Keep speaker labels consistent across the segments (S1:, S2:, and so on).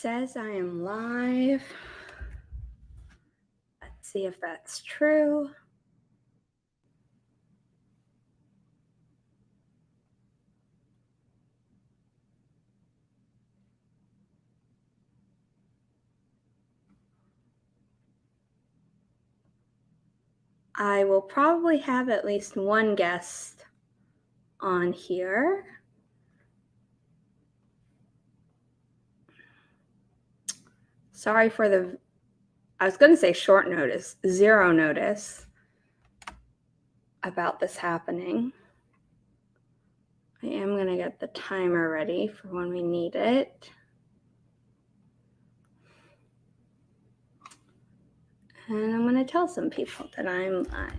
S1: says I am live. Let's see if that's true. I will probably have at least one guest on here. Sorry for the, I was going to say short notice, zero notice about this happening. I am going to get the timer ready for when we need it. And I'm going to tell some people that I'm live.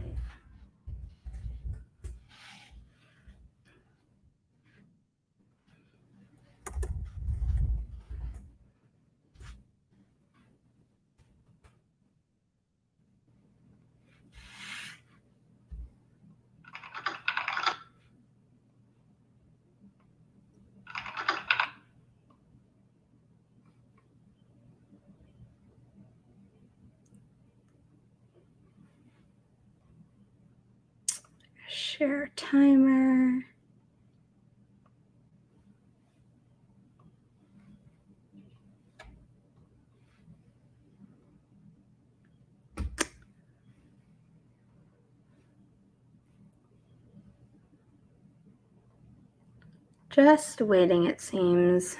S1: Share timer. Just waiting, it seems.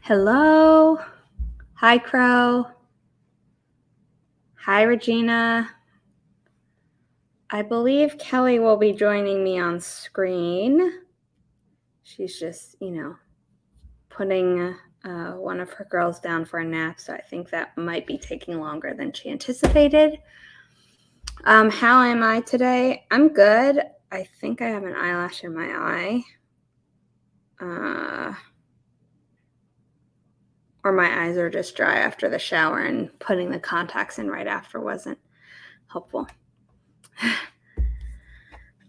S1: Hello. Hi, Crow. Hi, Regina. I believe Kelly will be joining me on screen. She's just, putting one of her girls down for a nap, so I think that might be taking longer than she anticipated. How am I today? I'm good. I think I have an eyelash in my eye. Or my eyes are just dry after the shower, and putting the contacts in right after wasn't helpful.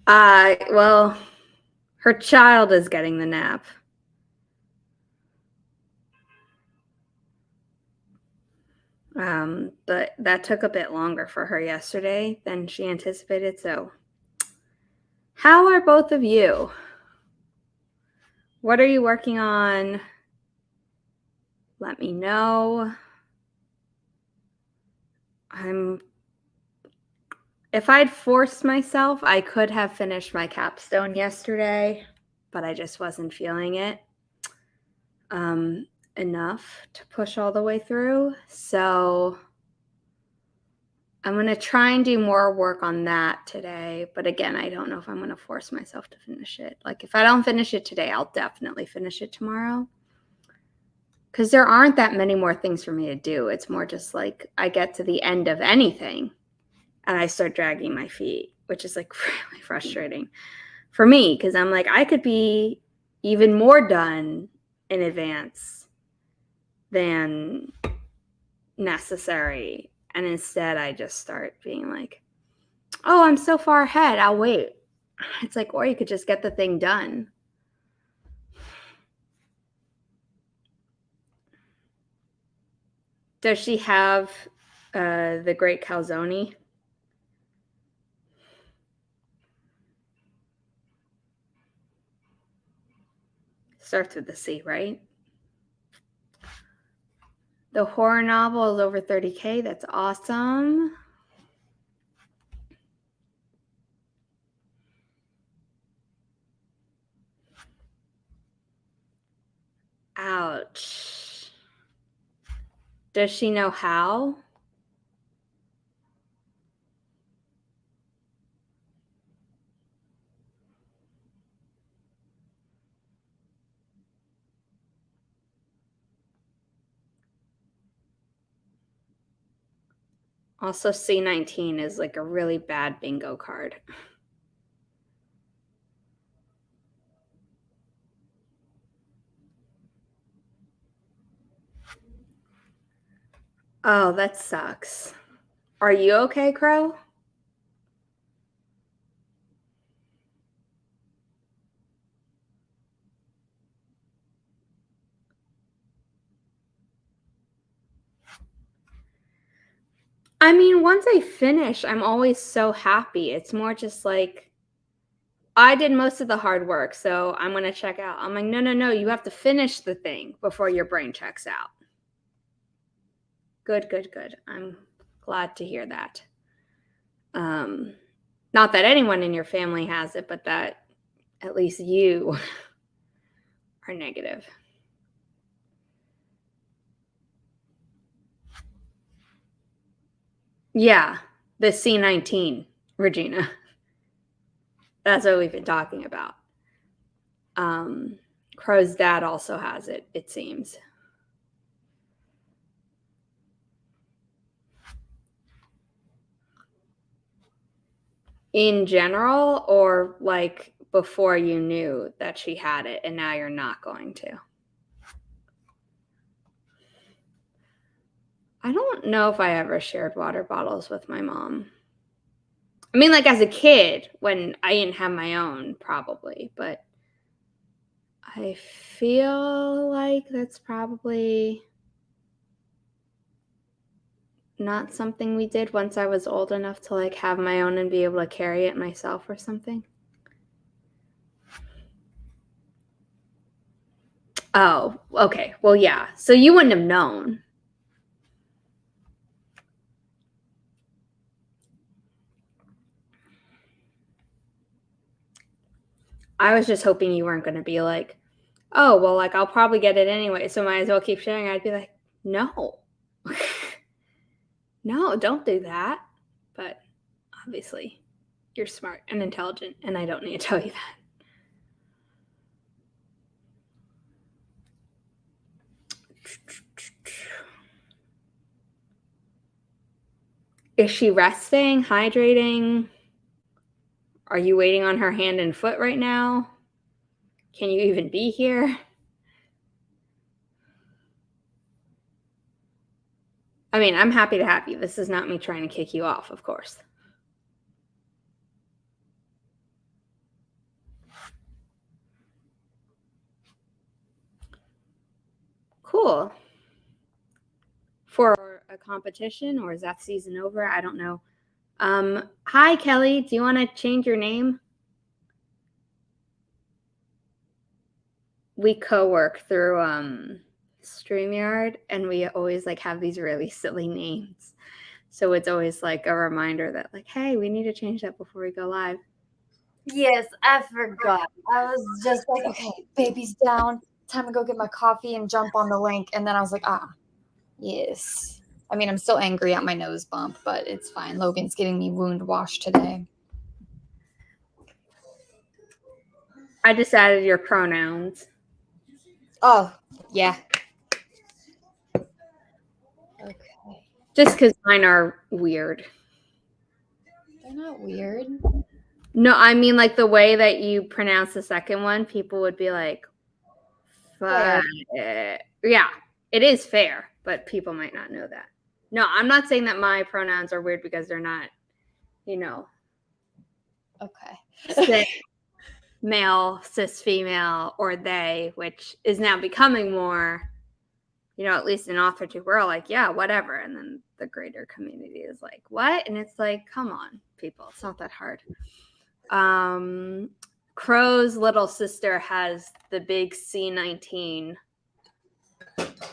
S1: Well, her child is getting the nap. But that took a bit longer for her yesterday than she anticipated. So how are both of you? What are you working on? Let me know. If I'd forced myself, I could have finished my capstone yesterday, but I just wasn't feeling it enough to push all the way through. So I'm going to try and do more work on that today. But again, I don't know if I'm going to force myself to finish it. Like if I don't finish it today, I'll definitely finish it tomorrow. Because there aren't that many more things for me to do. It's more just like I get to the end of anything and I start dragging my feet, which is like really frustrating for me. Because I'm like, I could be even more done in advance than necessary. And instead, I just start being like, oh, I'm so far ahead. I'll wait. It's like, or you could just get the thing done. Does she have the Great Calzone? Starts with the C, right? The horror novel is over 30K. That's awesome. Ouch. Does she know how? Also, C19 is like a really bad bingo card. Oh, that sucks. Are you okay, Crow? I mean, once I finish, I'm always so happy. It's more just like, I did most of the hard work, so I'm going to check out. I'm like, no, you have to finish the thing before your brain checks out. Good. I'm glad to hear that. Not that anyone in your family has it, but that at least you are negative. Yeah, the C19, Regina. That's what we've been talking about. Crow's dad also has it, it seems. In general, or like before you knew that she had it and now you're not going to? I don't know if I ever shared water bottles with my mom. I mean, like as a kid, when I didn't have my own, probably, but I feel like that's probably not something we did once I was old enough to like have my own and be able to carry it myself or something. Oh, okay. Well, yeah. So you wouldn't have known. I was just hoping you weren't going to be like, oh, well, like I'll probably get it anyway, so might as well keep sharing. I'd be like, no. No, don't do that. But obviously, you're smart and intelligent, and I don't need to tell you that. Is she resting, hydrating? Are you waiting on her hand and foot right now? Can you even be here? I mean, I'm happy to have you. This is not me trying to kick you off, of course. Cool. For a competition, or is that season over? I don't know. Hi, Kelly. Do you want to change your name? We co-work through StreamYard, and we always like have these really silly names. So it's always like a reminder that like, hey, we need to change that before we go live.
S2: Yes, I forgot. I was just like, okay, baby's down. Time to go get my coffee and jump on the link. And then I was like, yes. I mean, I'm still angry at my nose bump, but it's fine. Logan's getting me wound washed today.
S1: I just added your pronouns.
S2: Oh, yeah. Okay.
S1: Just because mine are weird.
S2: They're not weird.
S1: No, I mean like the way that you pronounce the second one, people would be like, yeah, it is fair, but people might not know that. No, I'm not saying that my pronouns are weird because they're not,
S2: Okay.
S1: cis male, cis female, or they, which is now becoming more, at least in AuthorTube, we're all like, yeah, whatever. And then the greater community is like, what? And it's like, come on, people. It's not that hard. Crow's little sister has the big C19.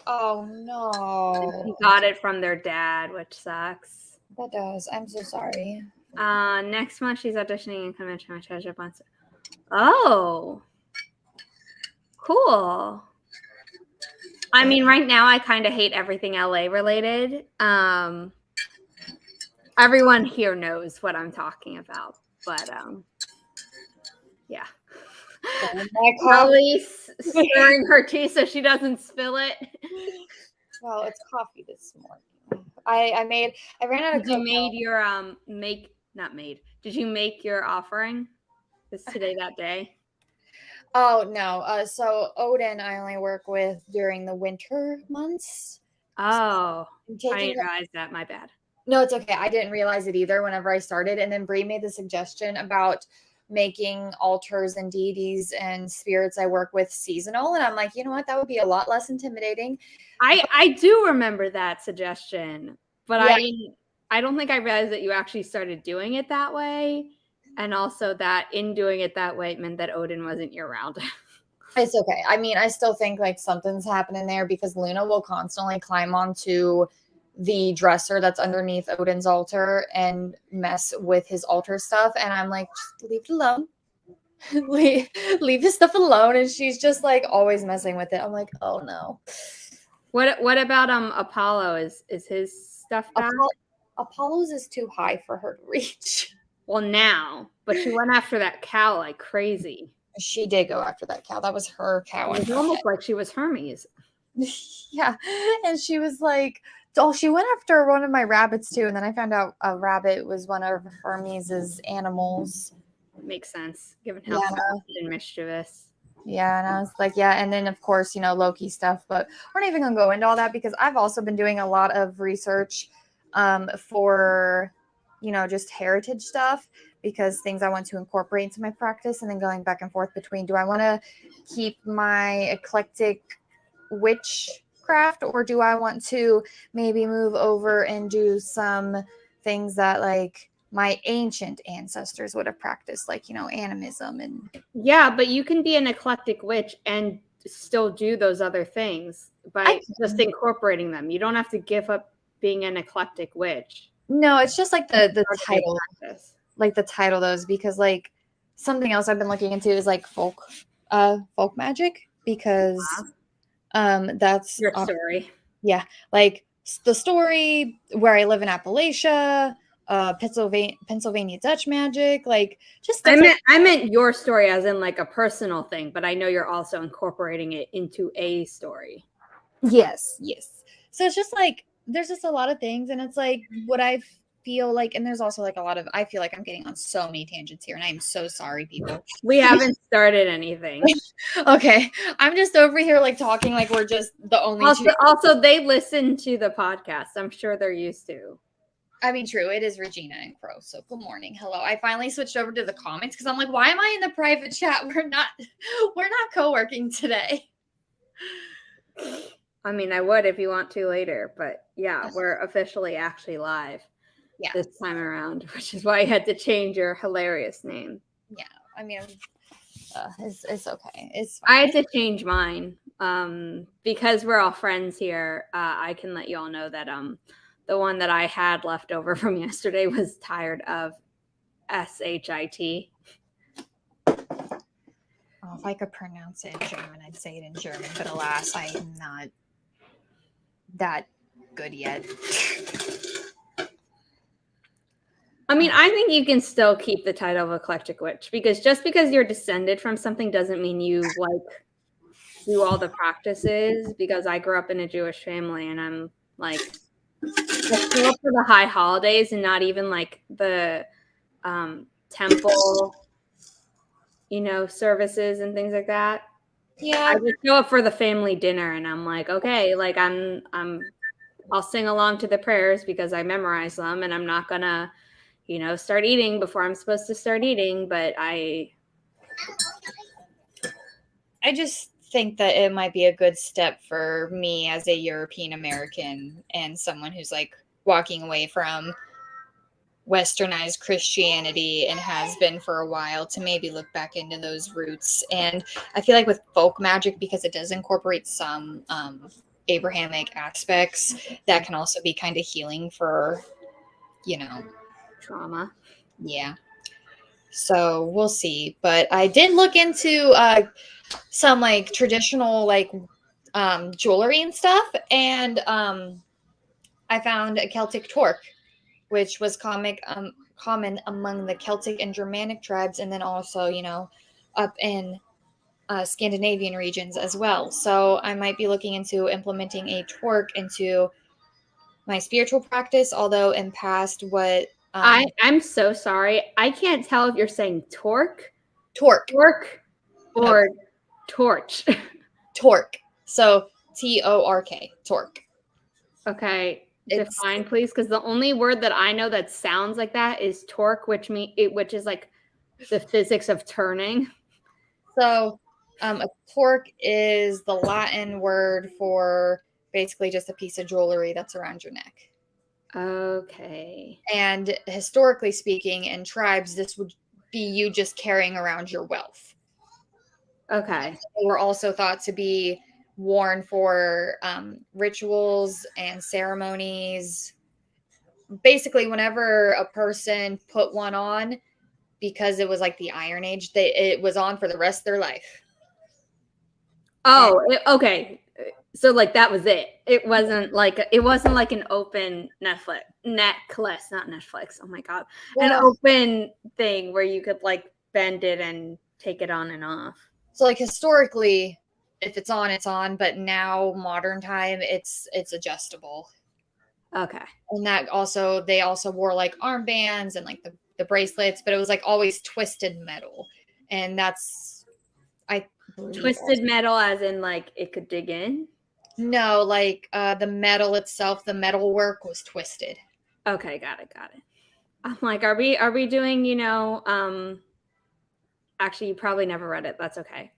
S2: Oh no.
S1: He got it from their dad, which sucks.
S2: That does. I'm so sorry.
S1: Next month she's auditioning in convention. My treasure bunch. Oh, cool. I mean, right now I kind of hate everything LA related. Everyone here knows what I'm talking about, but yeah. Molly's stirring her tea so she doesn't spill it.
S2: Well, it's coffee this morning. I ran out of.
S1: Did you made your Did you make your offering? Is today that day?
S2: Oh no. So Odin I only work with during the winter months.
S1: Oh, I didn't realize that. My bad.
S2: No, it's okay. I didn't realize it either whenever I started. And then Bree made the suggestion about making altars and deities and spirits I work with seasonal. And I'm like, you know what? That would be a lot less intimidating.
S1: I do remember that suggestion, but
S2: Yeah.
S1: I don't think I realized that you actually started doing it that way. And also that in doing it that way, it meant that Odin wasn't year-round.
S2: It's okay. I mean, I still think like something's happening there because Luna will constantly climb onto the dresser that's underneath Odin's altar and mess with his altar stuff. And I'm like, just leave it alone. leave his stuff alone. And she's just like always messing with it. I'm like, oh no.
S1: What about Apollo? Is his stuff back?
S2: Apollo's is too high for her to reach.
S1: Well, now, but she went after that cow like crazy.
S2: She did go after that cow. That was her cow.
S1: It was almost like she was Hermes.
S2: Yeah. And she was like, oh, she went after one of my rabbits too. And then I found out a rabbit was one of Hermes's animals.
S1: Makes sense, given how fast and mischievous.
S2: Yeah, and I was like, yeah. And then, of course, Loki stuff. But we're not even going to go into all that because I've also been doing a lot of research for, just heritage stuff because things I want to incorporate into my practice and then going back and forth between do I want to keep my eclectic witchcraft or do I want to maybe move over and do some things that like my ancient ancestors would have practiced, like, animism and.
S1: Yeah, but you can be an eclectic witch and still do those other things by just incorporating them. You don't have to give up being an eclectic witch.
S2: No, it's just like the title, like the title those, because like something else I've been looking into is like folk magic because that's
S1: your story.
S2: Yeah, like the story where I live in Appalachia. Pennsylvania Dutch magic, like just
S1: I meant your story as in like a personal thing, but I know you're also incorporating it into a story.
S2: Yes. So it's just like there's just a lot of things, and it's like what I feel like, and there's also like a lot of I feel like I'm getting on so many tangents here, and I'm so sorry, people.
S1: We haven't started anything.
S2: Okay, I'm just over here like talking like we're just the only.
S1: Also, they listen to the podcast. I'm sure they're used to.
S2: I mean, true. It is Regina and Crow. So good morning. Hello. I finally switched over to the comments because I'm like, why am I in the private chat? We're not co-working today.
S1: I mean, I would if you want to later, but yeah, we're officially actually live this time around, which is why I had to change your hilarious name.
S2: Yeah. I mean, it's okay. It's
S1: fine. I had to change mine because we're all friends here. I can let you all know that the one that I had left over from yesterday was tired of SHIT.
S2: Oh, if I could pronounce it in German, I'd say it in German. But alas, I'm not that good yet.
S1: I mean, I think you can still keep the title of Eclectic Witch because just because you're descended from something doesn't mean you like do all the practices. Because I grew up in a Jewish family and I'm like, let's go for the high holidays and not even like the temple, services and things like that.
S2: Yeah,
S1: I just show up for the family dinner and I'm like, okay, like I'll sing along to the prayers because I memorize them and I'm not gonna, start eating before I'm supposed to start eating, but I
S2: just think that it might be a good step for me as a European American and someone who's like walking away from westernized Christianity and has been for a while to maybe look back into those roots. And I feel like with folk magic, because it does incorporate some Abrahamic aspects, that can also be kind of healing for,
S1: trauma.
S2: Yeah. So we'll see. But I did look into some like traditional like jewelry and stuff, and I found a Celtic torque, which was common among the Celtic and Germanic tribes, and then also up in Scandinavian regions as well. So I might be looking into implementing a torque into my spiritual practice, although in past what
S1: I'm so sorry. I can't tell if you're saying torque or torch.
S2: Torque. So Tork. Torque.
S1: Okay. Define, please, because the only word that I know that sounds like that is torque, which is like the physics of turning.
S2: So a torque is the Latin word for basically just a piece of jewelry that's around your neck.
S1: Okay.
S2: And historically speaking, in tribes, this would be you just carrying around your wealth.
S1: Okay.
S2: They were also thought to be worn for rituals and ceremonies. Basically, whenever a person put one on, because it was like the Iron Age, it was on for the rest of their life.
S1: Oh, okay. So like that was it. It wasn't like an open necklace, not Netflix. Oh my God. An open thing where you could like bend it and take it on and off.
S2: So like historically, if it's on, it's on, but now modern time, it's adjustable.
S1: Okay.
S2: And that they also wore like armbands and like the bracelets, but it was like always twisted metal. And that's
S1: twisted metal as in like it could dig in?
S2: No, like the metal itself, the metal work was twisted.
S1: Okay, got it. I'm like, are we doing, actually you probably never read it. That's okay.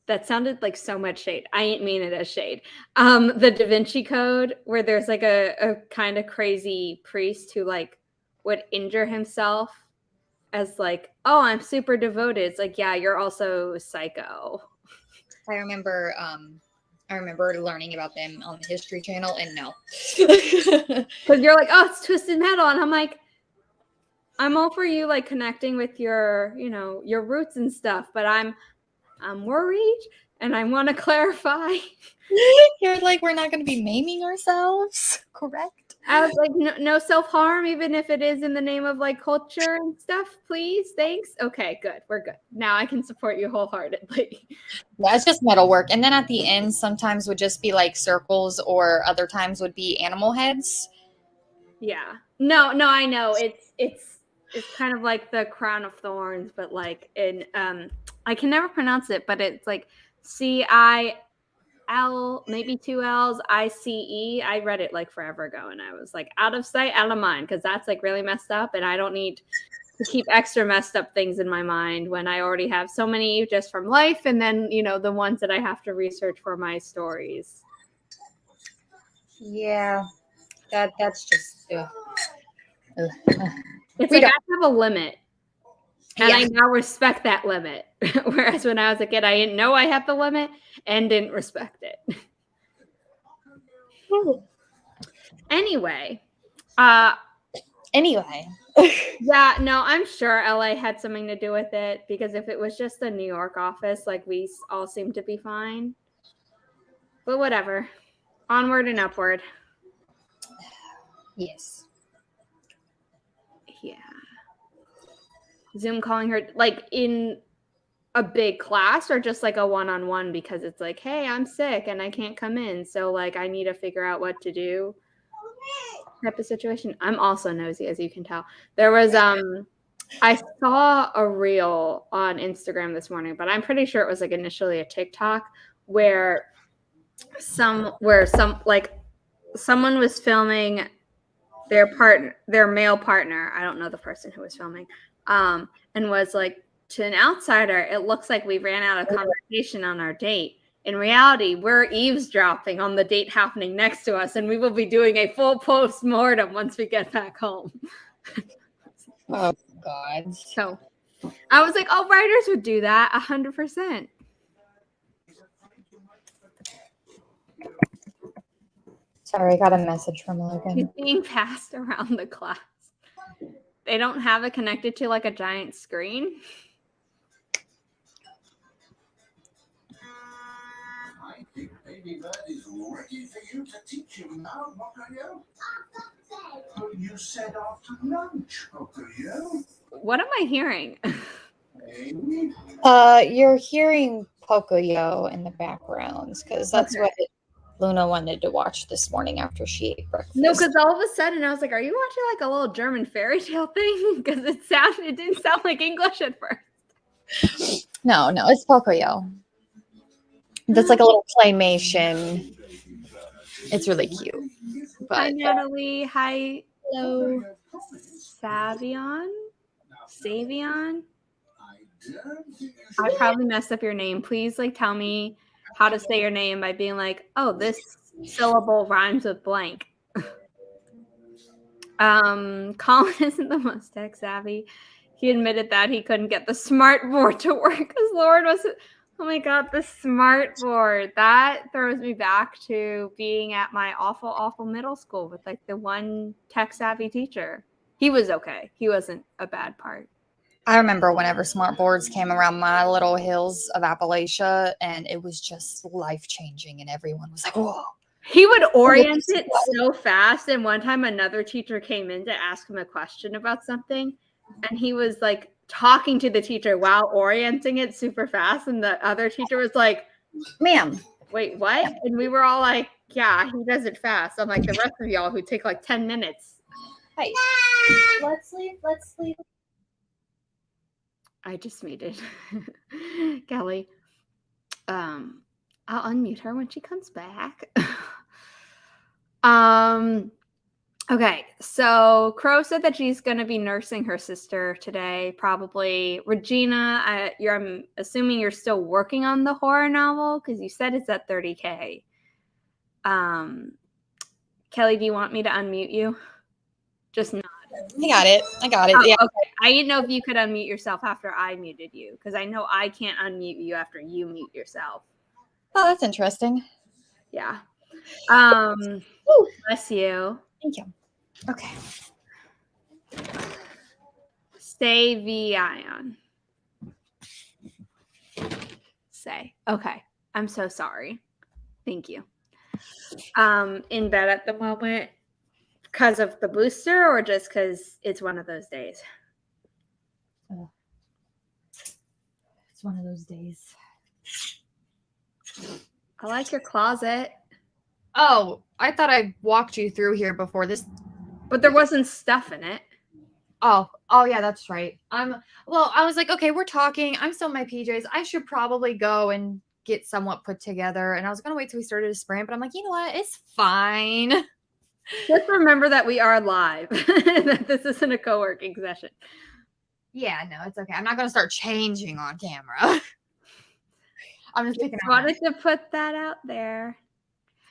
S1: That sounded like so much shade. I ain't mean it as shade. The Da Vinci Code, where there's like a kind of crazy priest who like would injure himself as like, oh, I'm super devoted. It's like, yeah, you're also psycho.
S2: I remember learning about them on the History Channel, and no.
S1: Because you're like, oh, it's twisted metal. And I'm like, I'm all for you like connecting with your, your roots and stuff, but I'm worried and I want to clarify.
S2: You're like, we're not going to be maiming ourselves, correct?
S1: I was like, no self-harm, even if it is in the name of like culture and stuff, please, thanks. Okay, good, we're good. Now I can support you wholeheartedly.
S2: Yeah, it's just metal work. And then at the end, sometimes would just be like circles, or other times would be animal heads.
S1: Yeah. No, I know. It's kind of like the crown of thorns, but like in I can never pronounce it, but it's like CIL, maybe 2 L's, ICE. I read it like forever ago, and I was like, out of sight, out of mind, because that's like really messed up, and I don't need to keep extra messed up things in my mind when I already have so many just from life, and then the ones that I have to research for my stories.
S2: Yeah, that's just.
S1: It's like I have a limit. And I now respect that limit. Whereas when I was a kid, I didn't know I had the limit and didn't respect it. Anyway. Yeah, no, I'm sure LA had something to do with it, because if it was just the New York office, like we all seem to be fine. But whatever. Onward and upward.
S2: Yes.
S1: Yeah. Zoom calling her like in a big class, or just like a one-on-one, because it's like, hey, I'm sick and I can't come in, so like I need to figure out what to do type of situation. I'm also nosy, as you can tell. There was I saw a reel on Instagram this morning, but I'm pretty sure it was like initially a TikTok where someone was filming their male partner, I don't know the person who was filming, and was like, to an outsider, it looks like we ran out of conversation on our date. In reality, we're eavesdropping on the date happening next to us, and we will be doing a full post-mortem once we get back home.
S2: Oh, God.
S1: So I was like, oh, writers would do that 100%.
S2: Sorry, I got a message from Logan.
S1: He's being passed around the class. They don't have it connected to like a giant screen.
S3: I think Baby Bird is ready for you to teach him now, Pocoyo. You said after lunch, Pocoyo.
S1: What am I hearing?
S2: You're hearing Pocoyo in the background because that's what Luna wanted to watch this morning after she ate breakfast.
S1: No, because all of a sudden I was like, are you watching like a little German fairy tale thing? Because it didn't sound like English at first.
S2: No, it's Pocoyo. That's like a little claymation. It's really cute. But,
S1: hi, Natalie. Hi. Hello. Savion? I probably messed up your name. Please like tell me how to say your name by being like, oh, this syllable rhymes with blank. Colin isn't the most tech savvy. He admitted that he couldn't get the smart board to work because Lauren was, oh my God, the smart board. That throws me back to being at my awful middle school with like the one tech savvy teacher. He was okay. He wasn't a bad part.
S2: I remember whenever smart boards came around my little hills of Appalachia, and it was just life-changing, and everyone was like, whoa.
S1: He would orient it so fast, and one time another teacher came in to ask him a question about something, and he was like talking to the teacher while orienting it super fast, and the other teacher was like,
S2: ma'am,
S1: wait, what? And we were all like, yeah, he does it fast. I'm like, the rest of y'all who take like 10 minutes.
S2: Hey, let's leave.
S1: I just muted Kelly. I'll unmute her when she comes back. Okay, so Crow said that she's going to be nursing her sister today, probably. Regina, I'm assuming you're still working on the horror novel because you said it's at 30K. Kelly, do you want me to unmute you? Just nod.
S2: I got it.
S1: Oh,
S2: yeah.
S1: Okay. I didn't know if you could unmute yourself after I muted you because I know I can't unmute you after you mute yourself.
S2: Oh, that's interesting.
S1: Yeah. Bless you.
S2: Thank you. Okay.
S1: Stay V-ion. Say. Okay. I'm so sorry. Thank you. In bed at the moment because of the booster or just because it's one of those days?
S2: It's one of those days.
S1: I like your closet.
S2: Oh, I thought I walked you through here before this.
S1: But there wasn't stuff in it.
S2: Oh yeah, that's right. I was like, okay, we're talking. I'm still in my PJs. I should probably go and get somewhat put together. And I was going to wait till we started to sprint, but I'm like, you know what? It's fine.
S1: Just remember that we are live. That this isn't a co-working session.
S2: Yeah, no, it's okay. I'm not going to start changing on camera. I'm just picking.
S1: Wanted to put that out there.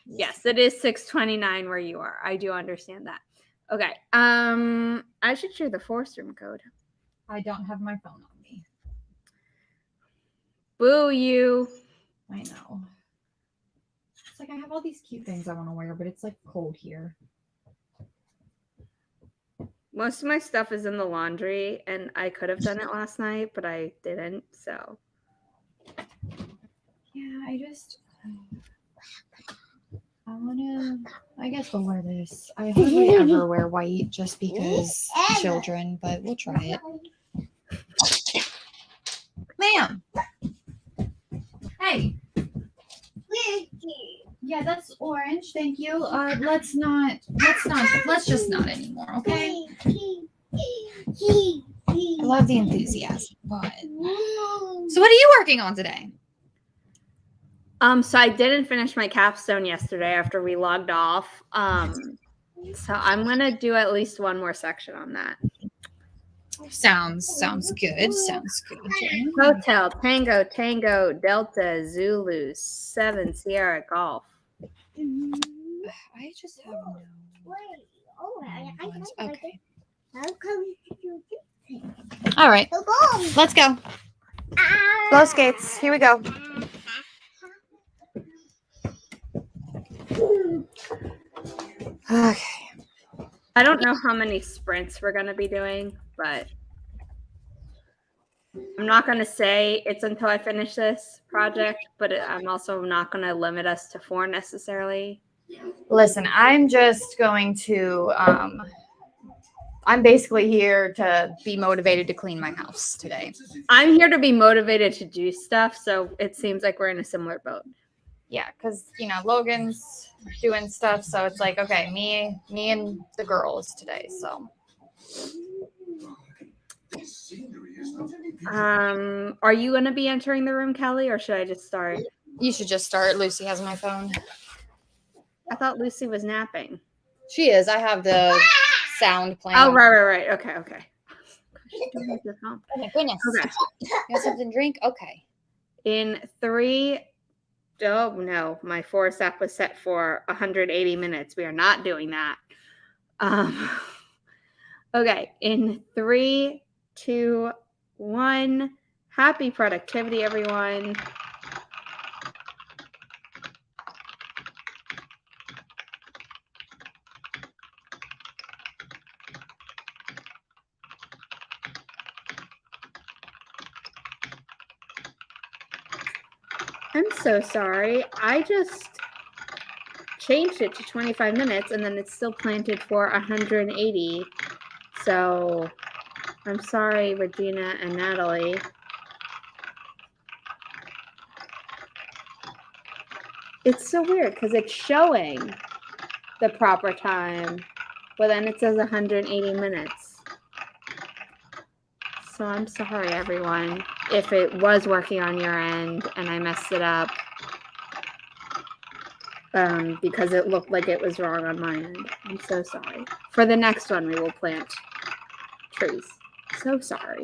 S1: Yes, it is 6:29 where you are. I do understand that. Okay. I should share the Forest Room code.
S2: I don't have my phone on me.
S1: Boo you.
S2: I know. It's like I have all these cute things I want to wear, but it's like cold here.
S1: Most of my stuff is in the laundry, and I could have done it last night, but I didn't, so.
S2: Yeah, I guess we'll wear this. I hardly ever wear white just because children, but we'll try it. Ma'am. Hey. Yeah, that's orange. Thank you. Let's just not anymore, okay? I love the enthusiasm, but. So what are you working on today?
S1: So I didn't finish my capstone yesterday after we logged off. So I'm going to do at least one more section on that.
S2: Sounds good. Sounds good.
S1: Hotel, Tango, Tango, Delta, Zulu, 7, Sierra, Golf.
S2: I just have no. Okay. All right. Let's go. Flow skates. Here we go. Okay.
S1: I don't know how many sprints we're going to be doing, but I'm not going to say it's until I finish this project, but I'm also not going to limit us to 4 necessarily.
S2: Listen, I'm just going to, I'm basically here to be motivated to clean my house today.
S1: I'm here to be motivated to do stuff, so it seems like we're in a similar boat.
S2: Yeah, because, Logan's doing stuff, so it's like, okay, me and the girls today, so.
S1: Are you going to be entering the room, Kelly, or should I just start?
S2: You should just start. Lucy has my phone.
S1: I thought Lucy was napping.
S2: She is. I have the sound playing.
S1: Oh, right. Okay.
S2: Oh my goodness.
S1: Okay.
S2: You have something to drink? Okay.
S1: In 3, oh no, my forest app was set for 180 minutes. We are not doing that. Okay, in 3, 2, 1. Happy productivity, everyone. I'm so sorry. I just changed it to 25 minutes and then it's still planted for 180. So I'm sorry, Regina and Natalie. It's so weird because it's showing the proper time, but then it says 180 minutes. So I'm sorry, everyone, if it was working on your end and I messed it up because it looked like it was wrong on my end. I'm so sorry. For the next one, we will plant trees. So sorry.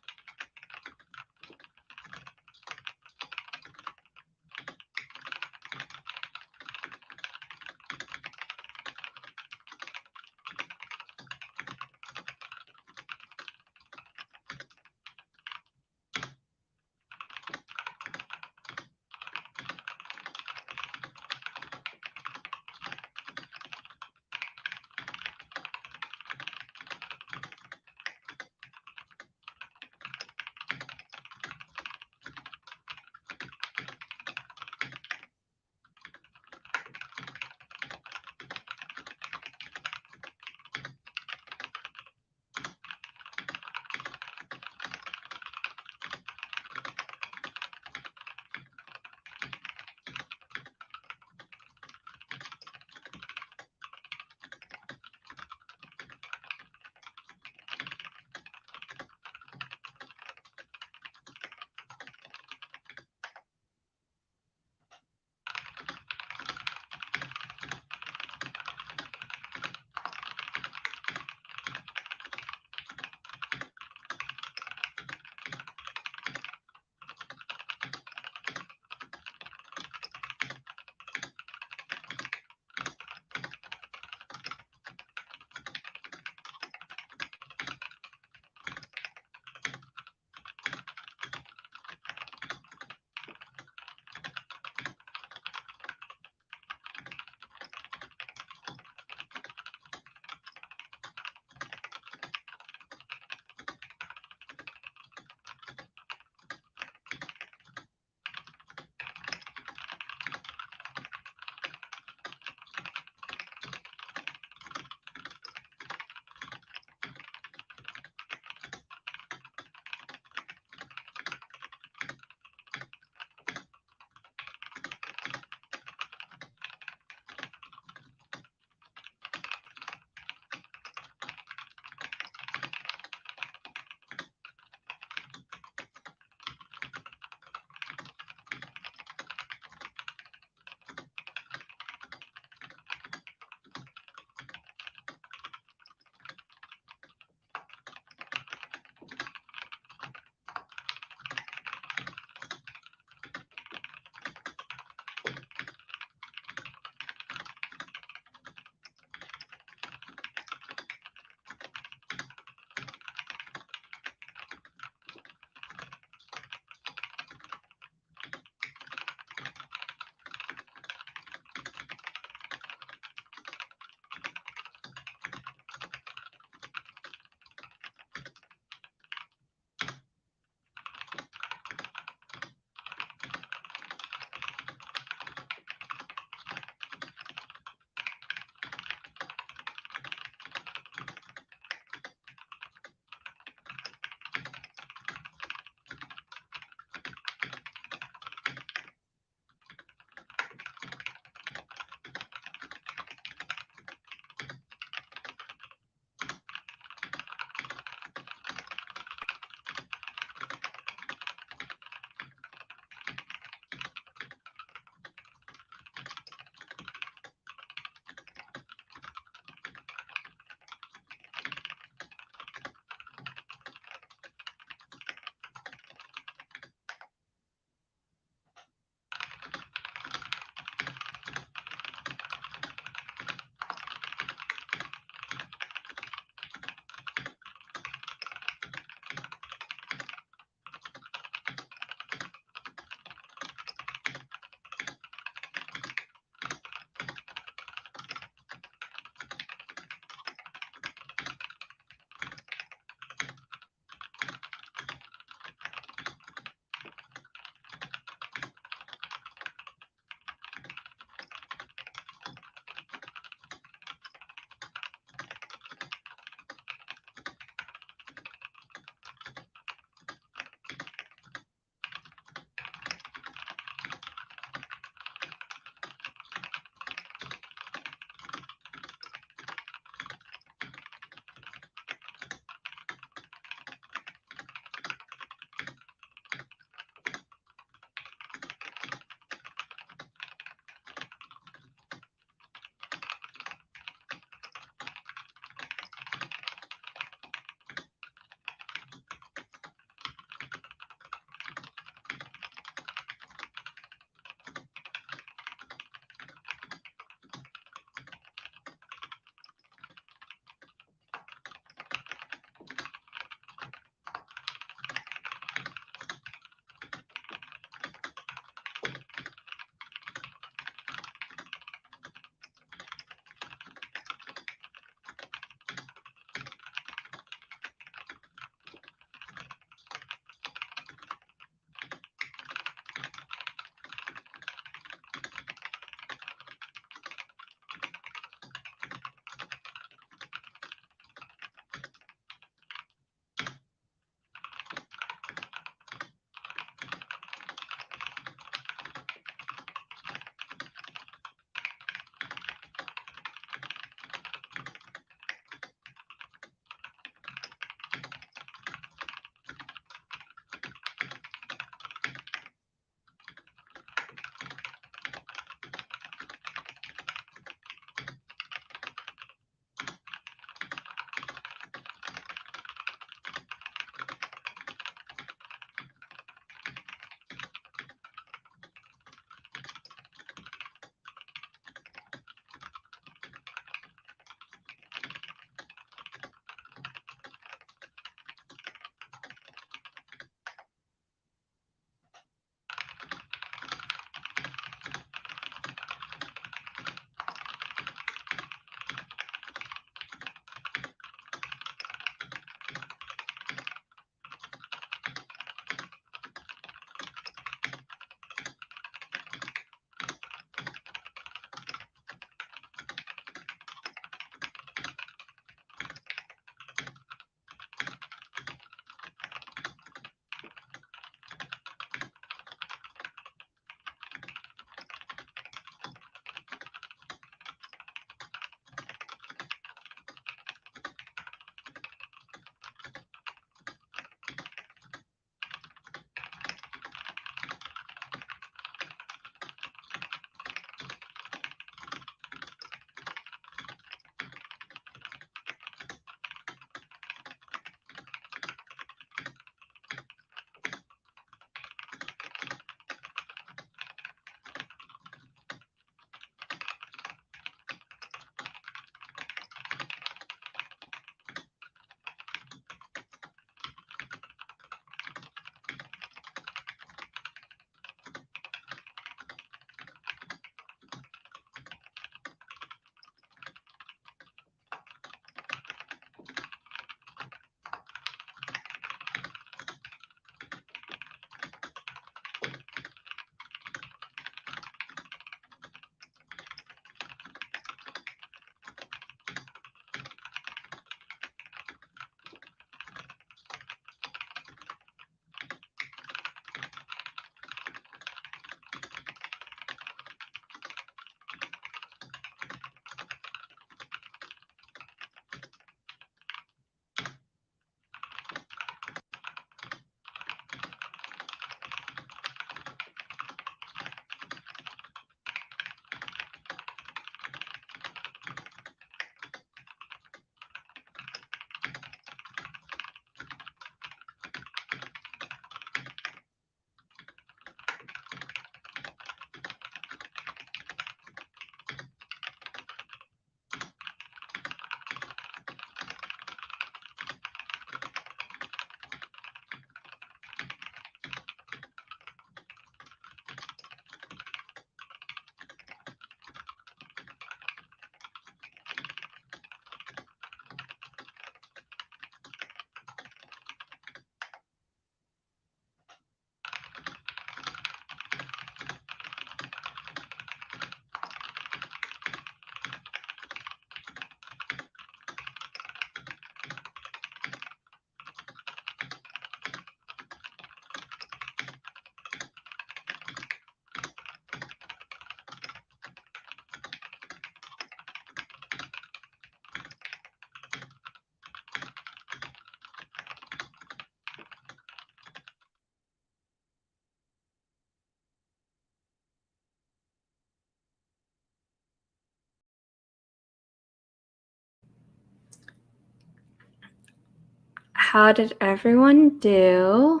S1: how did everyone do?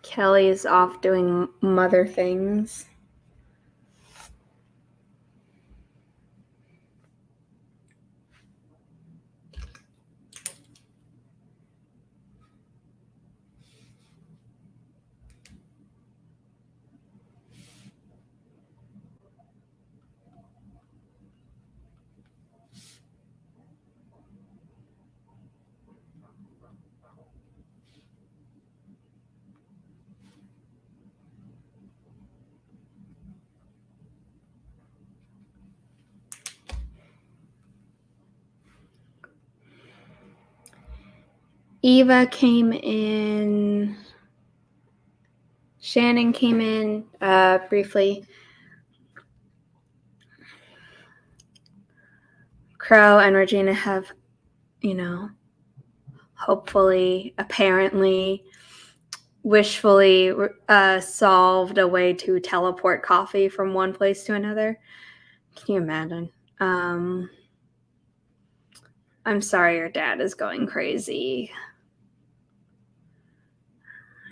S1: Kelly's off doing mother things. Eva came in. Shannon came in briefly. Crow and Regina have, hopefully, apparently, wishfully solved a way to teleport coffee from one place to another. Can you imagine? I'm sorry your dad is going crazy.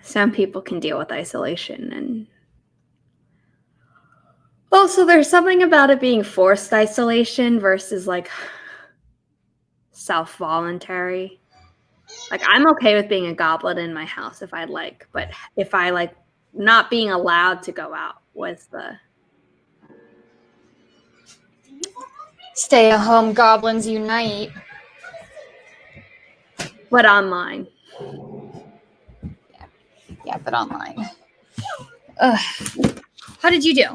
S1: Some people can deal with isolation, and also there's something about it being forced isolation versus like self-voluntary. Like, I'm okay with being a goblin in my house if I'd like, but if I like not being allowed to go out was the
S2: Stay-at-home goblins unite.
S1: but online.
S2: Yeah, but online. Ugh. How did you do?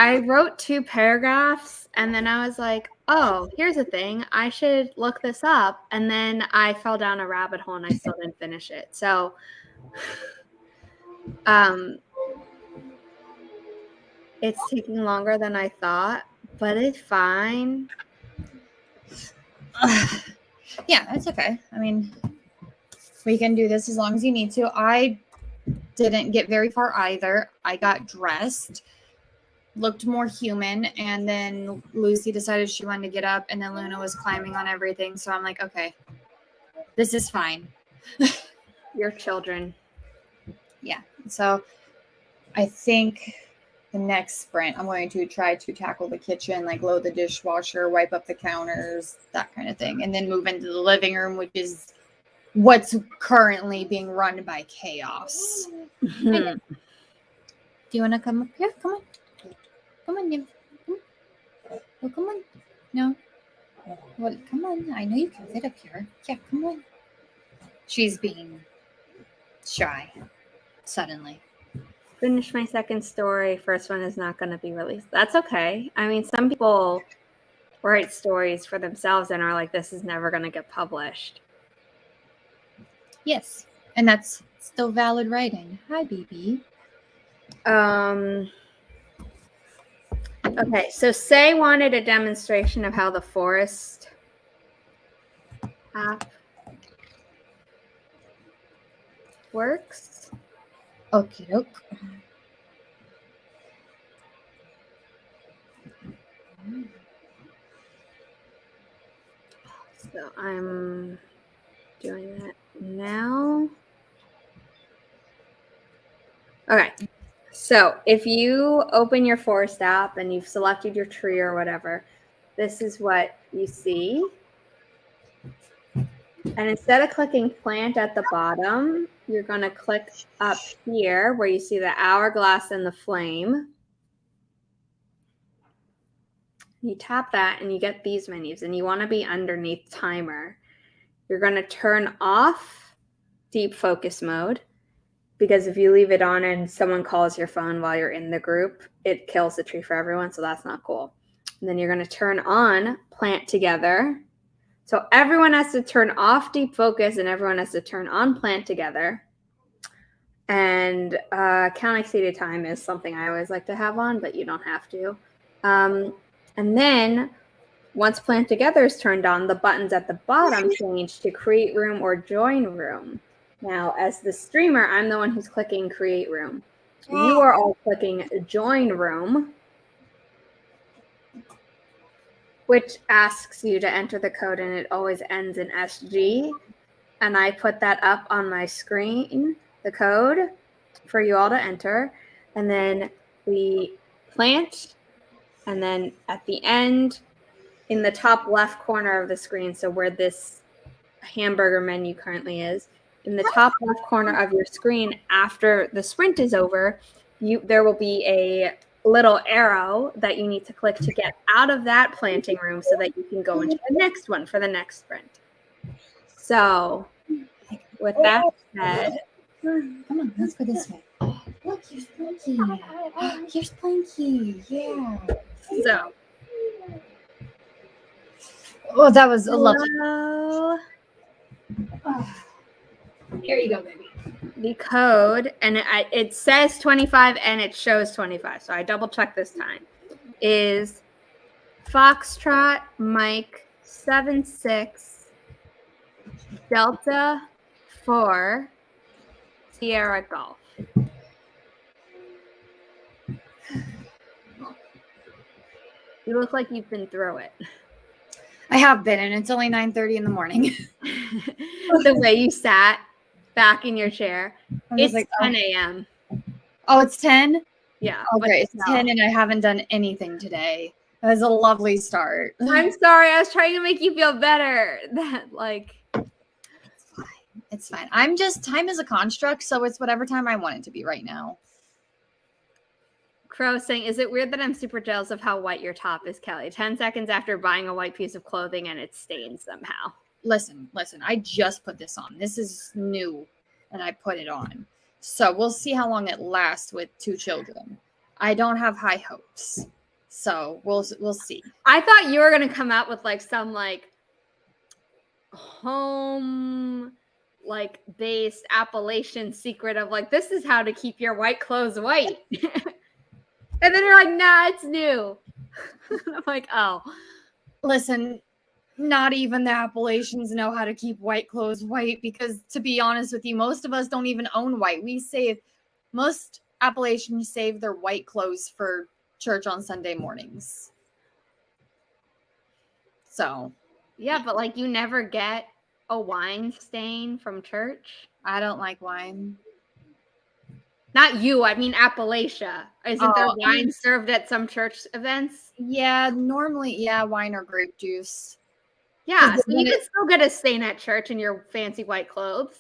S1: I wrote 2 paragraphs and then I was like, oh, here's a thing. I should look this up. And then I fell down a rabbit hole and I still didn't finish it. So, it's taking longer than I thought, but it's fine.
S2: Yeah, it's okay. I mean, we can do this as long as you need to. I didn't get very far either. I got dressed, looked more human, and then Lucy decided she wanted to get up, and then Luna was climbing on everything. So I'm like, okay, this is fine.
S1: Your children.
S2: Yeah. So I think the next sprint, I'm going to try to tackle the kitchen, like load the dishwasher, wipe up the counters, that kind of thing, and then move into the living room, which is what's currently being run by chaos.
S1: Mm-hmm.
S2: Do you want to come up here? Come on. Come on, Nim. Oh, come on. No. Well, come on. I know you can fit up here. Yeah, come on. She's being shy suddenly.
S1: Finish my second story. First one is not going to be released. That's okay. I mean, some people write stories for themselves and are like, this is never going to get published.
S2: Yes. And that's still valid writing. Hi, BB.
S1: Okay, so Say wanted a demonstration of how the forest app works.
S2: Okie doke.
S1: So I'm doing that now. Okay, so if you open your forest app and you've selected your tree or whatever, this is what you see. And instead of clicking plant at the bottom, you're going to click up here where you see the hourglass and the flame. You tap that and you get these menus, and you want to be underneath timer. You're going to turn off deep focus mode, because if you leave it on and someone calls your phone while you're in the group, it kills the tree for everyone, so that's not cool. And then you're going to turn on plant together. So everyone has to turn off deep focus and everyone has to turn on plant together. And count exceeded time is something I always like to have on, but you don't have to. And then once plant together is turned on, the buttons at the bottom change to create room or join room. Now, as the streamer, I'm the one who's clicking create room. You are all clicking join room. which asks you to enter the code, and it always ends in SG. And I put that up on my screen, the code, for you all to enter. And then we plant, and then at the end, in the top left corner of the screen, so where this hamburger menu currently is, in the top left corner of your screen, after the sprint is over, there will be a little arrow that you need to click to get out of that planting room so that you can go into the next one for the next sprint. So with that said,
S2: come on, let's go this way. Look, here's Blinky. Here's Blinky. Yeah.
S1: So
S2: oh, that was a lovely.
S1: hello.
S2: Here you go, baby.
S1: The code, and it says 25 and it shows 25, so I double checked this time, is Foxtrot Mike 76 Delta 4 Sierra Golf. You look like you've been through it.
S2: I have been, and it's only 9:30 in the morning.
S1: The way you sat back in your chair. It's
S2: like,
S1: 10 a.m.
S2: Oh, it's 10?
S1: Yeah.
S2: Okay, it's 10 and I haven't done anything today. That was a lovely start.
S1: I'm sorry. I was trying to make you feel better. That like
S2: It's fine. I'm just, time is a construct, so it's whatever time I want it to be right now.
S1: Crow saying, is it weird that I'm super jealous of how white your top is, Kelly? 10 seconds after buying a white piece of clothing and it's stained somehow.
S2: Listen. I just put this on. This is new, and I put it on. So we'll see how long it lasts with 2 children. I don't have high hopes. So we'll see.
S1: I thought you were going to come out with like some like home like based Appalachian secret of like, this is how to keep your white clothes white. And then you're like, nah, it's new. I'm like, oh.
S2: Listen, not even the Appalachians know how to keep white clothes white because, to be honest with you, most of us don't even own white. Most Appalachians save their white clothes for church on Sunday mornings. So.
S1: Yeah, but like you never get a wine stain from church.
S2: I don't like wine.
S1: Not you, I mean Appalachia. Isn't there wine served at some church events?
S2: Yeah, normally, wine or grape juice.
S1: Yeah, so you could still get a stain at church in your fancy white clothes.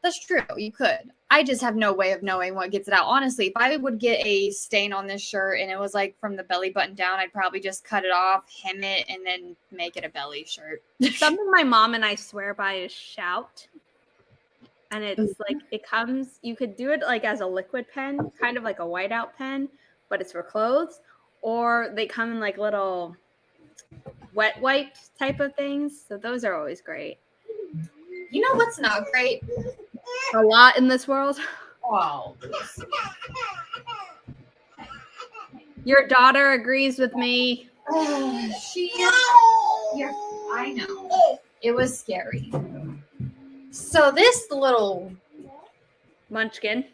S2: That's true, you could. I just have no way of knowing what gets it out. Honestly, if I would get a stain on this shirt and it was like from the belly button down, I'd probably just cut it off, hem it, and then make it a belly shirt.
S1: Something my mom and I swear by is shout. And it's like, it comes, you could do it like as a liquid pen, kind of like a whiteout pen, but it's for clothes. Or they come in like little wet wipes type of things. So those are always great.
S2: You know what's not great?
S1: A lot in this world.
S2: Oh.
S1: Your daughter agrees with me.
S2: I know. It was scary. So this little
S1: munchkin,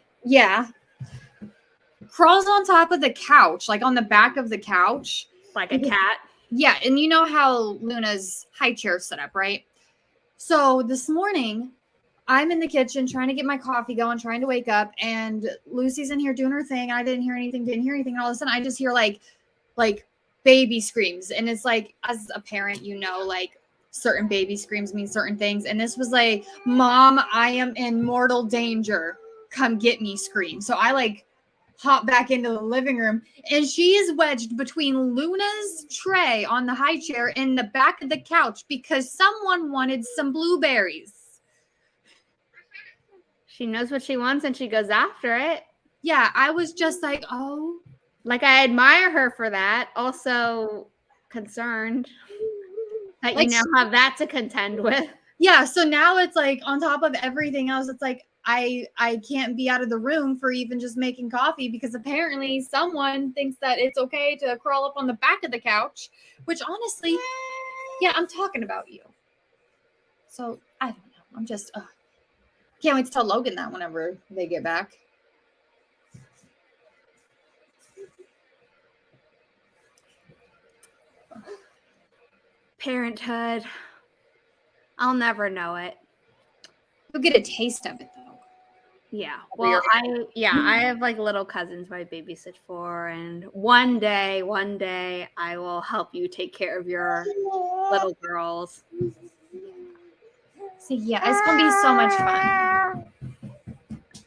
S2: crawls on top of the couch, like on the back of the couch.
S1: Like a cat.
S2: Yeah, and you know how Luna's high chair is set up, right? So this morning, I'm in the kitchen trying to get my coffee going, trying to wake up, and Lucy's in here doing her thing. I didn't hear anything. And all of a sudden, I just hear like baby screams. And it's like, as a parent, you know, like certain baby screams mean certain things. And this was like, Mom, I am in mortal danger. Come get me scream. So I like hop back into the living room, and she is wedged between Luna's tray on the high chair and the back of the couch because someone wanted some blueberries.
S1: She knows what she wants and she goes after it.
S2: Yeah, I was just like, oh.
S1: Like, I admire her for that. Also concerned that
S2: like,
S1: you now have that to contend with.
S2: Yeah, so now it's like on top of everything else, it's like I can't be out of the room for even just making coffee because apparently someone thinks that it's okay to crawl up on the back of the couch, which honestly, yeah, I'm talking about you. So I don't know. I'm just can't wait to tell Logan that whenever they get back.
S1: Parenthood. I'll never know it.
S2: You'll get a taste of it though.
S1: Yeah. Well, I have like little cousins who I babysit for, and one day I will help you take care of your little girls.
S2: So yeah, it's gonna be so much fun.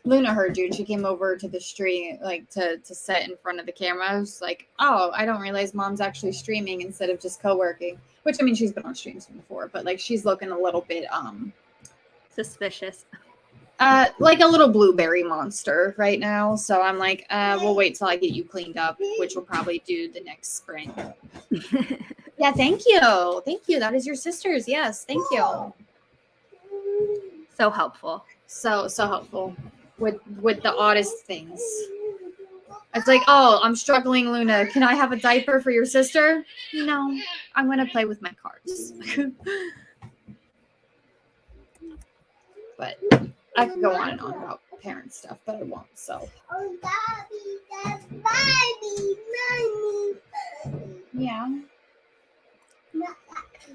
S2: Luna heard you and she came over to the stream like to sit in front of the camera. I was like, oh, I don't realize mom's actually streaming instead of just co-working. Which I mean she's been on streams before, but like she's looking a little bit
S1: Suspicious.
S2: like a little blueberry monster right now. So I'm like, we'll wait till I get you cleaned up, which we'll probably do the next spring. Yeah, thank you. Thank you. That is your sister's. Yes, thank you.
S1: So helpful.
S2: So helpful with the oddest things. It's like, oh, I'm struggling, Luna. Can I have a diaper for your sister? No, I'm gonna play with my cards. But I could go on and on about parent stuff, but I won't. So yeah.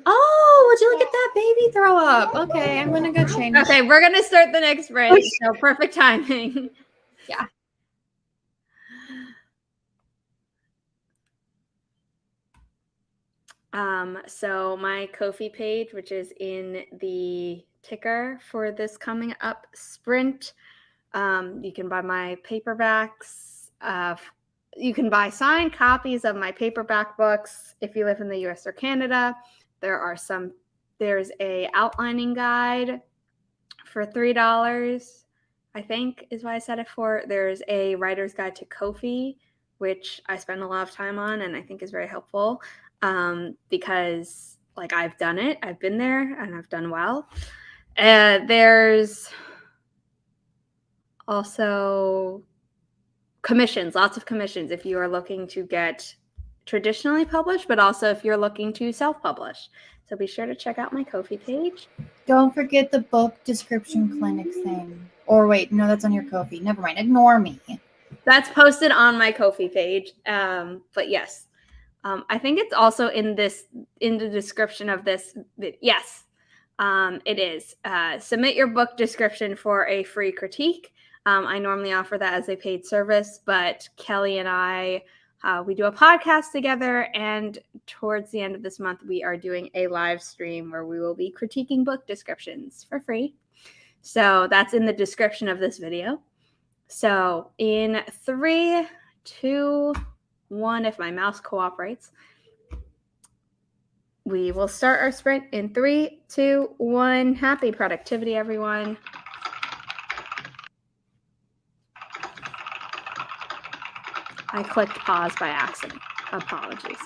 S2: Oh, would you look at that baby throw up? Okay, I'm gonna go change.
S1: Okay, we're gonna start the next sprint. So perfect timing.
S2: Yeah.
S1: So my Ko-fi page, which is in the ticker for this coming up sprint, you can buy my paperbacks. You can buy signed copies of my paperback books if you live in the US or Canada. There's a outlining guide for $3, I think is what I said it for. There's a writer's guide to Ko-fi, which I spend a lot of time on and I think is very helpful. Because like I've done it, I've been there and I've done well. There's also commissions, lots of commissions if you are looking to get traditionally published, but also if you're looking to self-publish. So be sure to check out my Ko-fi page.
S2: Don't forget the book description clinic thing. Or wait, no, that's on your Ko-fi. Never mind. Ignore me.
S1: That's posted on my Ko-fi page. But yes. I think it's also in the description of this. Yes, it is. Submit your book description for a free critique. I normally offer that as a paid service, but Kelly and I, we do a podcast together, and towards the end of this month, we are doing a live stream where we will be critiquing book descriptions for free. So that's in the description of this video. So in 3, 2, 1, if my mouse cooperates, we will start our sprint in 3, 2, 1. Happy productivity, everyone. I clicked pause by accident. Apologies.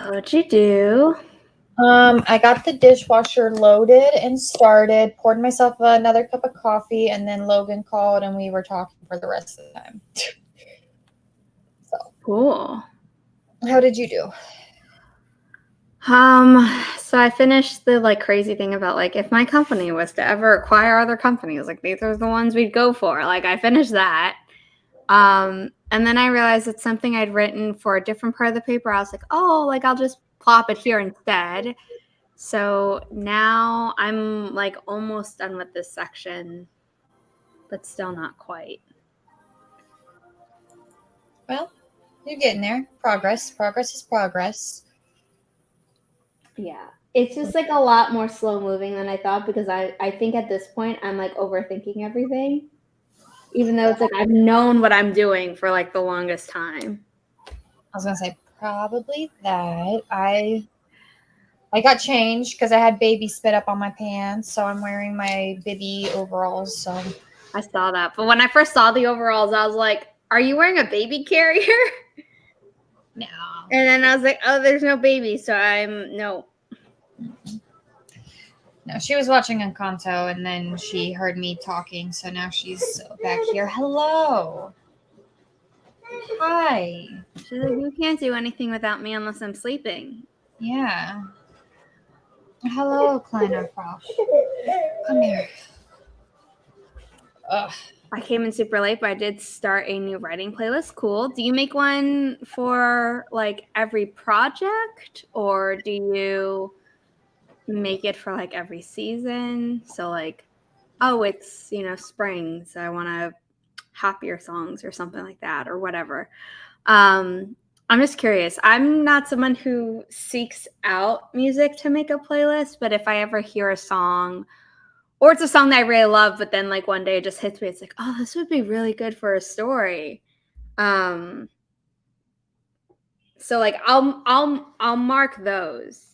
S1: What'd you do?
S2: I got the dishwasher loaded and started, poured myself another cup of coffee, and then Logan called and we were talking for the rest of the time. So,
S1: Cool.
S2: how did you do?
S1: So I finished the like crazy thing about like if my company was to ever acquire other companies, like these are the ones we'd go for. Like I finished that. And then I realized it's something I'd written for a different part of the paper. I was like, oh, like I'll just plop it here instead. So now I'm like almost done with this section, but still not quite.
S2: Well, you're getting there. Progress. Progress is progress.
S1: Yeah. It's just like a lot more slow moving than I thought because I think at this point I'm like overthinking everything. Even though it's like I've known what I'm doing for like the longest time.
S2: I was gonna say probably that. I got changed because I had baby spit up on my pants, so I'm wearing my baby overalls. So
S1: I saw that. But when I first saw the overalls, I was like, are you wearing a baby carrier?
S2: no.
S1: And then I was like, oh, there's no baby. So no.
S2: No, she was watching Encanto and then she heard me talking, so now she's back here. Hello. Hi.
S1: She's like, you can't do anything without me unless I'm sleeping.
S2: Yeah. Hello, kleiner Frau. Come here. Ugh.
S1: I came in super late, but I did start a new writing playlist. Cool. Do you make one for like every project or do you make it for like every season? So like, oh, it's, spring. So I want to happier songs or something like that or whatever. I'm just curious. I'm not someone who seeks out music to make a playlist, but if I ever hear a song or it's a song that I really love, but then like one day it just hits me, it's like, oh, this would be really good for a story. So like I'll mark those.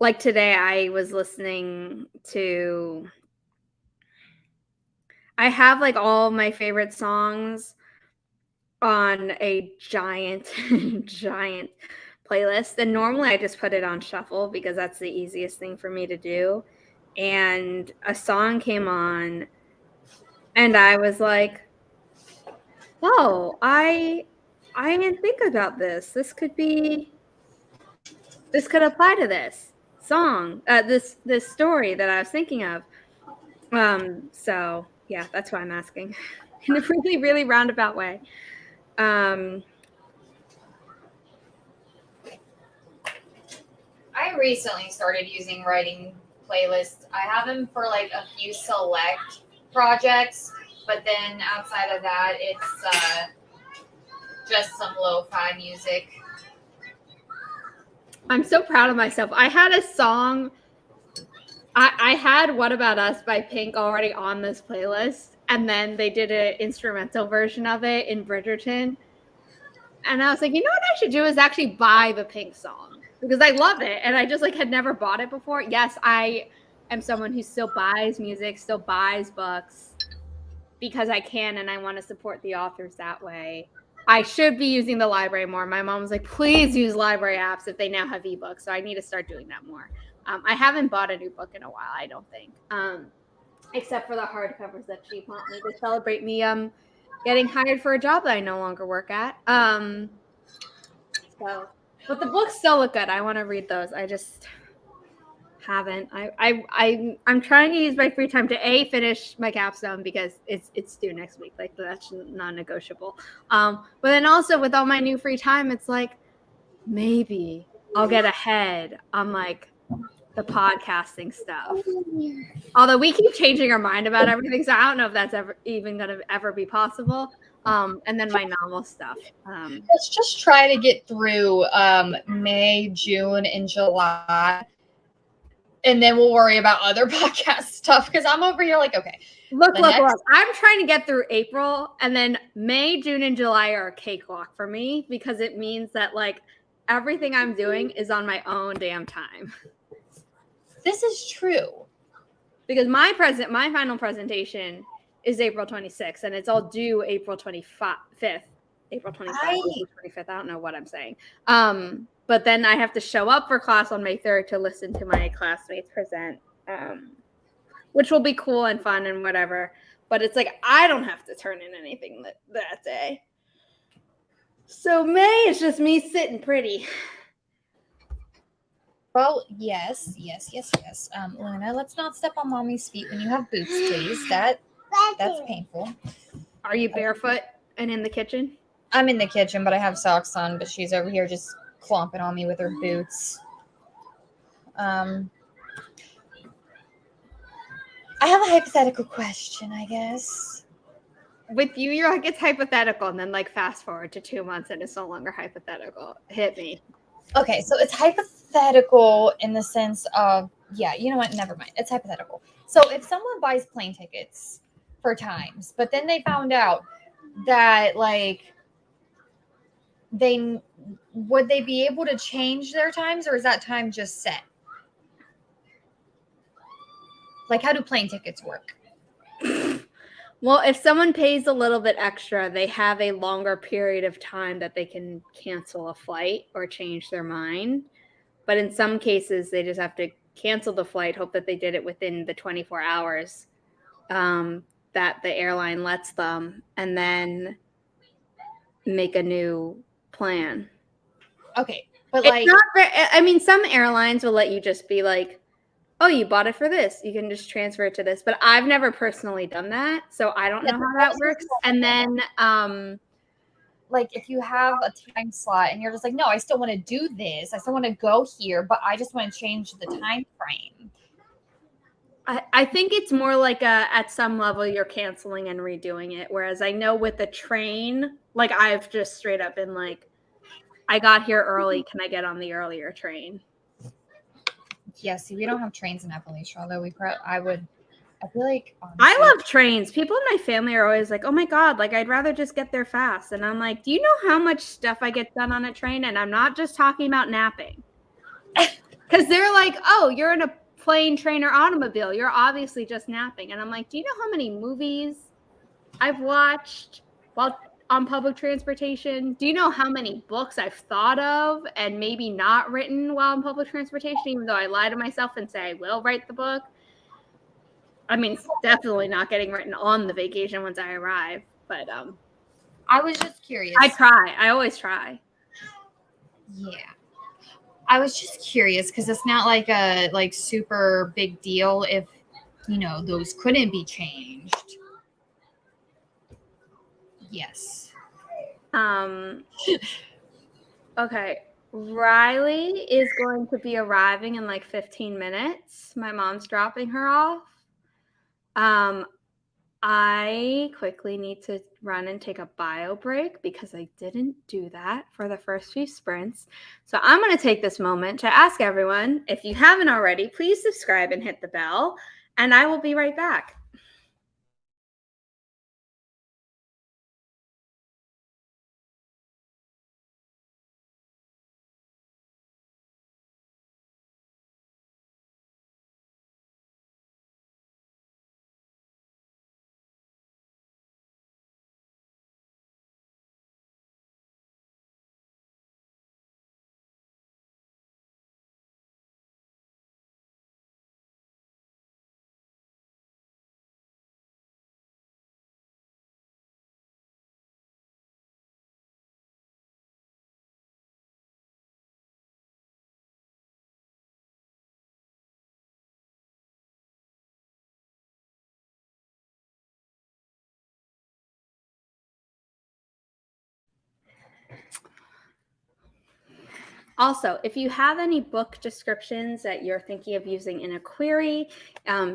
S1: Like today I was listening to I have like all my favorite songs on a giant giant playlist, and normally I just put it on shuffle because that's the easiest thing for me to do. And a song came on and I was like, oh, I didn't think about this. This could apply to this song, this story that I was thinking of. So yeah, that's why I'm asking in a really, really roundabout way.
S2: I recently started using writing playlists. I have them for like a few select projects, but then outside of that, it's just some lo-fi music.
S1: I'm so proud of myself. I had a song. I had What About Us by Pink already on this playlist, and then they did an instrumental version of it in Bridgerton. And I was like, you know what I should do is actually buy the Pink song because I love it. And I just like had never bought it before. Yes, I am someone who still buys music, still buys books because I can and I want to support the authors that way. I should be using the library more. My mom was like, please use library apps if they now have ebooks. So I need to start doing that more. I haven't bought a new book in a while, I don't think, except for the hardcovers that she bought me to celebrate me getting hired for a job that I no longer work at. But the books still look good. I want to read those. I just haven't. I'm trying to use my free time to finish my capstone because it's due next week. Like that's non-negotiable. But then also with all my new free time, it's like maybe I'll get ahead on like the podcasting stuff. Although we keep changing our mind about everything, so I don't know if that's even going to ever be possible. And then my novel stuff.
S2: Let's just try to get through May, June, and July. And then we'll worry about other podcast stuff because I'm over here like, okay.
S1: Look. I'm trying to get through April, and then May, June, and July are a cakewalk for me because it means that like everything I'm doing is on my own damn time.
S2: This is true.
S1: Because my final presentation is April 26th, and it's all due April 25th. April 25th, April 25th. I don't know what I'm saying. But then I have to show up for class on May 3rd to listen to my classmates present, which will be cool and fun and whatever. But it's like I don't have to turn in anything that day. So May is just me sitting pretty.
S2: Well, yes. Luna, let's not step on mommy's feet when you have boots, please. That's painful.
S1: Are you barefoot and in the kitchen?
S2: I'm in the kitchen, but I have socks on, but she's over here just clomping on me with her boots. I have a hypothetical question, I guess.
S1: With you, you're like, it's hypothetical, and then like fast forward to 2 months and it's no longer hypothetical. Hit me.
S2: Okay, so it's hypothetical in the sense of, yeah, you know what? Never mind. It's hypothetical. So if someone buys plane tickets for times, but then they found out that like would they be able to change their times, or is that time just set? Like, how do plane tickets work?
S1: Well, if someone pays a little bit extra, they have a longer period of time that they can cancel a flight or change their mind. But in some cases, they just have to cancel the flight, hope that they did it within the 24 hours that the airline lets them, and then make a new plan.
S2: Okay, but
S1: It's
S2: like,
S1: not I mean, some airlines will let you just be like, oh, you bought it for this. You can just transfer it to this. But I've never personally done that, so I don't know how that works. And then
S2: like, if you have a time slot and you're just like, no, I still want to do this. I still want to go here, but I just want to change the time frame.
S1: I think it's more like at some level you're canceling and redoing it. Whereas I know with the train, like I've just straight up been like, I got here early. Can I get on the earlier train?
S2: Yeah, see, we don't have trains in Appalachia, although I feel like, honestly,
S1: I love trains. People in my family are always like, oh my God, like I'd rather just get there fast. And I'm like, do you know how much stuff I get done on a train? And I'm not just talking about napping. Because they're like, oh, you're in a plane, train, or automobile. You're obviously just napping. And I'm like, do you know how many movies I've watched while on public transportation? Do you know how many books I've thought of and maybe not written while on public transportation, even though I lie to myself and say I will write the book? I mean, it's definitely not getting written on the vacation once I arrive, but
S2: I was just curious.
S1: I try. I always try.
S2: Yeah. I was just curious because it's not like a super big deal if, those couldn't be changed. Yes.
S1: Okay. Riley is going to be arriving in like 15 minutes. My mom's dropping her off. I quickly need to run and take a bio break because I didn't do that for the first few sprints. So I'm going to take this moment to ask everyone, if you haven't already, please subscribe and hit the bell, and I will be right back. Also, if you have any book descriptions that you're thinking of using in a query,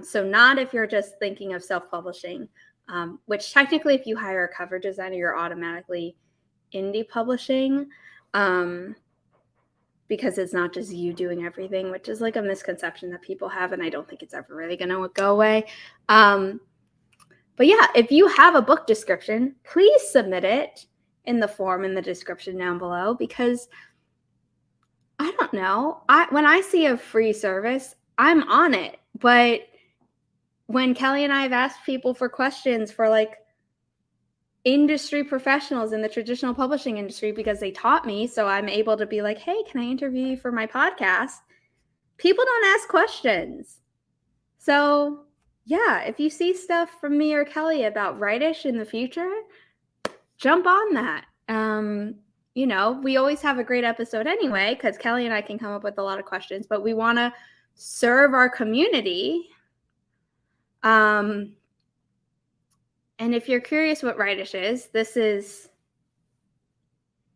S1: so not if you're just thinking of self-publishing, which technically if you hire a cover designer, you're automatically indie publishing, because it's not just you doing everything, which is like a misconception that people have, and I don't think it's ever really going to go away. But yeah, if you have a book description, please submit it in the form in the description down below, because I don't know. When I see a free service, I'm on it. But when Kelly and I have asked people for questions for like industry professionals in the traditional publishing industry because they taught me. So I'm able to be like, hey, can I interview you for my podcast? People don't ask questions. So yeah, if you see stuff from me or Kelly about Writish in the future, jump on that. You know, we always have a great episode anyway, because Kelly and I can come up with a lot of questions, but we want to serve our community. And if you're curious what Writish is, this is,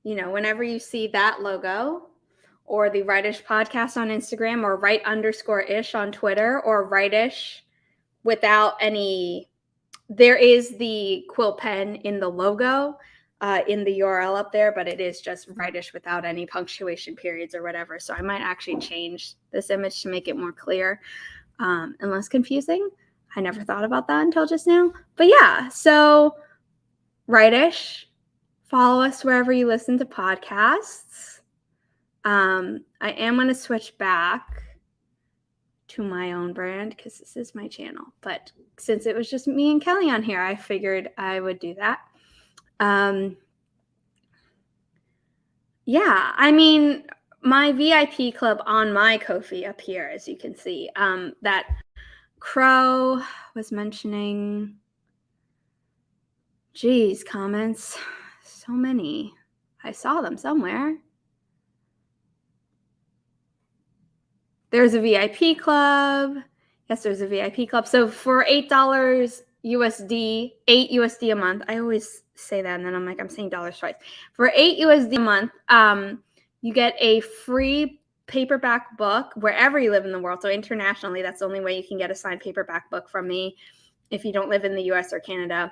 S1: you know, whenever you see that logo or the Writish podcast on Instagram or Write_ish on Twitter or Writish without any, there is the quill pen in the logo. In the URL up there, but it is just Writish without any punctuation periods or whatever. So I might actually change this image to make it more clear and less confusing. I never thought about that until just now. But yeah, so Writish, follow us wherever you listen to podcasts. I am going to switch back to my own brand because this is my channel. But since it was just me and Kelly on here, I figured I would do that. Yeah, I mean, my VIP club on my Ko-fi up here, as you can see, that Crow was mentioning, geez, comments, so many. I saw them somewhere. There's a VIP club. Yes, there's a VIP club. So for $8 USD, $8 USD a month, I always say that and then I'm like, I'm saying dollars twice. For $8 USD a month, you get a free paperback book wherever you live in the world. So internationally, that's the only way you can get a signed paperback book from me. If you don't live in the US or Canada,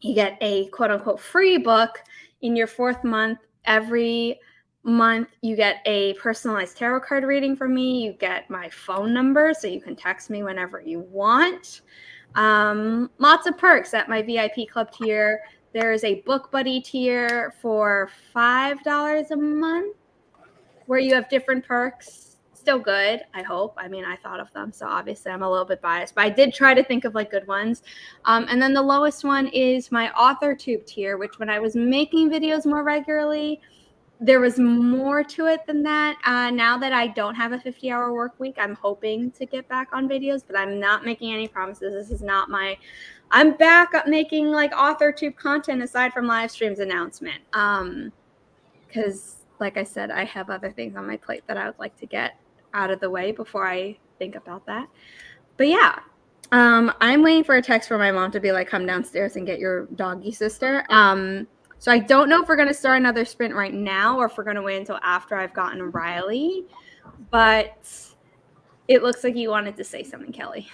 S1: you get a quote unquote free book in your 4th month. Every month you get a personalized tarot card reading from me. You get my phone number so you can text me whenever you want. Lots of perks at my VIP club tier. There's a book buddy tier for $5 a month where you have different perks. Still good, I hope. I mean, I thought of them, so obviously I'm a little bit biased, but I did try to think of like good ones. And then the lowest one is my AuthorTube tier, which when I was making videos more regularly, there was more to it than that. Now that I don't have a 50-hour work week, I'm hoping to get back on videos, but I'm not making any promises. This is not my, I'm back up making like AuthorTube content aside from live streams announcement. Because like I said, I have other things on my plate that I would like to get out of the way before I think about that. But yeah, I'm waiting for a text from my mom to be like, come downstairs and get your doggy sister. So I don't know if we're going to start another sprint right now or if we're going to wait until after I've gotten Riley. But it looks like you wanted to say something, Kelly.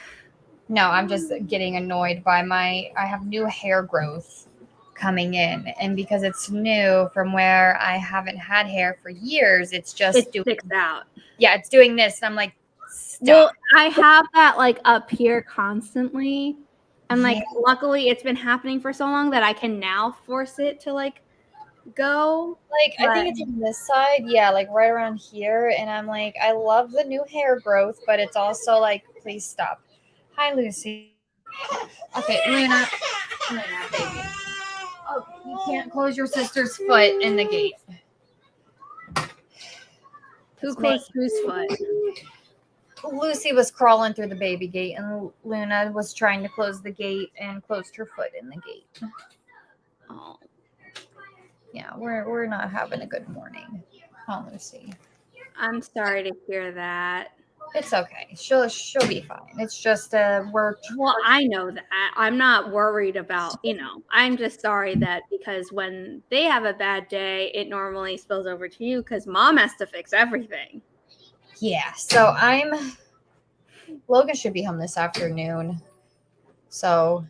S2: No, I'm just getting annoyed by I have new hair growth coming in. And because it's new from where I haven't had hair for years, it
S1: sticks out.
S2: Yeah, it's doing this. And I'm like, stop.
S1: Well, I have that like up here constantly. And like, luckily it's been happening for so long that I can now force it to like go.
S2: Like, I think it's on this side. Yeah, like right around here. And I'm like, I love the new hair growth, but it's also like, please stop. Hi, Lucy. Okay, Luna, baby. Oh, you can't close your sister's foot in the gate.
S1: Who closed whose foot?
S2: Lucy was crawling through the baby gate, and Luna was trying to close the gate and closed her foot in the gate.
S1: Oh,
S2: yeah, we're not having a good morning. Oh, Lucy.
S1: I'm sorry to hear that.
S2: It's okay. She'll be fine. It's just we're.
S1: Well, I know that. I'm not worried about, I'm just sorry that because when they have a bad day, it normally spills over to you because mom has to fix everything.
S2: Yeah. So Logan should be home this afternoon. So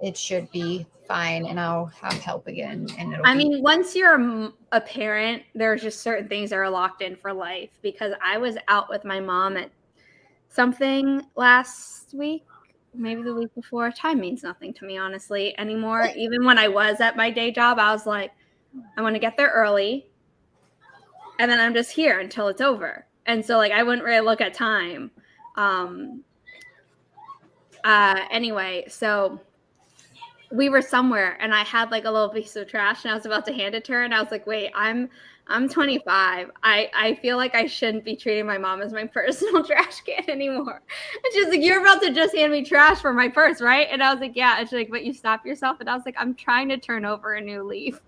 S2: it should be fine and I'll have help again. And
S1: once you're a parent, there's just certain things that are locked in for life because I was out with my mom at something last week, maybe the week before. Time means nothing to me, honestly, anymore. Even when I was at my day job, I was like, I want to get there early and then I'm just here until it's over. And so like, I wouldn't really look at time. Anyway, so we were somewhere and I had like a little piece of trash and I was about to hand it to her and I was like, wait, I'm 25. I feel like I shouldn't be treating my mom as my personal trash can anymore. And she's like, you're about to just hand me trash for my purse, right? And I was like, yeah. And she's like, but you stop yourself. And I was like, I'm trying to turn over a new leaf.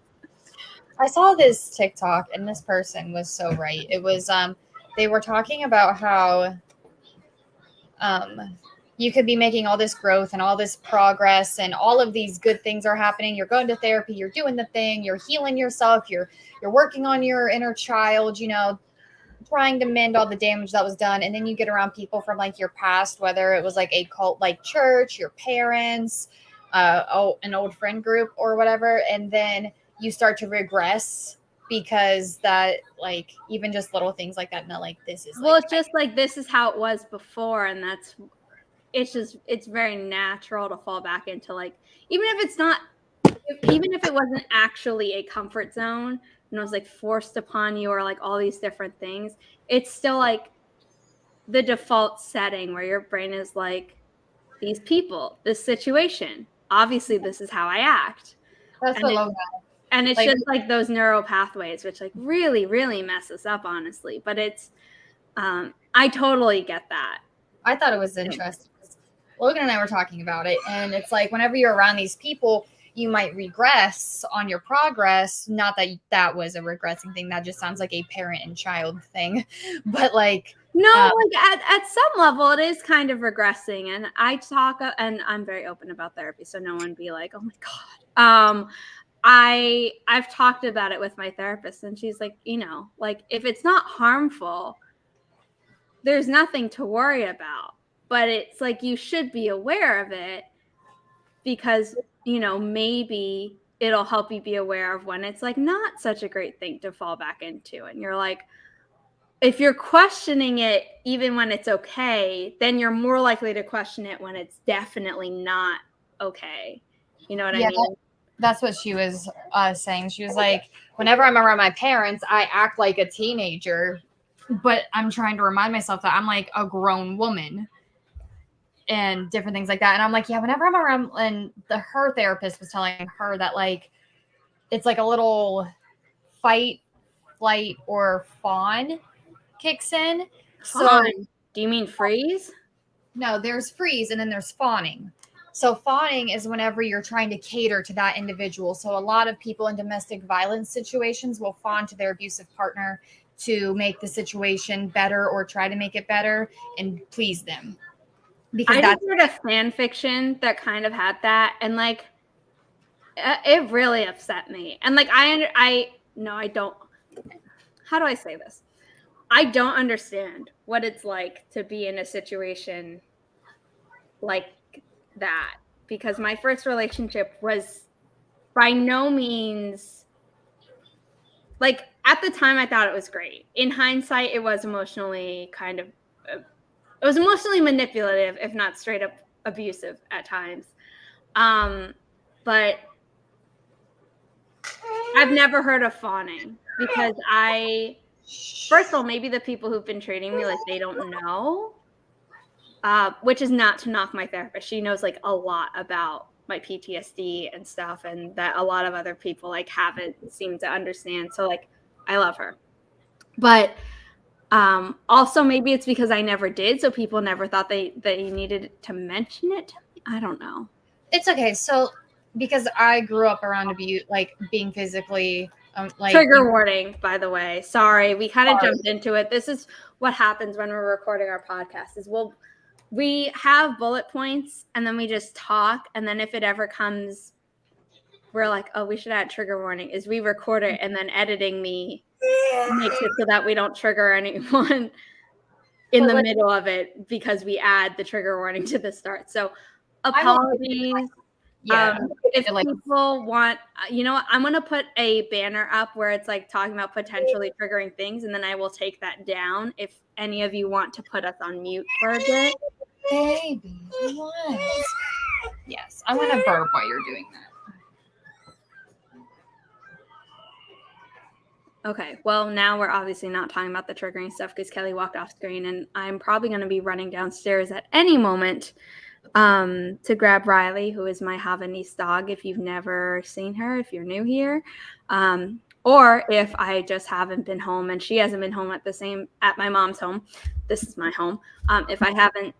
S2: I saw this TikTok and this person was so right. It was they were talking about how you could be making all this growth and all this progress and all of these good things are happening. You're going to therapy, you're doing the thing, you're healing yourself, you're working on your inner child, you know, trying to mend all the damage that was done. And then you get around people from like your past, whether it was like a cult like church, your parents, an old friend group or whatever, and then you start to regress because that, like, even just little things like that, not like this is
S1: Well,
S2: like,
S1: it's just like this is how it was before, and it's very natural to fall back into like, even if it wasn't actually a comfort zone and it was like forced upon you or like all these different things, it's still like the default setting where your brain is like, these people, this situation, obviously this is how I act.
S2: that's
S1: And
S2: what
S1: it, and it's
S2: like,
S1: just like those neural pathways, which like really, really mess us up, honestly. But it's, I totally get that.
S2: I thought it was interesting. Logan and I were talking about it, and it's like whenever you're around these people, you might regress on your progress. Not that that was a regressing thing. That just sounds like a parent and child thing. But like,
S1: No, like at some level, it is kind of regressing. And I talk, and I'm very open about therapy, so no one be like, oh my God. I've talked about it with my therapist, and she's like, you know, like if it's not harmful, there's nothing to worry about. But it's like you should be aware of it because, you know, maybe it'll help you be aware of when it's like not such a great thing to fall back into. And you're like, if you're questioning it even when it's okay, then you're more likely to question it when it's definitely not okay. You know what I mean?
S2: That's what she was saying. She was like, whenever I'm around my parents, I act like a teenager, but I'm trying to remind myself that I'm like a grown woman and different things like that. And I'm like, yeah, whenever I'm around, and her therapist was telling her that like, it's like a little fight, flight, or fawn kicks in.
S1: Fawn.
S2: So
S1: Do you mean freeze?
S2: no, there's freeze and then there's fawning. So fawning is whenever you're trying to cater to that individual. So a lot of people in domestic violence situations will fawn to their abusive partner to make the situation better or try to make it better and please them. Because
S1: I
S2: that's
S1: just read a fan fiction that kind of had that, and like it really upset me. And like I don't. How do I say this? I don't understand what it's like to be in a situation like that, because my first relationship was by no means like, at the time I thought it was great. In hindsight, it was emotionally manipulative, if not straight up abusive at times. But I've never heard of fawning because first of all, maybe the people who've been treating me like they don't know, which is not to knock my therapist. She knows like a lot about my PTSD and stuff, and that a lot of other people like haven't seemed to understand. So like, I love her. But also maybe it's because I never did, so people never thought that you needed to mention it to me. I don't know.
S2: it's okay. So because I grew up around abuse, like being physically like
S1: Trigger warning, by the way. Sorry, we kind of jumped into it. This is what happens when we're recording our podcast is we have bullet points and then we just talk, and then if it ever comes, we're like, oh, we should add trigger warning, is we record it and then editing me makes it so that we don't trigger anyone in the middle of it because we add the trigger warning to the start. So apologies. If people want, you know what, I'm going to put a banner up where it's like talking about potentially triggering things, and then I will take that down if any of you want to put us on mute for a bit.
S2: Baby, what? Yes, I'm going to burp while you're doing that.
S1: Okay, well, now we're obviously not talking about the triggering stuff because Kelly walked off screen, and I'm probably going to be running downstairs at any moment. to grab Riley, who is my Havanese dog, if you've never seen her, if you're new here. Or if I just haven't been home and she hasn't been home at my mom's home. This is my home. If I haven't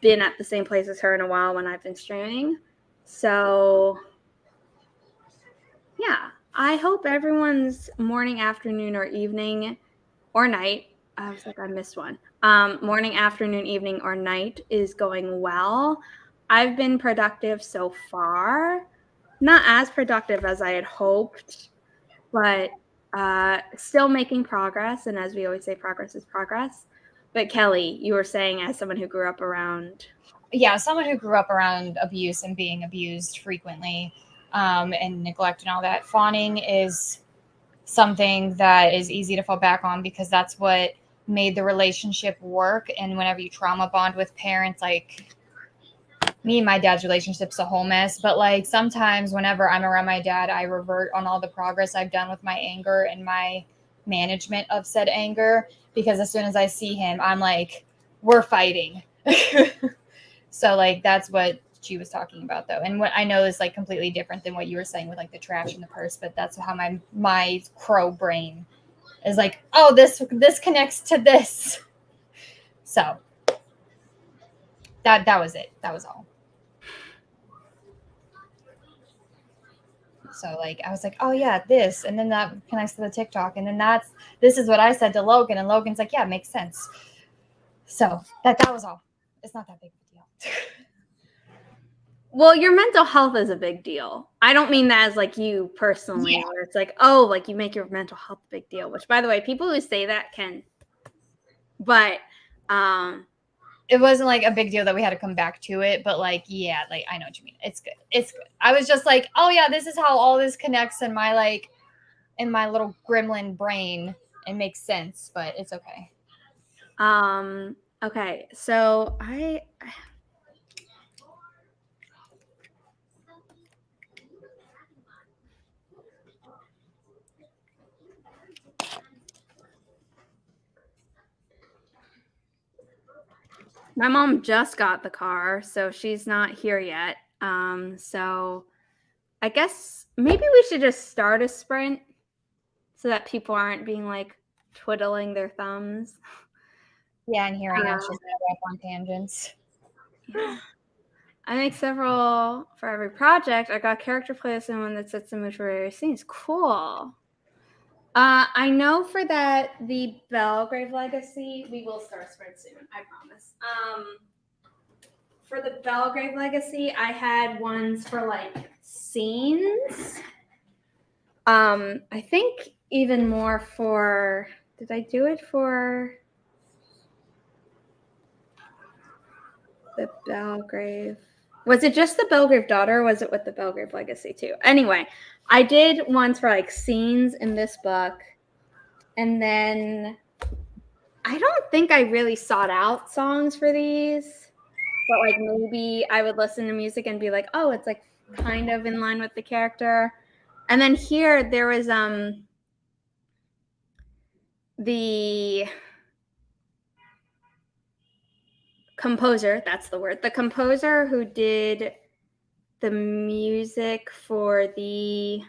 S1: been at the same place as her in a while when I've been streaming. So yeah, I hope everyone's morning, afternoon, or evening or night. I was like, I missed one. Morning, afternoon, evening, or night is going well. I've been productive so far. Not as productive as I had hoped, but still making progress. And as we always say, progress is progress. But Kelly, you were saying, as someone who grew up around...
S2: Yeah, someone who grew up around abuse and being abused frequently and neglect and all that, fawning is something that is easy to fall back on because that's what made the relationship work. And whenever you trauma bond with parents, like me and my dad's relationship's a whole mess, but like sometimes whenever I'm around my dad, I revert on all the progress I've done with my anger and my management of said anger, because as soon as I see him, I'm like, we're fighting. So like that's what she was talking about though, and what I know is like completely different than what you were saying with like the trash in the purse, but that's how my crow brain is like, oh, this connects to this. So that was it. That was all. So like I was like, oh yeah, this, and then that connects to the TikTok, and then this is what I said to Logan, and Logan's like, yeah, it makes sense. So that was all. It's not that big of a deal.
S1: Well, your mental health is a big deal. I don't mean that as like you personally, where it's like, oh, like you make your mental health a big deal, which by the way, people who say that can, but
S2: it wasn't like a big deal that we had to come back to it, but like, yeah, like I know what you mean. It's good. It's good. I was just like, oh yeah, this is how all this connects in my little gremlin brain and makes sense, but it's okay.
S1: Okay, so my mom just got the car, so she's not here yet. So I guess maybe we should just start a sprint so that people aren't being like twiddling their thumbs.
S2: Yeah, and hearing us just go off on tangents.
S1: Yeah. I make several for every project. I got character playlist and one that sets the mood for various scenes. Cool. I know for that the Belgrave Legacy, we will start a sprint soon, I promise. For the Belgrave Legacy, I had ones for like scenes. I think even more for, did I do it for the Belgrave? Was it just the Belgrave Daughter, or was it with the Belgrave Legacy too? Anyway, I did ones for like scenes in this book. And then I don't think I really sought out songs for these, but like maybe I would listen to music and be like, oh, it's like kind of in line with the character. And then here there was the composer, that's the word, the composer who did the music for the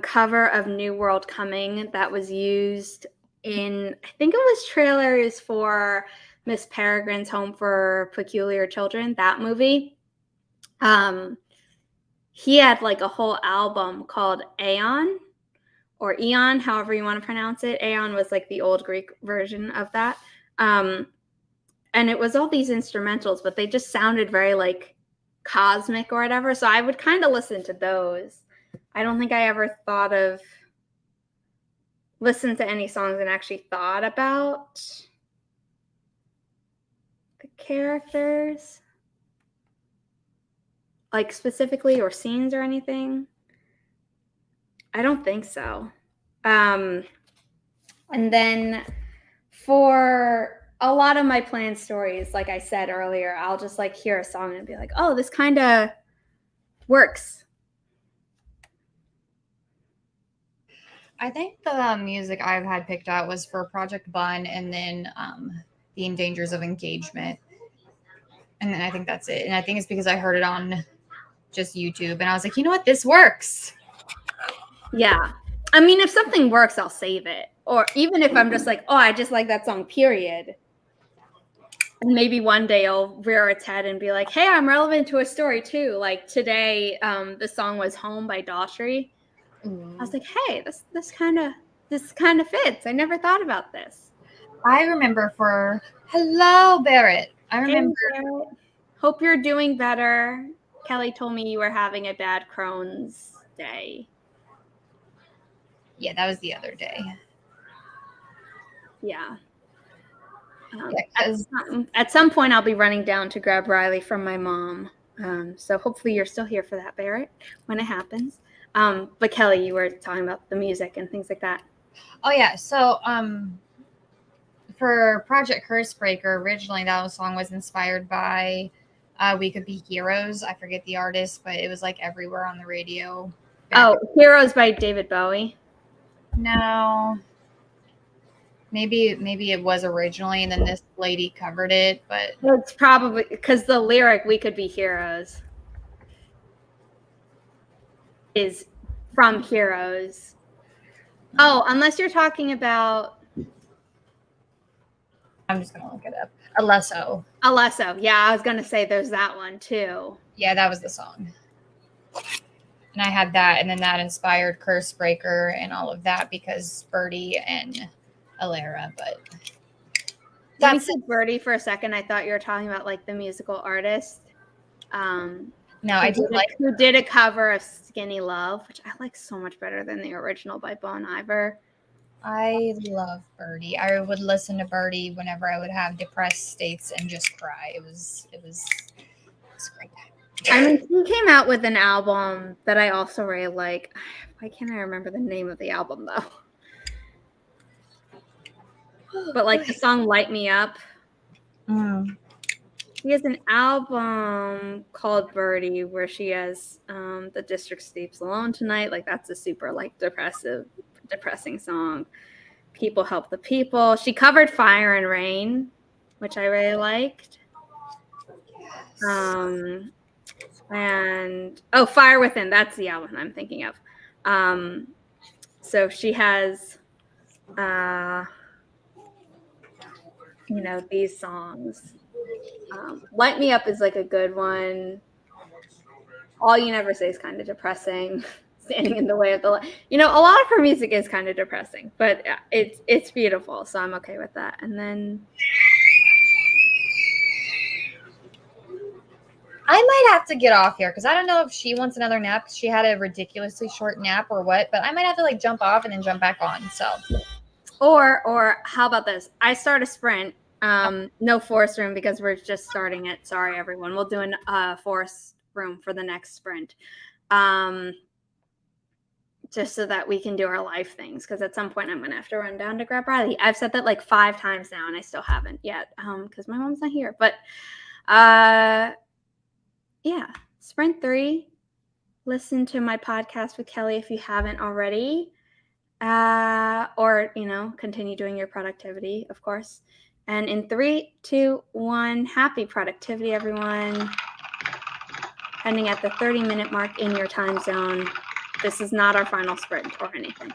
S1: cover of New World Coming that was used in, I think it was trailers for Miss Peregrine's Home for Peculiar Children, that movie. He had like a whole album called Aeon, or Eon, however you want to pronounce it. Aeon was like the old Greek version of that. And it was all these instrumentals, but they just sounded very like cosmic or whatever. So I would kind of listen to those. I don't think I ever listened to any songs and actually thought about the characters, like specifically, or scenes or anything. I don't think so. And then for a lot of my planned stories, like I said earlier, I'll just like hear a song and be like, oh, this kind of works.
S2: I think the music I've had picked out was for Project Bun and then The Endangers of Engagement. And then I think that's it. And I think it's because I heard it on just YouTube. And I was like, you know what? This works.
S1: Yeah. I mean, if something works, I'll save it. Or even if I'm just like, oh, I just like that song, period. And maybe one day I'll rear its head and be like, hey, I'm relevant to a story too. Like today, the song was Home by Daughtry. I was like, hey, this kind of fits. I never thought about this.
S2: I remember hello, Barrett. I remember.
S1: Hey, Barrett. Hope you're doing better. Kelly told me you were having a bad Crohn's day.
S2: Yeah, that was the other day.
S1: Yeah.
S2: Yeah,
S1: at some point, I'll be running down to grab Riley from my mom. So hopefully you're still here for that, Barrett, when it happens. But Kelly, you were talking about the music and things like that.
S2: Oh yeah. So for Project Cursebreaker, originally that song was inspired by We Could Be Heroes. I forget the artist, but it was like everywhere on the radio.
S1: Heroes by David Bowie.
S2: No. Maybe it was originally, and then this lady covered it, but
S1: it's probably because the lyric "We Could Be Heroes" is from Heroes. Oh, unless you're talking about,
S2: I'm just gonna look it up. Alesso.
S1: Yeah, I was gonna say there's that one too.
S2: Yeah, that was the song. And I had that, and then that inspired Cursebreaker and all of that because Birdie and Alara, but
S1: Let me say Birdie for a second. I thought you were talking about like the musical artist.
S2: No, I do like
S1: who did a cover of Skinny Love, which I like so much better than the original by Bon Iver.
S2: I love Birdie. I would listen to Birdie whenever I would have depressed states and just cry. It was great.
S1: I mean, he came out with an album that I also really like. Why can't I remember the name of the album though? But like the song "Light Me Up." He has an album called Birdie where she has the District Sleeps Alone Tonight. Like that's a super like depressing song. People Help the People. She covered Fire and Rain, which I really liked. And Fire Within, that's the album I'm thinking of. So she has these songs. Light Me Up is like a good one. All You Never Say is kind of depressing. Standing in the Way of the Light. A lot of her music is kind of depressing, but it's beautiful, so I'm okay with that. And then
S2: I might have to get off here because I don't know if she wants another nap. She had a ridiculously short nap or what, but I might have to like jump off and then jump back on. So,
S1: or how about this? I start a sprint. No force room because we're just starting it. Sorry, everyone. We'll do a force room for the next sprint. Just so that we can do our life things, because at some point I'm going to have to run down to grab Riley. I've said that like 5 times now, and I still haven't yet because my mom's not here. But yeah, sprint 3. Listen to my podcast with Kelly if you haven't already. Or, continue doing your productivity, of course. And in 3, 2, 1, happy productivity, everyone. Ending at the 30-minute mark in your time zone. This is not our final sprint or anything.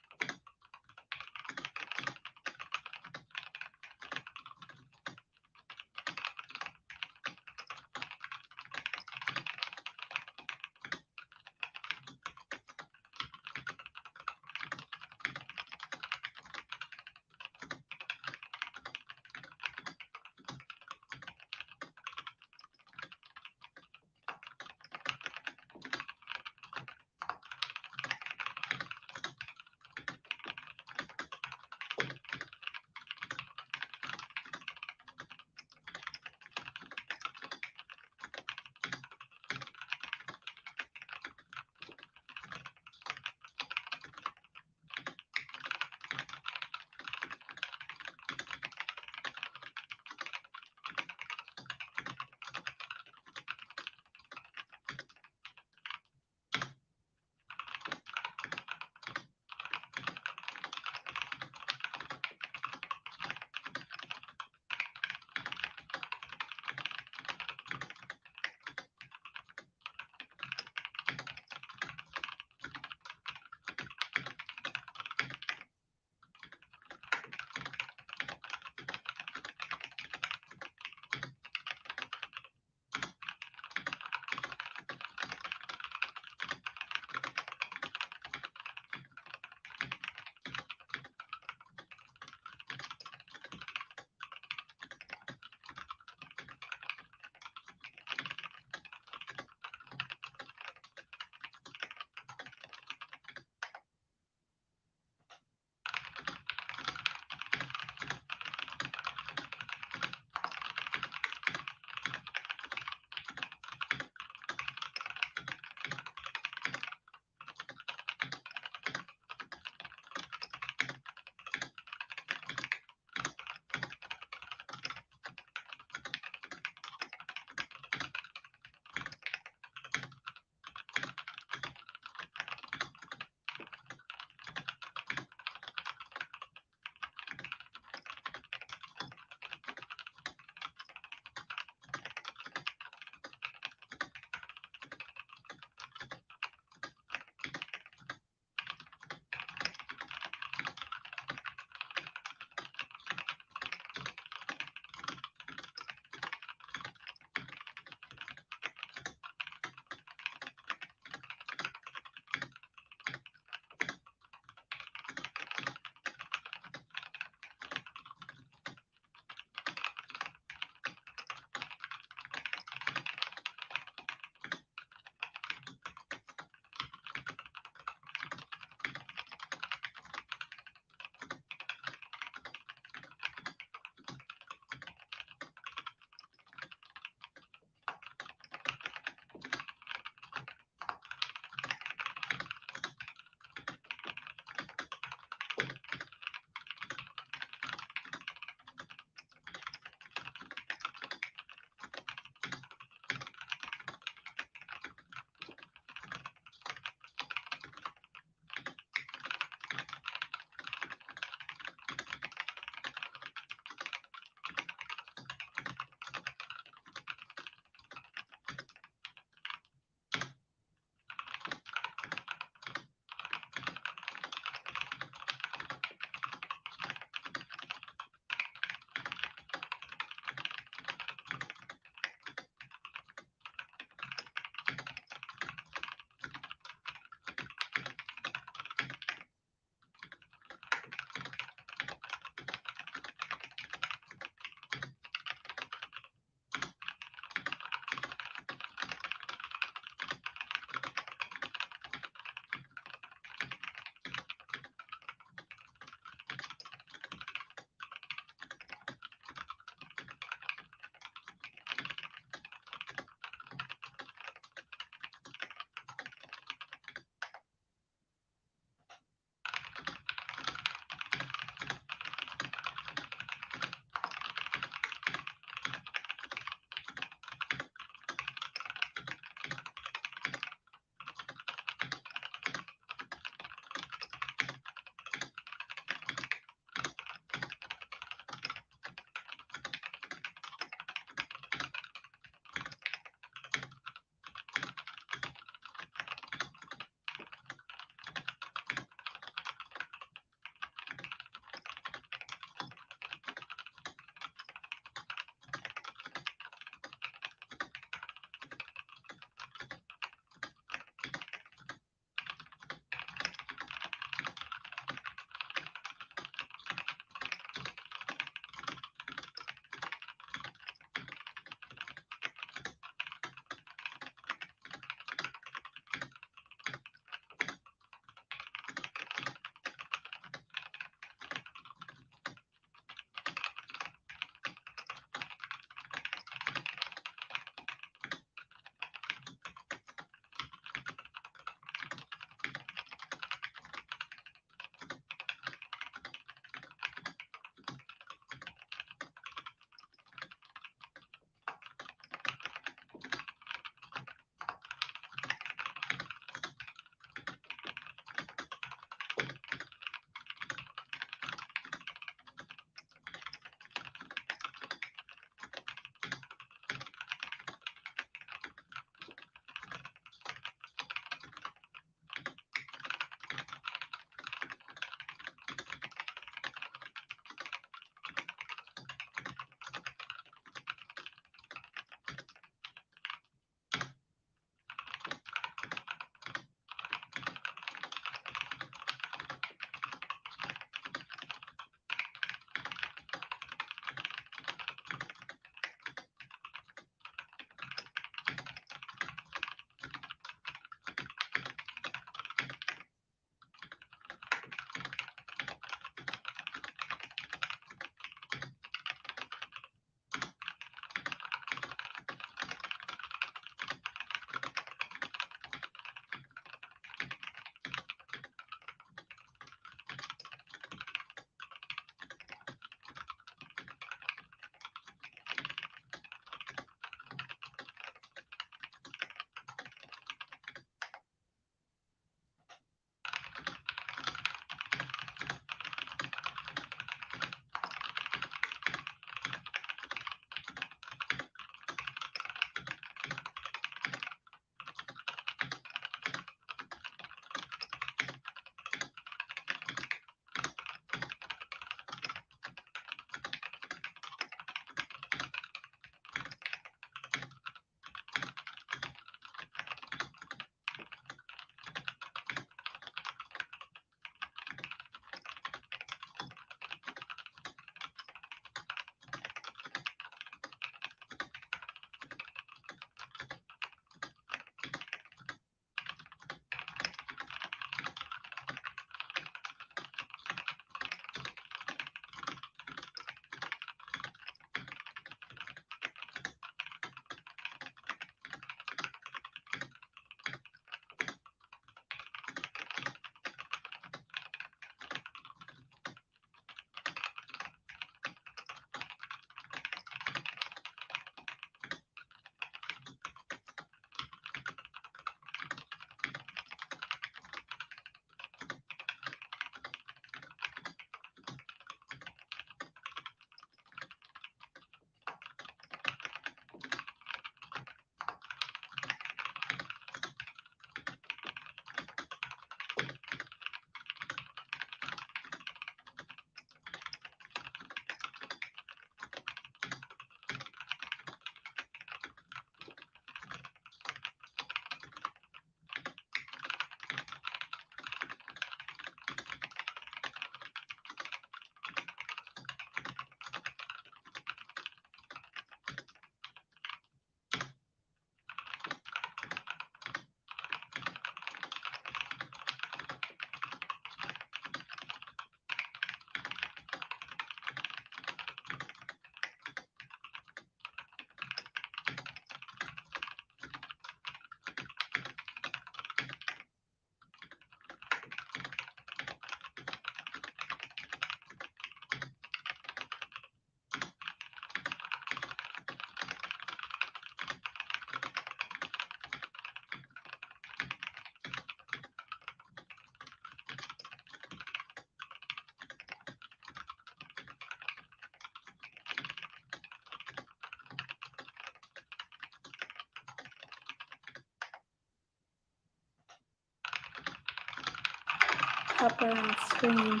S1: Pop her on screen.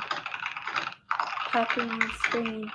S1: Pop her on screen.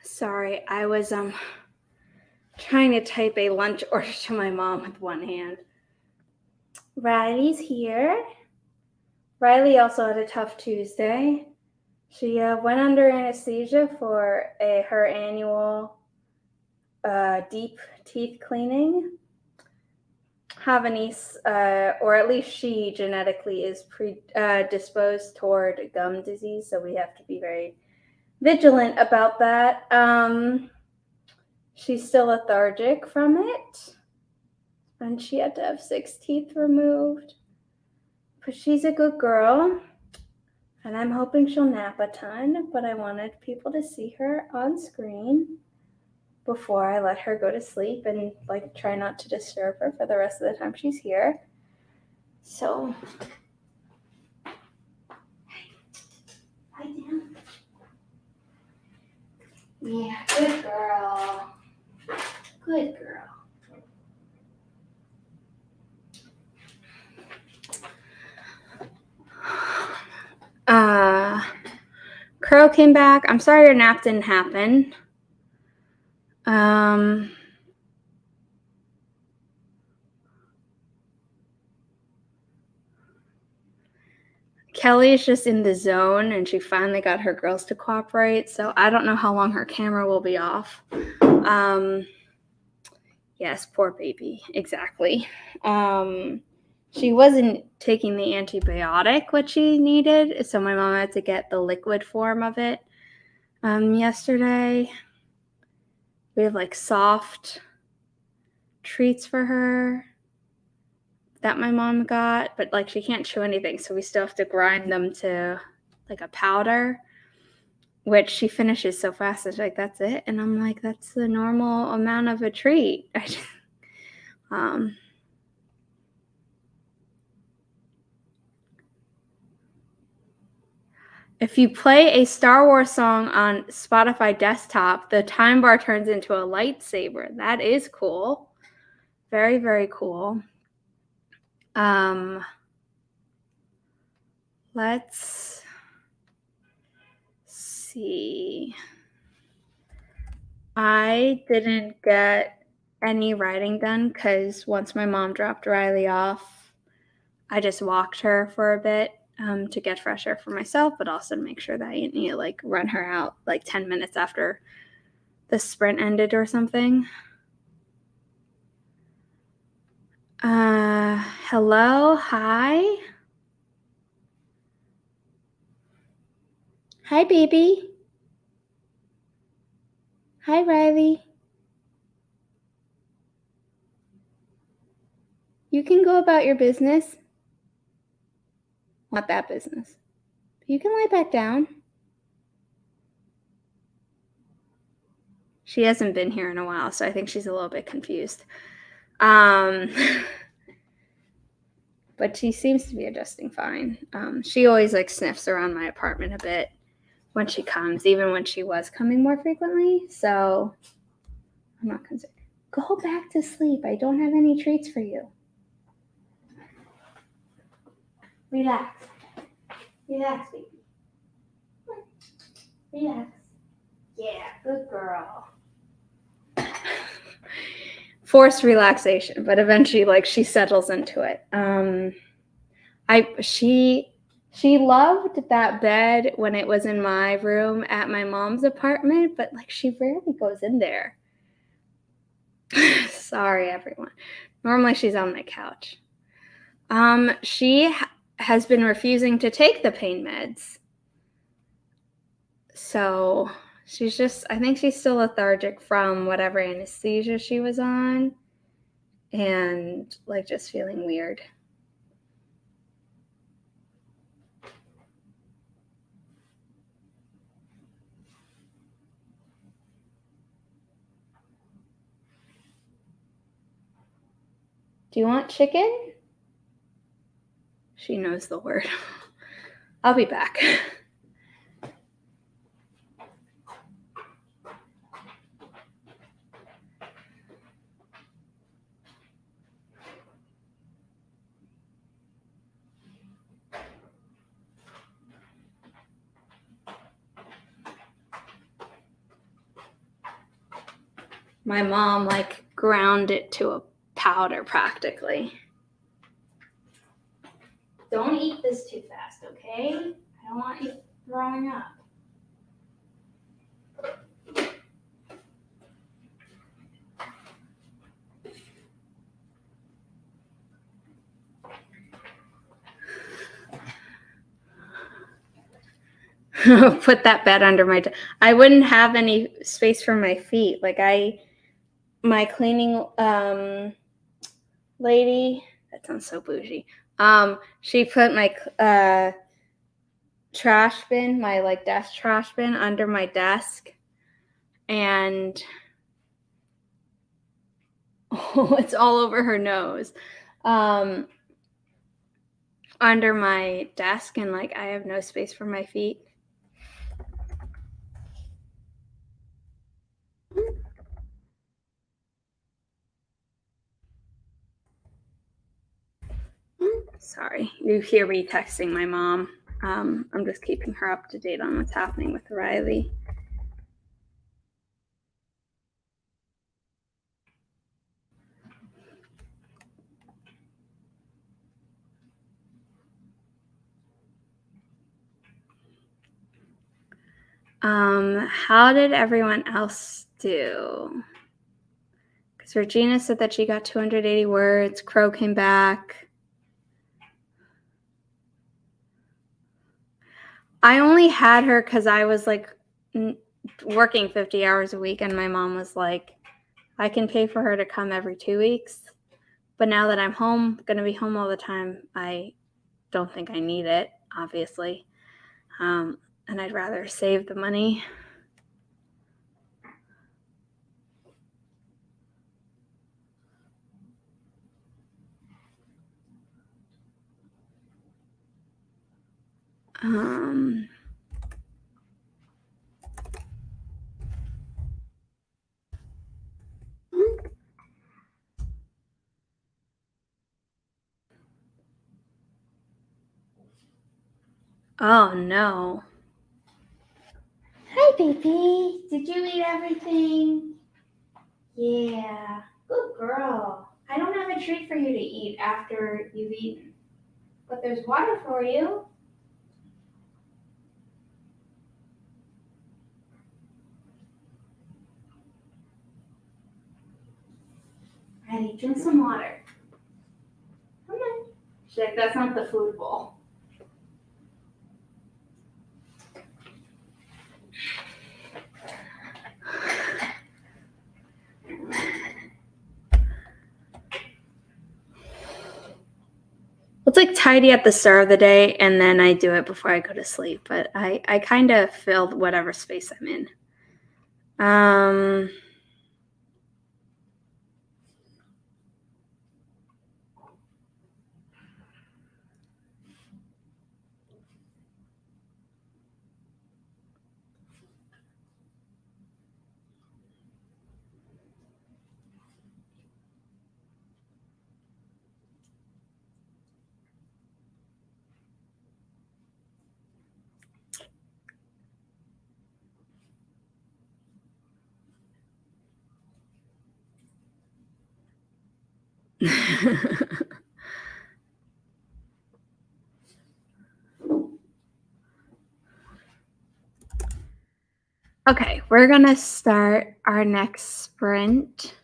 S1: Sorry, I was trying to type a lunch order to my mom with one hand. Riley's here. Riley also had a tough Tuesday. She went under anesthesia for her annual deep teeth cleaning. Havanese, or at least she genetically is predisposed toward gum disease, so we have to be very vigilant about that. She's still lethargic from it, and she had to have 6 teeth removed. But she's a good girl, and I'm hoping she'll nap a ton, but I wanted people to see her on screen before I let her go to sleep and try not to disturb her for the rest of the time she's here. So, hi, Dan. Yeah, good girl. Good girl. Crow came back. I'm sorry your nap didn't happen. Kelly's just in the zone, and she finally got her girls to cooperate, so I don't know how long her camera will be off. Yes, poor baby. Exactly. She wasn't taking the antibiotic, which she needed, so my mom had to get the liquid form of it yesterday. We have like soft treats for her that my mom got, but like she can't chew anything, so we still have to grind them to like a powder, which she finishes so fast. It's like, that's it? And I'm like, that's the normal amount of a treat. If you play a Star Wars song on Spotify desktop, the time bar turns into a lightsaber. That is cool. Very, very cool. Let's see. I didn't get any writing done because once my mom dropped Riley off, I just walked her for a bit to get fresh air for myself, but also to make sure that I didn't need to like run her out like 10 minutes after the sprint ended or something. Hello, hi. Hi, baby. Hi, Riley. You can go about your business. Not that business. You can lie back down. She hasn't been here in a while, so I think she's a little bit confused. But she seems to be adjusting fine. She always like sniffs around my apartment a bit when she comes, even when she was coming more frequently. So I'm not concerned. Go back to sleep. I don't have any treats for you. Relax. Relax, baby. Relax. Yeah, good girl. Forced relaxation, but eventually like she settles into it. She loved that bed when it was in my room at my mom's apartment, but like she rarely goes in there. Sorry, everyone. Normally she's on my couch. She has been refusing to take the pain meds. So she's just, I think she's still lethargic from whatever anesthesia she was on and like just feeling weird. Do you want chicken? She knows the word. I'll be back. My mom like ground it to a powder practically. Don't eat this too fast, okay? I don't want you throwing up. Put that bed under my I wouldn't have any space for my feet. Like my cleaning lady, that sounds so bougie. She put my trash bin, my like desk trash bin under my desk, and it's all over her nose. Under my desk, and like I have no space for my feet. Sorry, you hear me texting my mom. I'm just keeping her up to date on what's happening with Riley. How did everyone else do? Because Regina said that she got 280 words. Crow came back. I only had her because I was like working 50 hours a week, and my mom was like, I can pay for her to come every 2 weeks. But now that I'm home, going to be home all the time, I don't think I need it, obviously. And I'd rather save the money. Oh no. Hi, baby. Did you eat everything? Yeah. Good girl. I don't have a treat for you to eat after you've eaten, but there's water for you. Ready, drink some water. Come on. She's like, that's not the food bowl. It's like tidy at the start of the day, and then I do it before I go to sleep. But I kind of fill whatever space I'm in. Okay, we're gonna start our next sprint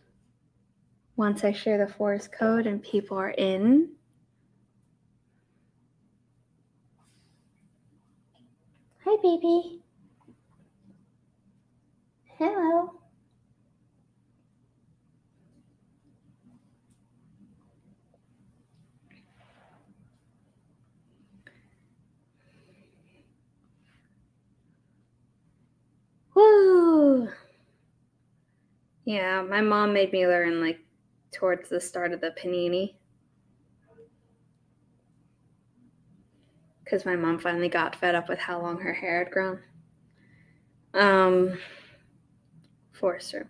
S1: once I share the forest code and people are in. Hi, baby. Hello. Woo! Yeah, my mom made me learn like towards the start of the panini. Because my mom finally got fed up with how long her hair had grown. Forced her.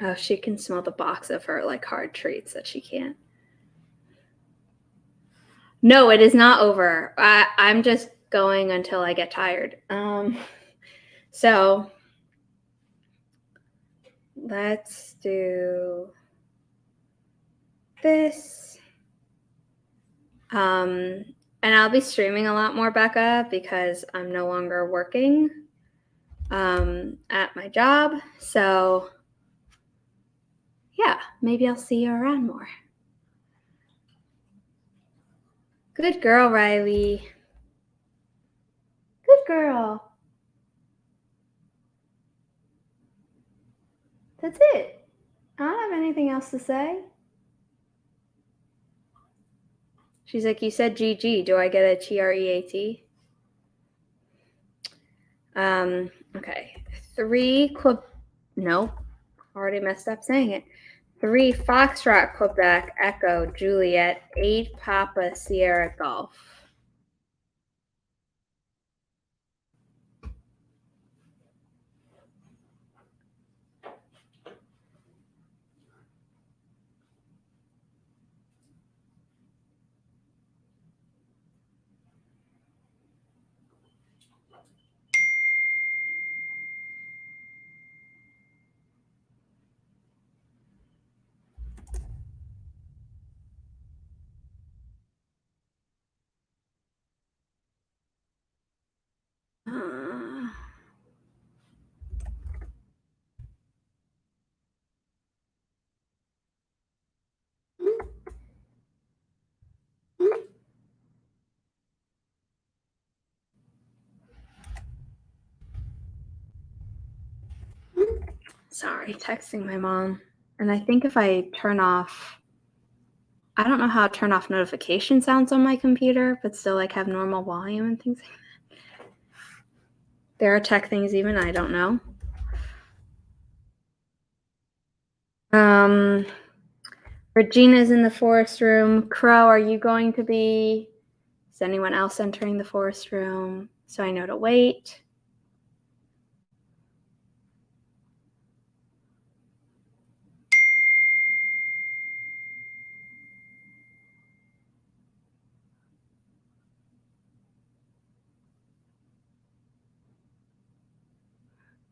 S1: Oh, she can smell the box of her like hard treats that she can't. No, it is not over. I'm just going until I get tired. So let's do this. And I'll be streaming a lot more, Becca, because I'm no longer working at my job. So yeah, maybe I'll see you around more. Good girl, Riley. Good girl. That's it. I don't have anything else to say. She's like, you said GG. Do I get a TREAT? Okay. 3 nope. Already messed up saying it. 3 Foxtrot, Quebec, Echo, Juliet, 8 Papa, Sierra, Golf. Uh, Sorry, texting my mom. And I think if I turn off, I don't know how to turn off notification sounds on my computer, but still like have normal volume and things like that. There are tech things even I don't know. Regina's in the forest room. Crow, are you going to be? Is anyone else entering the forest room? So I know to wait.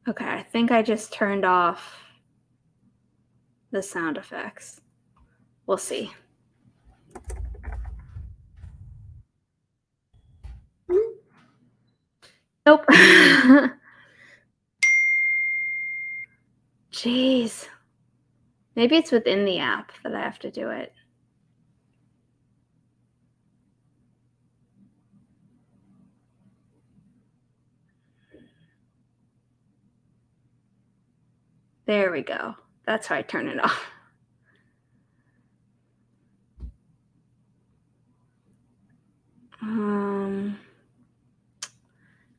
S1: Okay, I think I just turned off the sound effects. We'll see. Nope. Jeez. Maybe it's within the app that I have to do it. There we go. That's how I turn it off.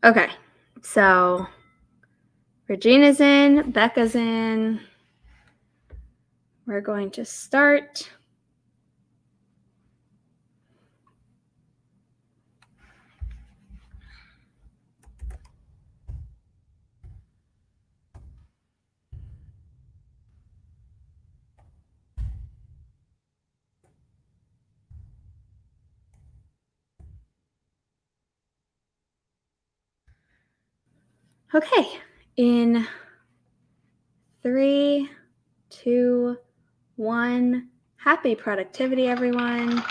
S1: Okay, so Regina's in, Becca's in. We're going to start. Okay, in 3, 2, 1. Happy productivity, everyone.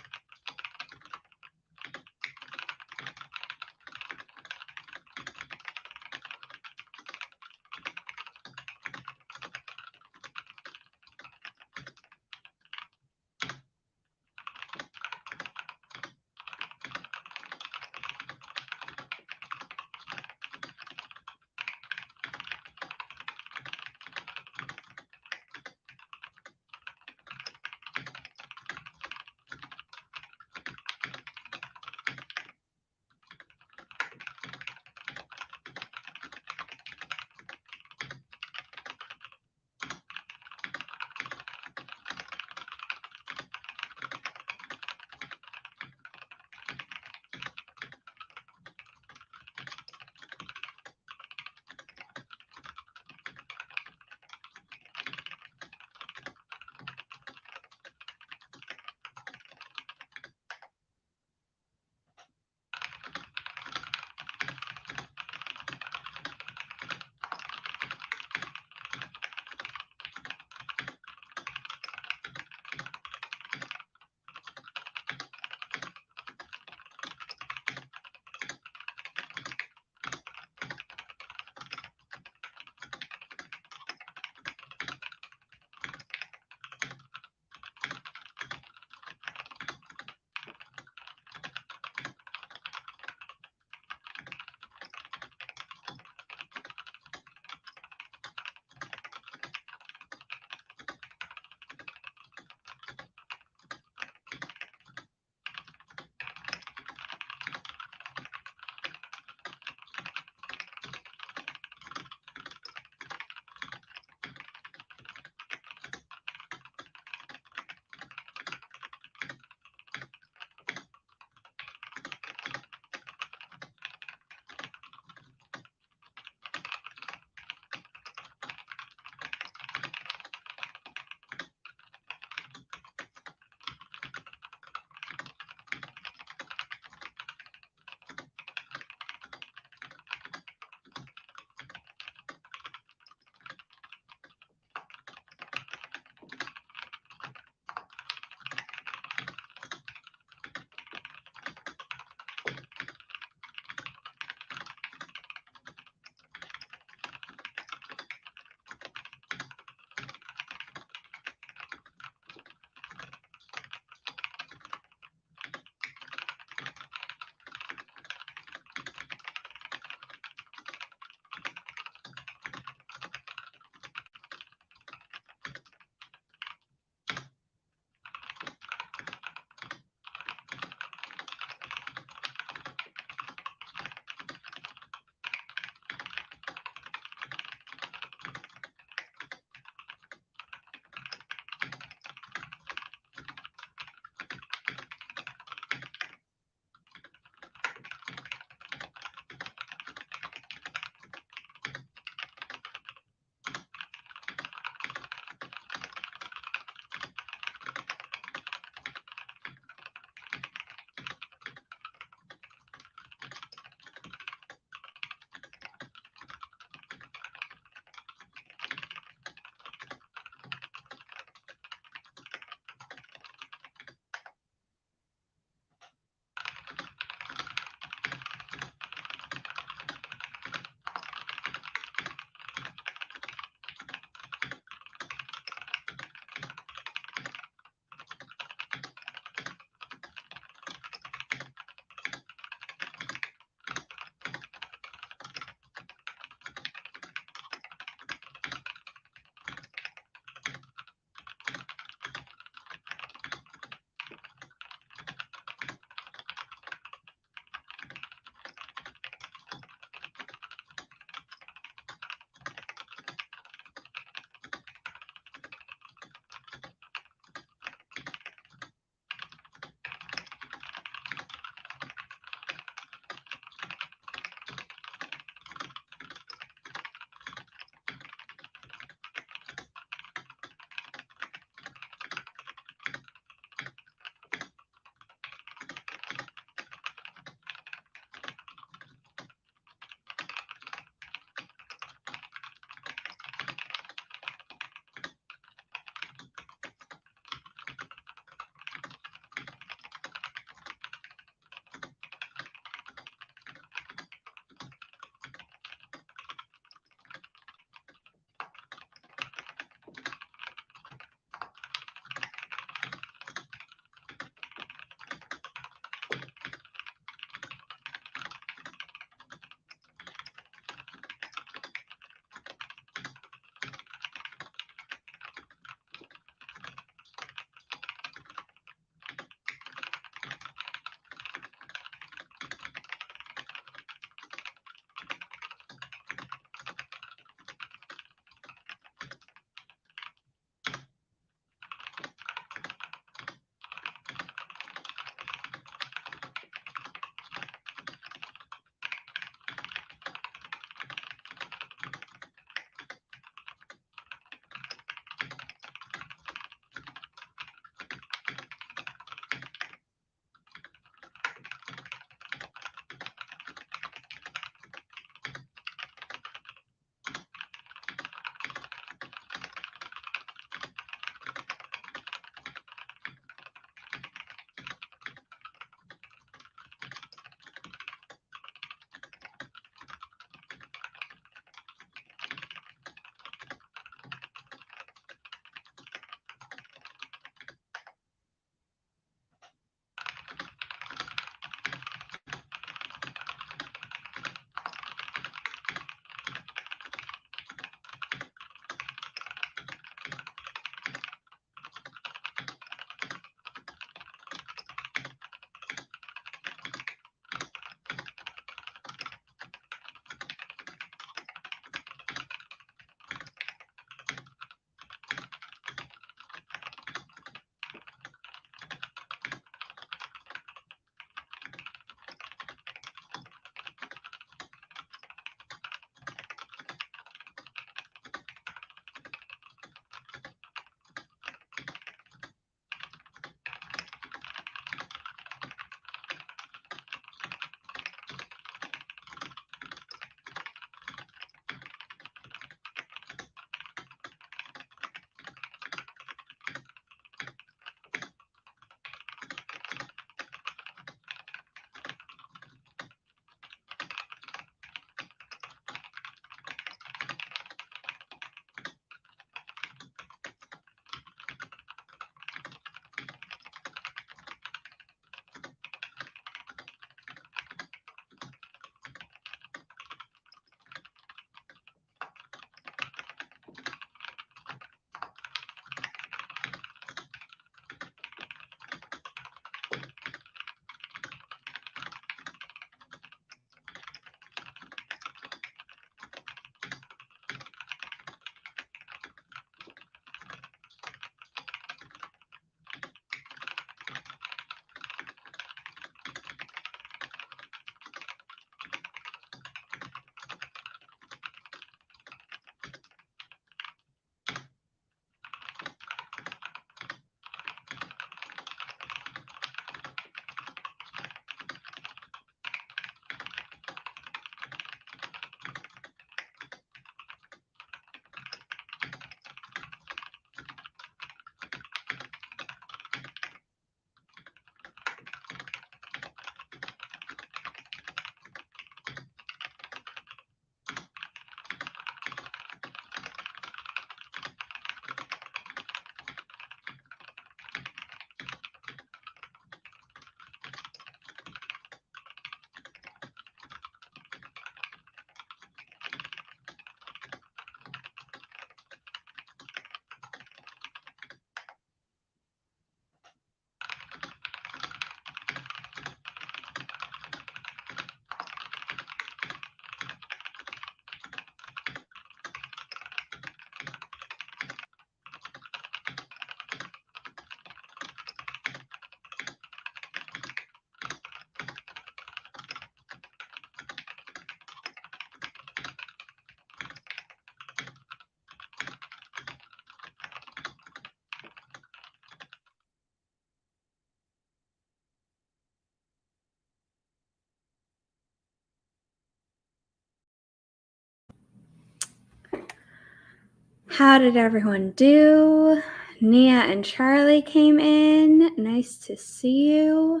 S1: How did everyone do? Nia and Charlie came in. Nice to see you.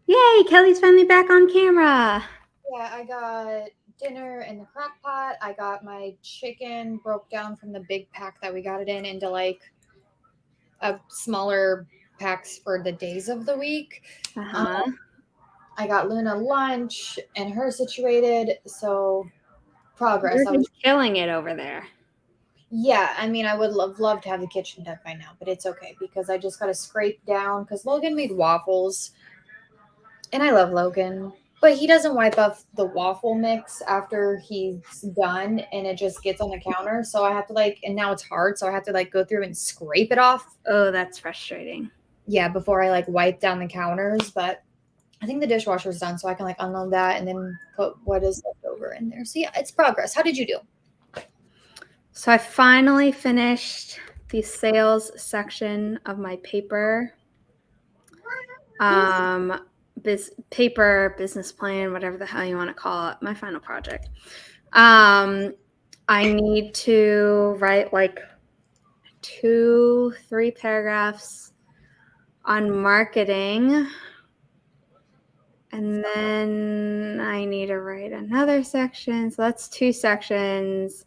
S1: Yay, Kelly's finally back on camera.
S2: Yeah, I got dinner in the crock pot. I got my chicken broke down from the big pack that we got it in into like a smaller packs for the days of the week. I got Luna lunch and her situated, so progress.
S1: You're just killing it over there.
S2: Yeah, I mean, I would love to have the kitchen done by now, but it's okay because I just got to scrape down because Logan made waffles, and I love Logan, but he doesn't wipe off the waffle mix after he's done, and it just gets on the counter. So I have to and now it's hard, so I have to go through and scrape it off.
S1: Oh, that's frustrating.
S2: Yeah, before I wipe down the counters, but I think the dishwasher's done, so I can unload that and then put what is left over in there. So yeah, it's progress. How did you do?
S1: So I finally finished the sales section of my paper. Paper, business plan, whatever the hell you want to call it, my final project. I need to write 2-3 paragraphs on marketing. And then I need to write another section. So that's 2 sections.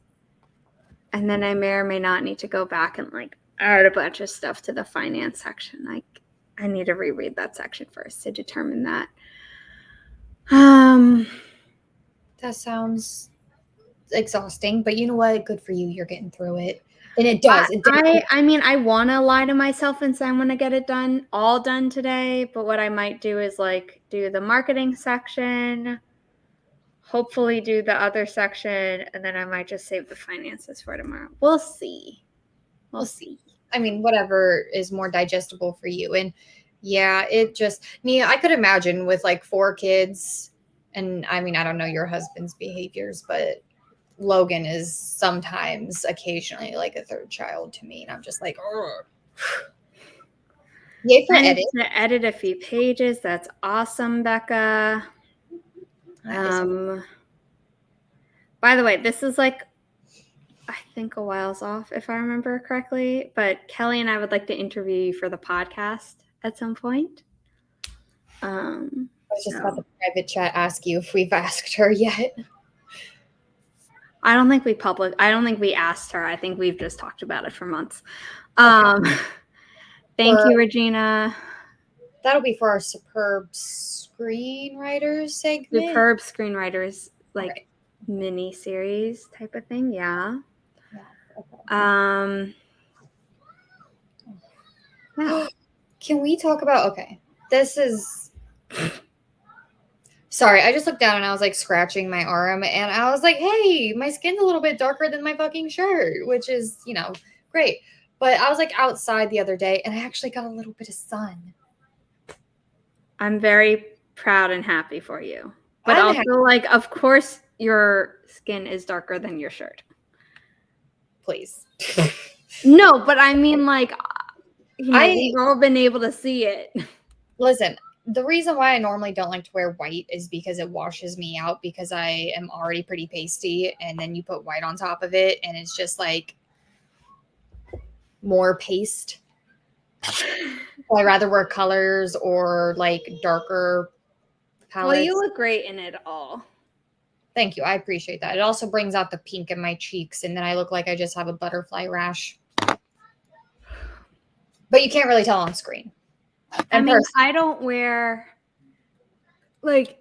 S1: And then I may or may not need to go back and add a bunch of stuff to the finance section. I need to reread that section first to determine that.
S2: That sounds exhausting, but you know what? Good for you. You're getting through it. And it does.
S1: I mean, I want to lie to myself and say I'm going to get it all done today. But what I might do is do the marketing section, hopefully do the other section, and then I might just save the finances for tomorrow. We'll see.
S2: We'll see. I mean, whatever is more digestible for you. And yeah, Nia, I could imagine with 4 kids, and I mean, I don't know your husband's behaviors, but Logan is sometimes occasionally a 3rd child to me. And I'm just ugh.
S1: Yay for edit. To edit a few pages. That's awesome, Becca. By the way, this is I think a while's off, if I remember correctly. But Kelly and I would like to interview you for the podcast at some point.
S2: I was just about the private chat ask you if we've asked her yet.
S1: I don't think we asked her. I think we've just talked about it for months. Okay. Thank you, Regina.
S2: That'll be for our Superb Screenwriters segment.
S1: Superb Screenwriters, mini series type of thing. Yeah.
S2: Okay. Can we talk about? Okay, this is. Sorry, I just looked down and I was scratching my arm and I was hey, my skin's a little bit darker than my fucking shirt, which is, great. But I was outside the other day and I actually got a little bit of sun.
S1: I'm very proud and happy for you. But also of course your skin is darker than your shirt.
S2: Please.
S1: No, but I mean we've all been able to see it.
S2: Listen. The reason why I normally don't like to wear white is because it washes me out because I am already pretty pasty and then you put white on top of it and it's just more paste. So I rather wear colors or darker palettes.
S1: Well, you look great in it all.
S2: Thank you. I appreciate that. It also brings out the pink in my cheeks and then I look like I just have a butterfly rash. But you can't really tell on screen.
S1: I don't wear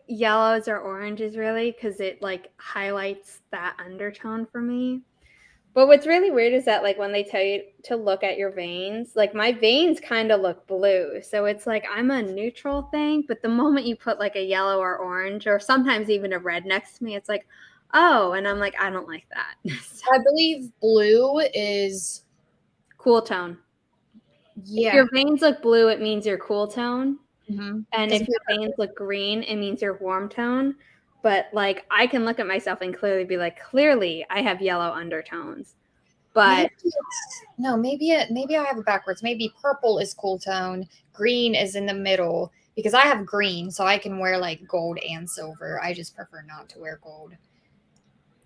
S1: yellows or oranges really because it highlights that undertone for me. But what's really weird is that when they tell you to look at your veins, my veins kind of look blue. So it's I'm a neutral thing. But the moment you put a yellow or orange or sometimes even a red next to me, it's oh, and I'm I don't like that. So,
S2: I believe blue is
S1: cool tone. Yeah. If your veins look blue, it means you're cool tone. Mm-hmm. And if your veins look green, it means you're warm tone. But I can look at myself and clearly be clearly I have yellow undertones. But
S2: maybe I have it backwards. Maybe purple is cool tone, green is in the middle because I have green, so I can wear gold and silver. I just prefer not to wear gold.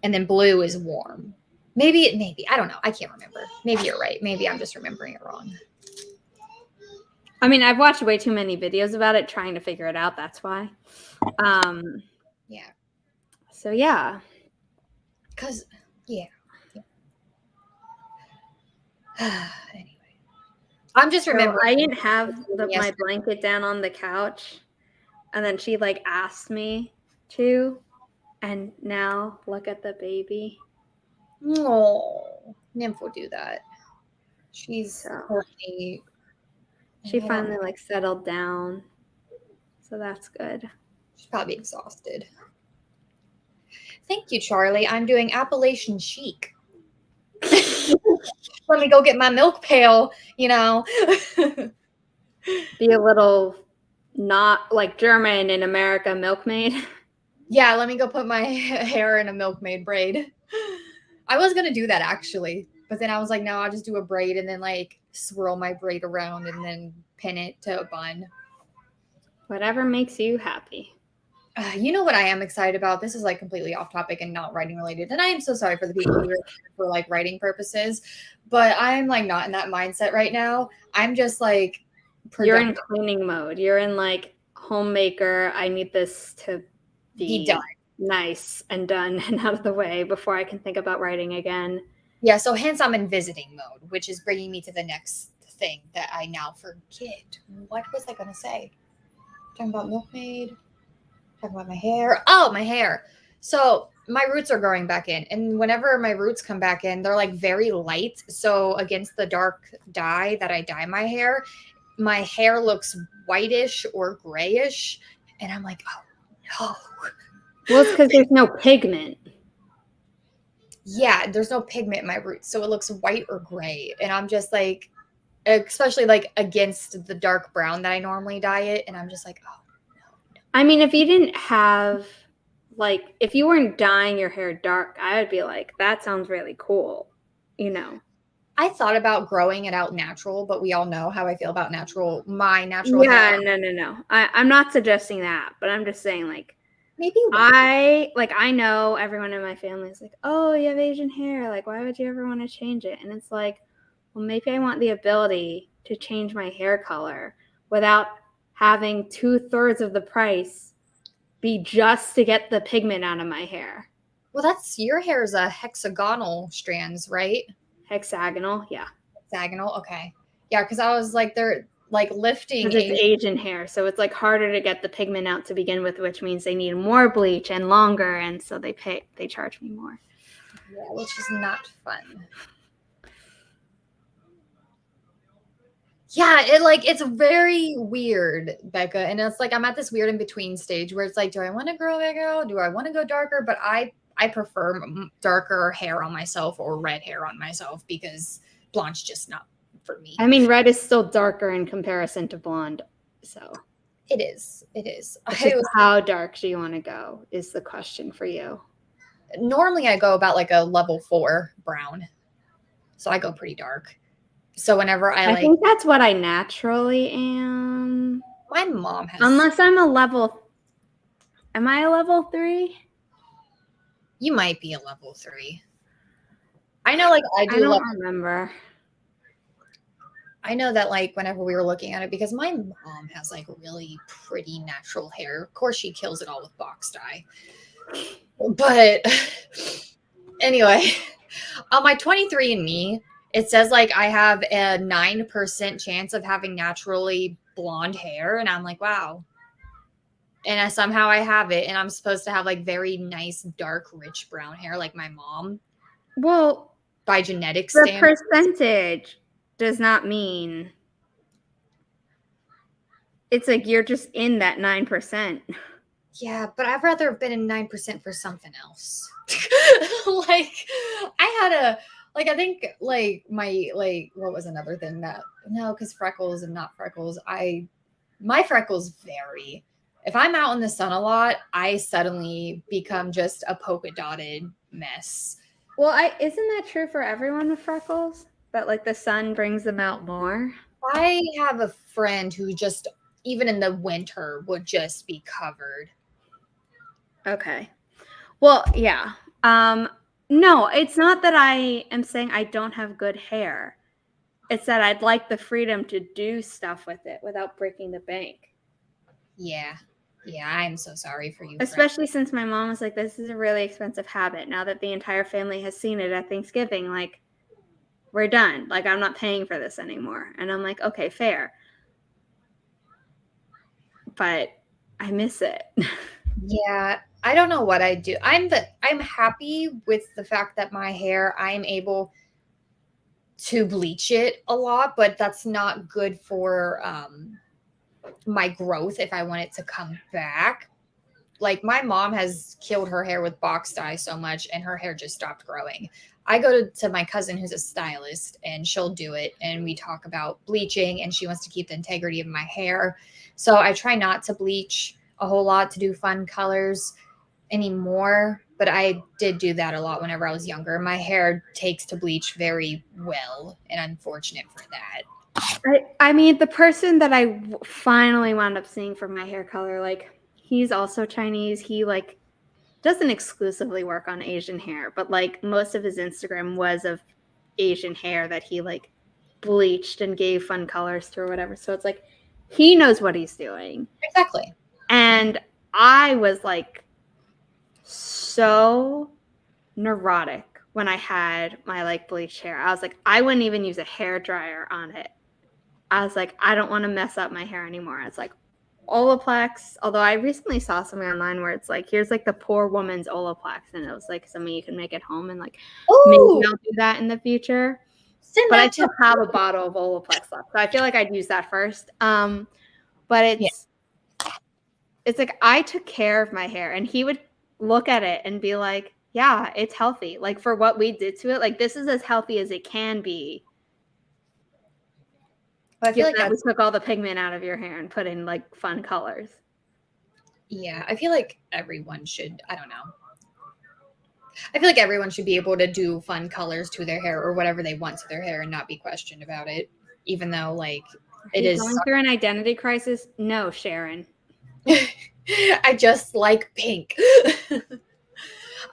S2: And then blue is warm. Maybe. I don't know. I can't remember. Maybe you're right. Maybe I'm just remembering it wrong.
S1: I mean, I've watched way too many videos about it trying to figure it out. That's why.
S2: Yeah.
S1: So, yeah.
S2: Because, yeah. Anyway. I'm just remembering.
S1: I didn't have my blanket down on the couch. And then she, like, asked me to. And now, look at the baby.
S2: Oh, Nymph will do that. She's
S1: horny. She finally, like, settled down. So that's good.
S2: She's probably exhausted. Thank you, Charlie. I'm doing Appalachian chic. Let me go get my milk pail, you know.
S1: Be a little not like German in America milkmaid.
S2: Yeah, let me go put my hair in a milkmaid braid. I was going to do that actually, but then I was like, no, I'll just do a braid and then like swirl my braid around and then pin it to a bun.
S1: Whatever makes you happy.
S2: You know what I am excited about? This is like completely off topic and not writing related. And I am so sorry for the people who are here for like writing purposes, but I'm like not in that mindset right now. I'm just like
S1: productive. You're in cleaning mode. You're in like homemaker. I need this to be done, nice and done and out of the way before I can think about writing again.
S2: Yeah. So hence I'm in visiting mode, which is bringing me to the next thing that I now forget. What was I going to say? Talking about milkmaid. Talking about my hair. Oh, my hair. So my roots are growing back in. And whenever my roots come back in, they're like very light. So against the dark dye that I dye my hair looks whitish or grayish. And I'm like, oh no.
S1: Well, it's because there's no pigment.
S2: Yeah, there's no pigment in my roots. So it looks white or gray. And I'm just like, especially like against the dark brown that I normally dye it. And I'm just like, oh.
S1: I mean, if you didn't have, like, if you weren't dyeing your hair dark, I would be like, that sounds really cool, you know.
S2: I thought about growing it out natural, but we all know how I feel about my natural hair.
S1: Yeah, no. I'm not suggesting that, but I'm just saying, like,
S2: maybe
S1: I know everyone in my family is like, oh, you have Asian hair. Like, why would you ever want to change it? And it's like, well, maybe I want the ability to change my hair color without having 2/3 of the price be just to get the pigment out of my hair.
S2: Well, your hair is a hexagonal strands, right?
S1: Hexagonal, yeah.
S2: Hexagonal, okay. Yeah, because I was like, they're like lifting.
S1: It's Asian hair, so it's like harder to get the pigment out to begin with, which means they need more bleach and longer, and so they charge me more.
S2: Yeah, which is not fun. Yeah, it's very weird, Becca. And it's like I'm at this weird in between stage where it's like, do I want to grow back out? Do I want to go darker? But I prefer darker hair on myself or red hair on myself because blonde's just not for me.
S1: I mean, red is still darker in comparison to blonde. So
S2: it is.
S1: How dark do you want to go is the question for you.
S2: Normally I go about like a level 4 brown. So I go pretty dark. So whenever I
S1: think that's what I naturally am.
S2: My mom has.
S1: Unless I'm a level. Am I a level 3?
S2: You might be a level 3. I know, like I don't
S1: remember.
S2: I know that like whenever we were looking at it, because my mom has like really pretty natural hair. Of course, she kills it all with box dye. But anyway, on my 23andMe. It says like I have a 9% chance of having naturally blonde hair. And I'm like, wow. And somehow I have it. And I'm supposed to have like very nice, dark, rich brown hair like my mom.
S1: Well,
S2: by genetic
S1: standards. The percentage does not mean. It's like you're just in that 9%.
S2: Yeah, but I'd rather have been in 9% for something else. Like I had I think like my what was another thing that because freckles and not freckles. My freckles vary. If I'm out in the sun a lot, I suddenly become just a polka dotted mess.
S1: Well, isn't that true for everyone with freckles? That like the sun brings them out more?
S2: I have a friend who just even in the winter would just be covered.
S1: Okay. Well, yeah. No, it's not that I am saying I don't have good hair. It's that I'd like the freedom to do stuff with it without breaking the bank.
S2: Yeah. Yeah, I'm so sorry for you.
S1: Especially since my mom was like, this is a really expensive habit. Now that the entire family has seen it at Thanksgiving, like, we're done. Like, I'm not paying for this anymore. And I'm like, okay, fair. But I miss it.
S2: Yeah, I don't know what I do. I'm happy with the fact that my hair, I'm able to bleach it a lot, but that's not good for my growth if I want it to come back. Like my mom has killed her hair with box dye so much and her hair just stopped growing. I go to my cousin who's a stylist and she'll do it and we talk about bleaching and she wants to keep the integrity of my hair. So I try not to bleach a whole lot to do fun colors anymore, but I did do that a lot whenever I was younger. My hair takes to bleach very well and I'm fortunate for that.
S1: I mean, the person that I finally wound up seeing for my hair color, like, he's also Chinese. He, like, doesn't exclusively work on Asian hair, but, like, most of his Instagram was of Asian hair that he, like, bleached and gave fun colors to or whatever. So it's like, he knows what he's doing.
S2: Exactly.
S1: And I was, like, so neurotic when I had my, like, bleached hair. I was like, I wouldn't even use a hair dryer on it. I was like, I don't want to mess up my hair anymore. It's like Olaplex. Although I recently saw something online where it's like, here's like the poor woman's Olaplex, and it was like something you can make at home, and like maybe I'll do that in the future. But I still have a bottle of Olaplex left, so I feel like I'd use that first. But it's like I took care of my hair, and he would look at it and be like, yeah, it's healthy. Like for what we did to it, like this is as healthy as it can be. I feel like we took all the pigment out of your hair and put in like fun colors.
S2: Yeah, I feel like everyone should, I don't know. I feel like everyone should be able to do fun colors to their hair or whatever they want to their hair and not be questioned about it, even though like it is
S1: going through an identity crisis. No, Sharon.
S2: I just like pink.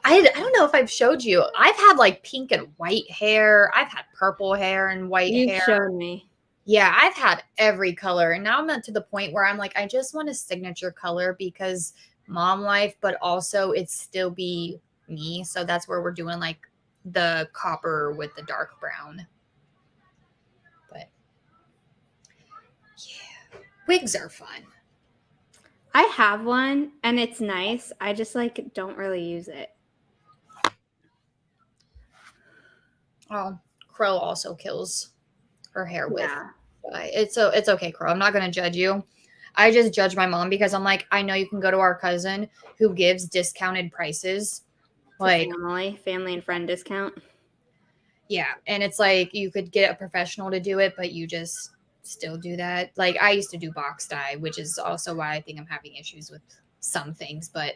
S2: I don't know if I've showed you. I've had like pink and white hair. I've had purple hair and white hair.
S1: You've shown me.
S2: Yeah, I've had every color. And now I'm at to the point where I'm like, I just want a signature color because mom life, but also it still be me. So that's where we're doing like the copper with the dark brown. But yeah, wigs are fun.
S1: I have one and it's nice. I just like don't really use it.
S2: Oh, Crow also kills her hair with. Yeah. It's okay, Crow. I'm not gonna judge you. I just judge my mom because I'm like, I know you can go to our cousin who gives discounted prices. Like
S1: family and friend discount.
S2: Yeah. And it's like you could get a professional to do it, but you just still do that. Like I used to do box dye, which is also why I think I'm having issues with some things, but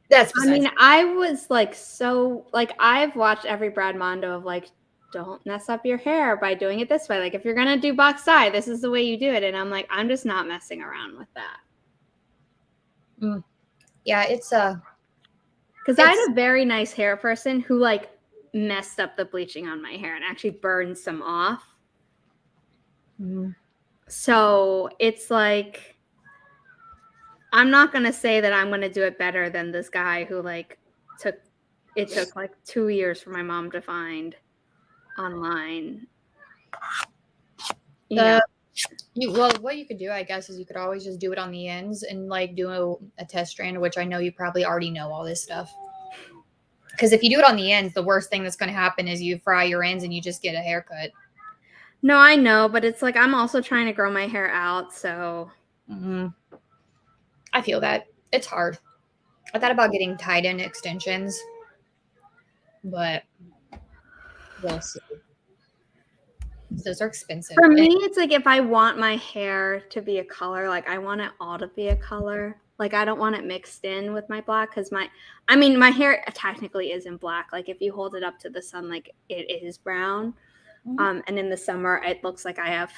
S2: that's
S1: I was like so like I've watched every Brad Mondo of like don't mess up your hair by doing it this way. Like if you're gonna do box dye, this is the way you do it. And I'm like, I'm just not messing around with that.
S2: Yeah, it's
S1: because I had a very nice hair person who like messed up the bleaching on my hair and actually burned some off. So it's like I'm not gonna say that I'm gonna do it better than this guy who like took like 2 years for my mom to find online.
S2: Well, what you could do, I guess, is you could always just do it on the ends and like do a test strand, which I know you probably already know all this stuff. Because if you do it on the ends, the worst thing that's going to happen is you fry your ends and you just get a haircut.
S1: No, I know, but it's like I'm also trying to grow my hair out, so.
S2: I feel that. It's hard. I thought about getting tied-in extensions, but we'll see. Those are expensive.
S1: For me, it's like if I want my hair to be a color, like I want it all to be a color. Like I don't want it mixed in with my black because my hair technically isn't black. Like if you hold it up to the sun, like it is brown. And in the summer, it looks like I have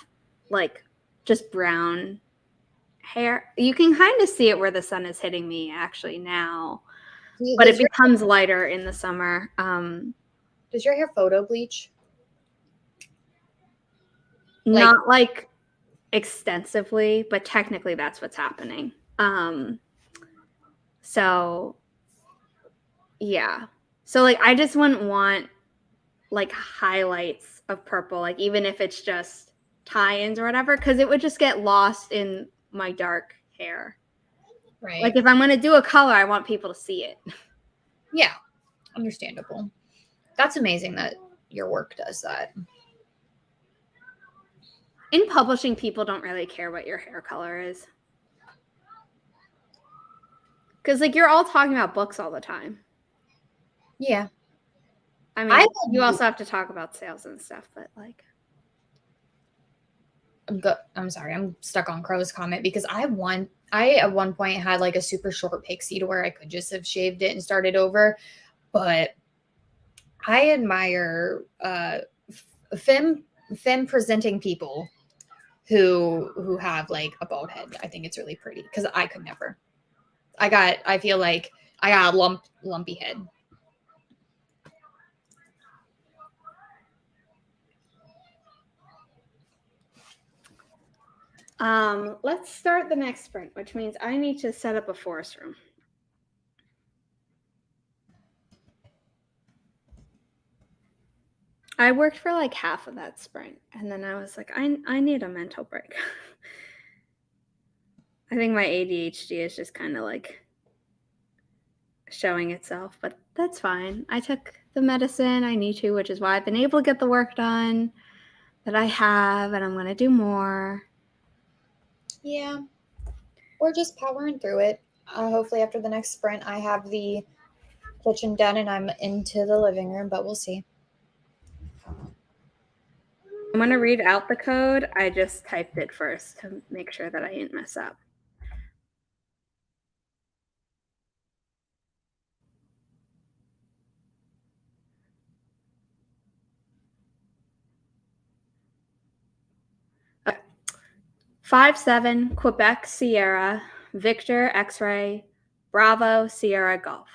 S1: like just brown hair. You can kind of see it where the sun is hitting me actually now. but it becomes lighter in the summer.
S2: Does your hair photo bleach?
S1: Not like extensively, but technically that's what's happening. So yeah. So like I just wouldn't want like highlights of purple, like even if it's just tie-ins or whatever, because it would just get lost in my dark hair.
S2: Right.
S1: Like if I'm going to do a color, I want people to see it.
S2: Yeah. Understandable. That's amazing that your work does that.
S1: In publishing, people don't really care what your hair color is. Because like you're all talking about books all the time.
S2: Yeah.
S1: I mean, you also have to talk about sales and stuff, but like.
S2: I'm sorry, I'm stuck on Crow's comment because I at one point had like a super short pixie to where I could just have shaved it and started over. But I admire femme presenting people who have like a bald head. I think it's really pretty because I could never. I feel like I got a lumpy head.
S1: Let's start the next sprint, which means I need to set up a forest room. I worked for like half of that sprint, and then I was like, I need a mental break. I think my ADHD is just kind of like showing itself, but that's fine. I took the medicine I need to, which is why I've been able to get the work done that I have, and I'm going to do more.
S2: Yeah. We're just powering through it. Hopefully after the next sprint, I have the kitchen done and I'm into the living room, but we'll see.
S1: I'm going to read out the code. I just typed it first to make sure that I didn't mess up. Okay. 57 Quebec Sierra Victor X-ray Bravo Sierra Golf.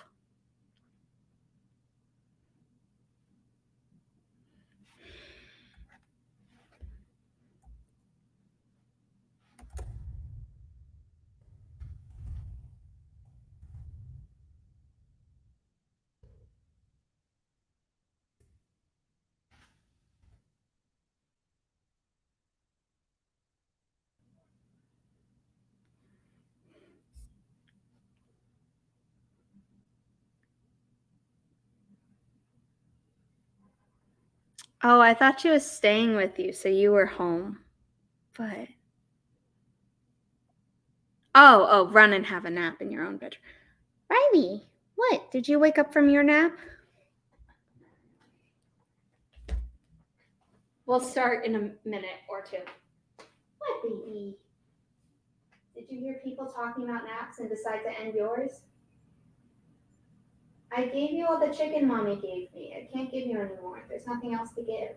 S1: Oh, I thought she was staying with you, so you were home. But oh, run and have a nap in your own bedroom. Riley, what? Did you wake up from your nap? We'll start in a minute or two. What, baby? Did you hear people talking about naps and decide to end yours? I gave you all the chicken mommy gave me. I can't give you any more. There's nothing else to give.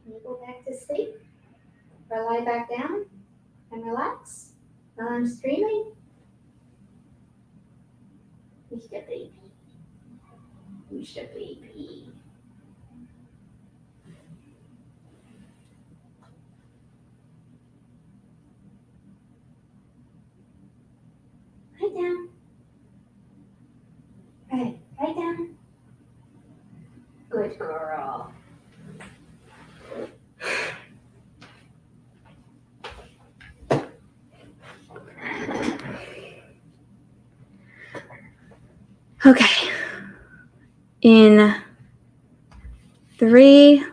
S1: Can you go back to sleep? Or lie back down and relax while I'm streaming? Who's the baby? Who's the baby? Lie down. Right, lie down. Good girl. Okay. In 3,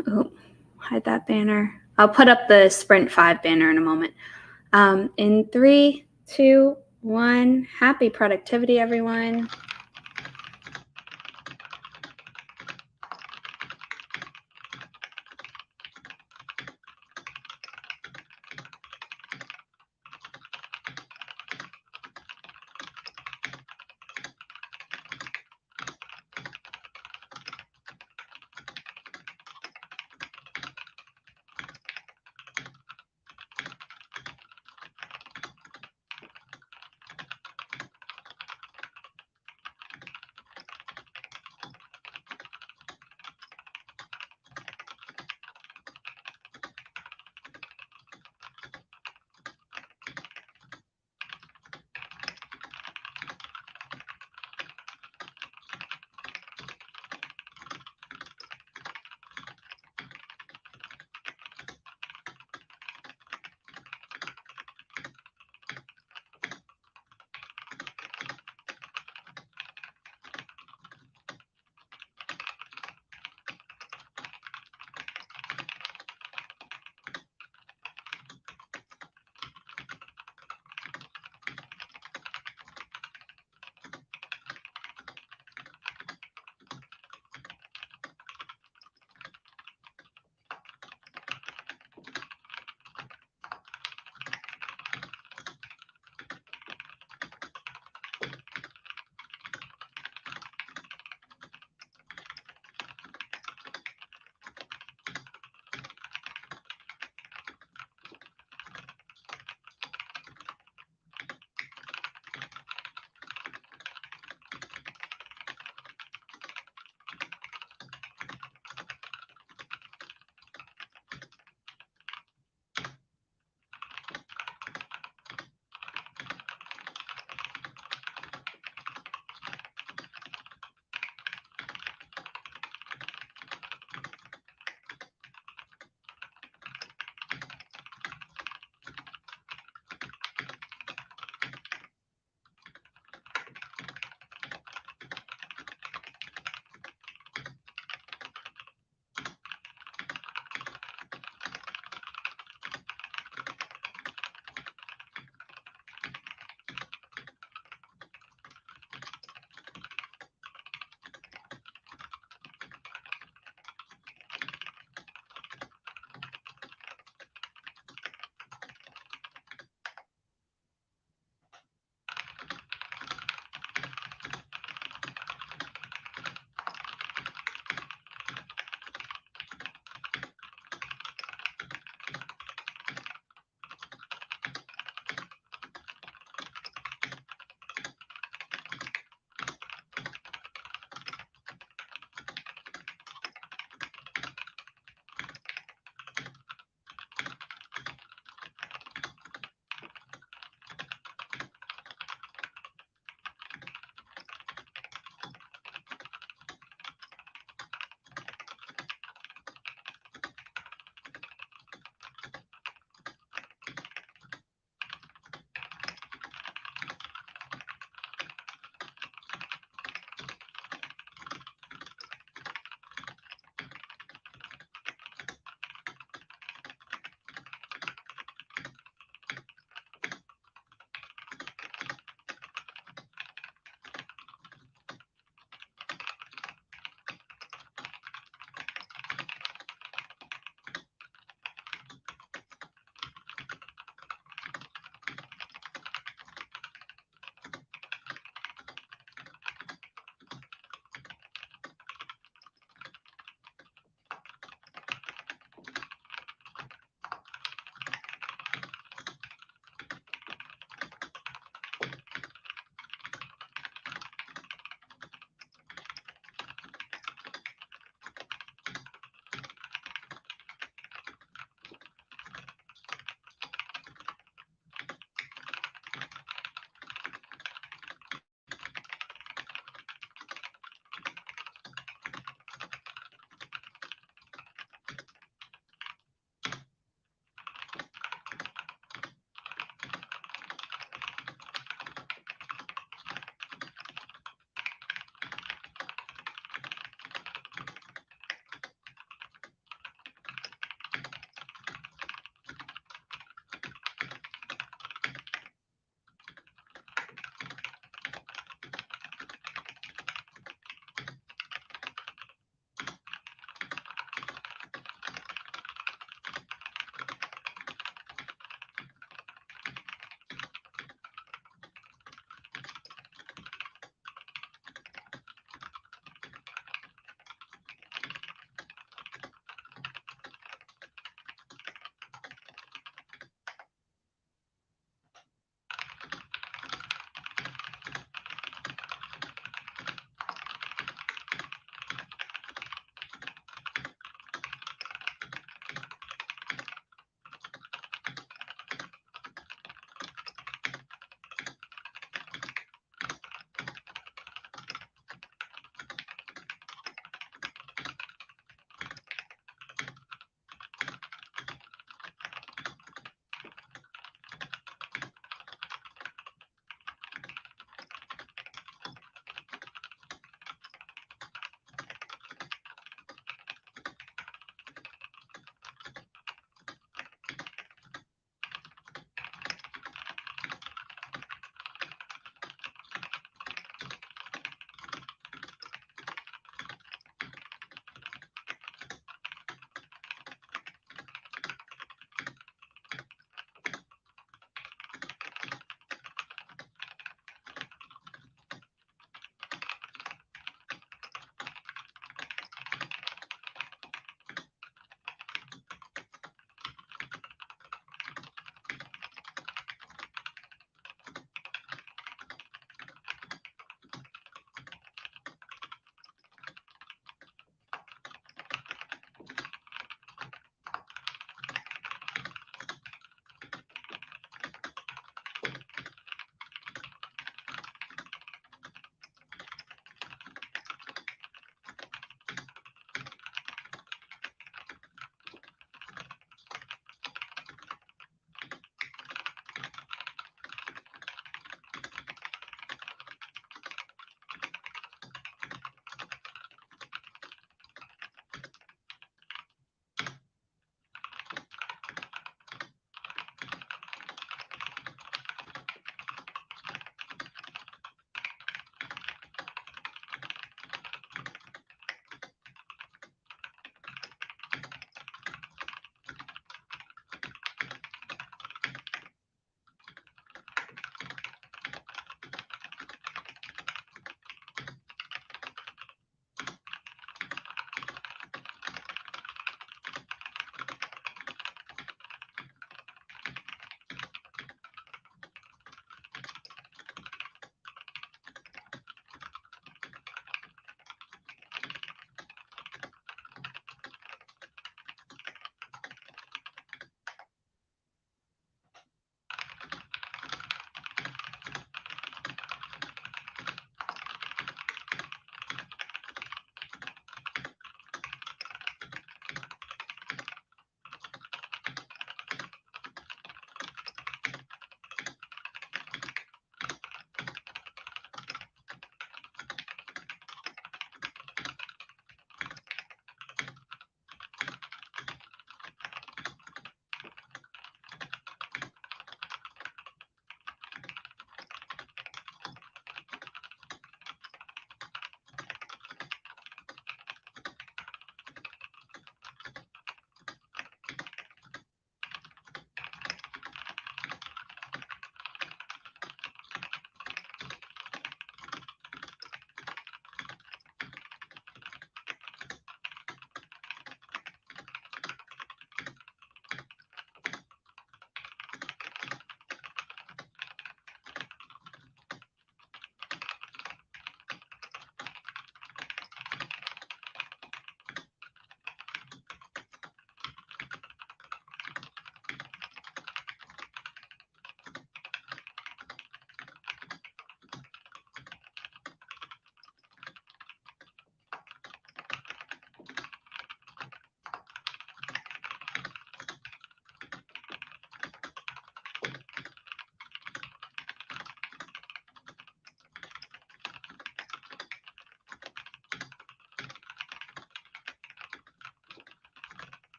S1: hide that banner. I'll put up the Sprint 5 banner in a moment. In 3, 2, 1, happy productivity, everyone.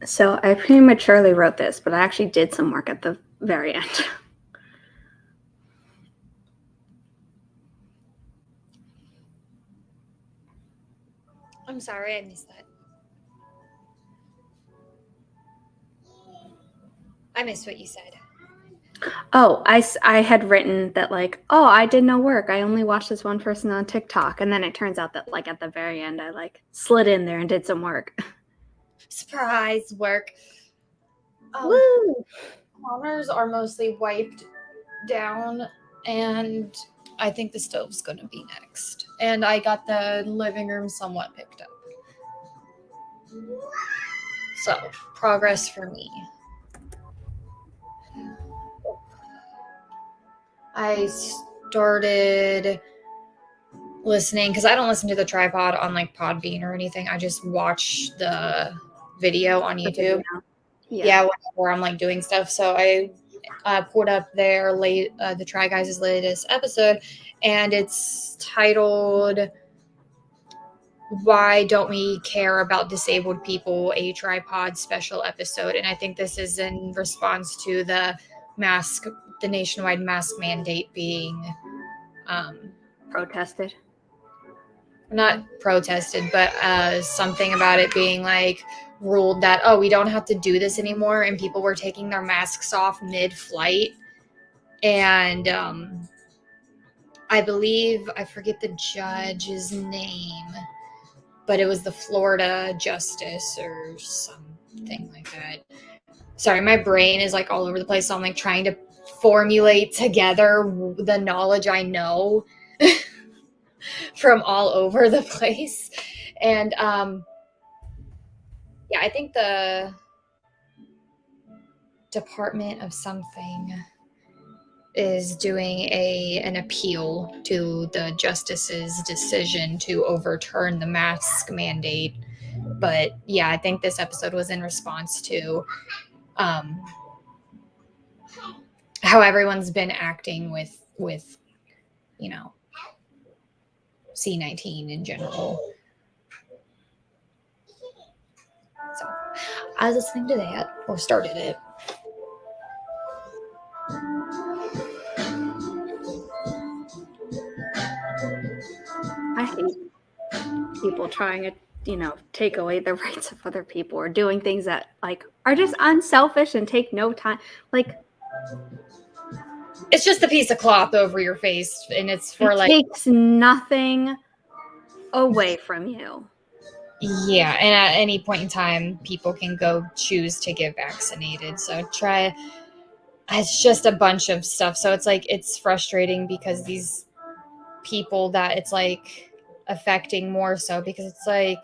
S1: So I prematurely wrote this, but I actually did some work at the very end.
S2: I'm sorry, I missed that. I missed what you said.
S1: Oh, I had written that like, oh, I did no work. I only watched this one person on TikTok. And then it turns out that like at the very end, I like slid in there and did some work.
S2: Surprise work.
S1: Woo!
S2: Counters are mostly wiped down, and I think the stove's going to be next. And I got the living room somewhat picked up. So, progress for me. I started listening, because I don't listen to the tripod on like Podbean or anything. I just watch the video on YouTube. Yeah, whenever I'm like doing stuff. So I pulled up the Try Guys' latest episode, and it's titled "Why Don't We Care About Disabled People? A Tripod Special Episode." And I think this is in response to the nationwide mask mandate being
S1: Protested.
S2: not protested, but something about it being like ruled that, oh, we don't have to do this anymore, and people were taking their masks off mid-flight. And I believe, I forget the judge's name, but it was the Florida justice or something like that. Sorry, my brain is like all over the place, so I'm like trying to formulate together the knowledge I know from all over the place. And yeah, I think the Department of something is doing an appeal to the justice's decision to overturn the mask mandate. But yeah, I think this episode was in response to how everyone's been acting with you know, C-19 in general. So I was listening to that, or started it.
S1: I hate people trying to, take away the rights of other people or doing things that like are just unselfish and take no time. Like,
S2: it's just a piece of cloth over your face, and it's for
S1: it takes nothing away from you.
S2: Yeah, and at any point in time, people can go choose to get vaccinated. So it's just a bunch of stuff. So it's like, it's frustrating because these people that it's like affecting more so, because it's like,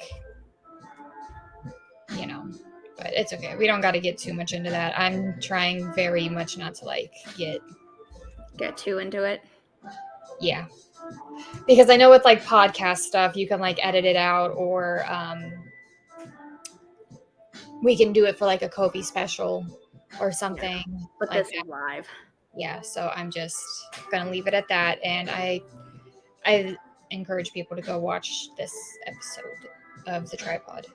S2: but it's okay. We don't got to get too much into that. I'm trying very much not to like get
S1: too into it.
S2: Yeah. Because I know with like podcast stuff, you can like edit it out, or we can do it for like a Kobe special or something.
S1: Yeah, but
S2: like
S1: this is live.
S2: Yeah, so I'm just gonna leave it at that, and I encourage people to go watch this episode of The Tripod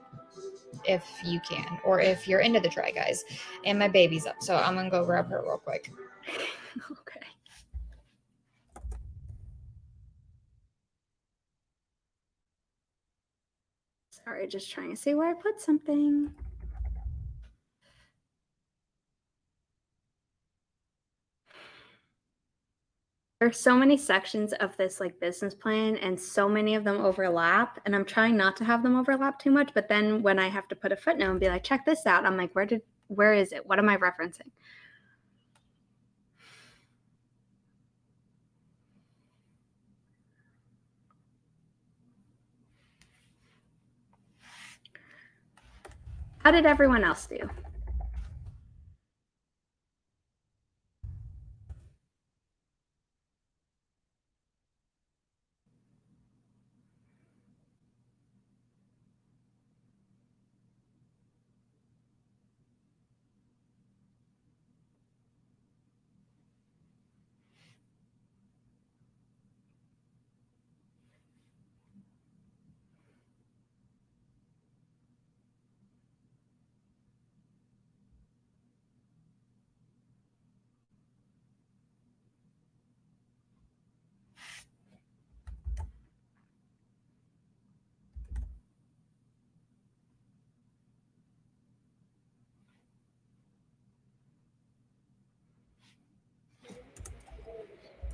S2: if you can, or if you're into the Try Guys. And my baby's up, so I'm gonna go grab her real quick.
S1: Okay. Sorry, just trying to see where I put something. There's so many sections of this like business plan, and so many of them overlap, and I'm trying not to have them overlap too much, but then when I have to put a footnote and be like, check this out, I'm like, where is it? What am I referencing? How did everyone else do?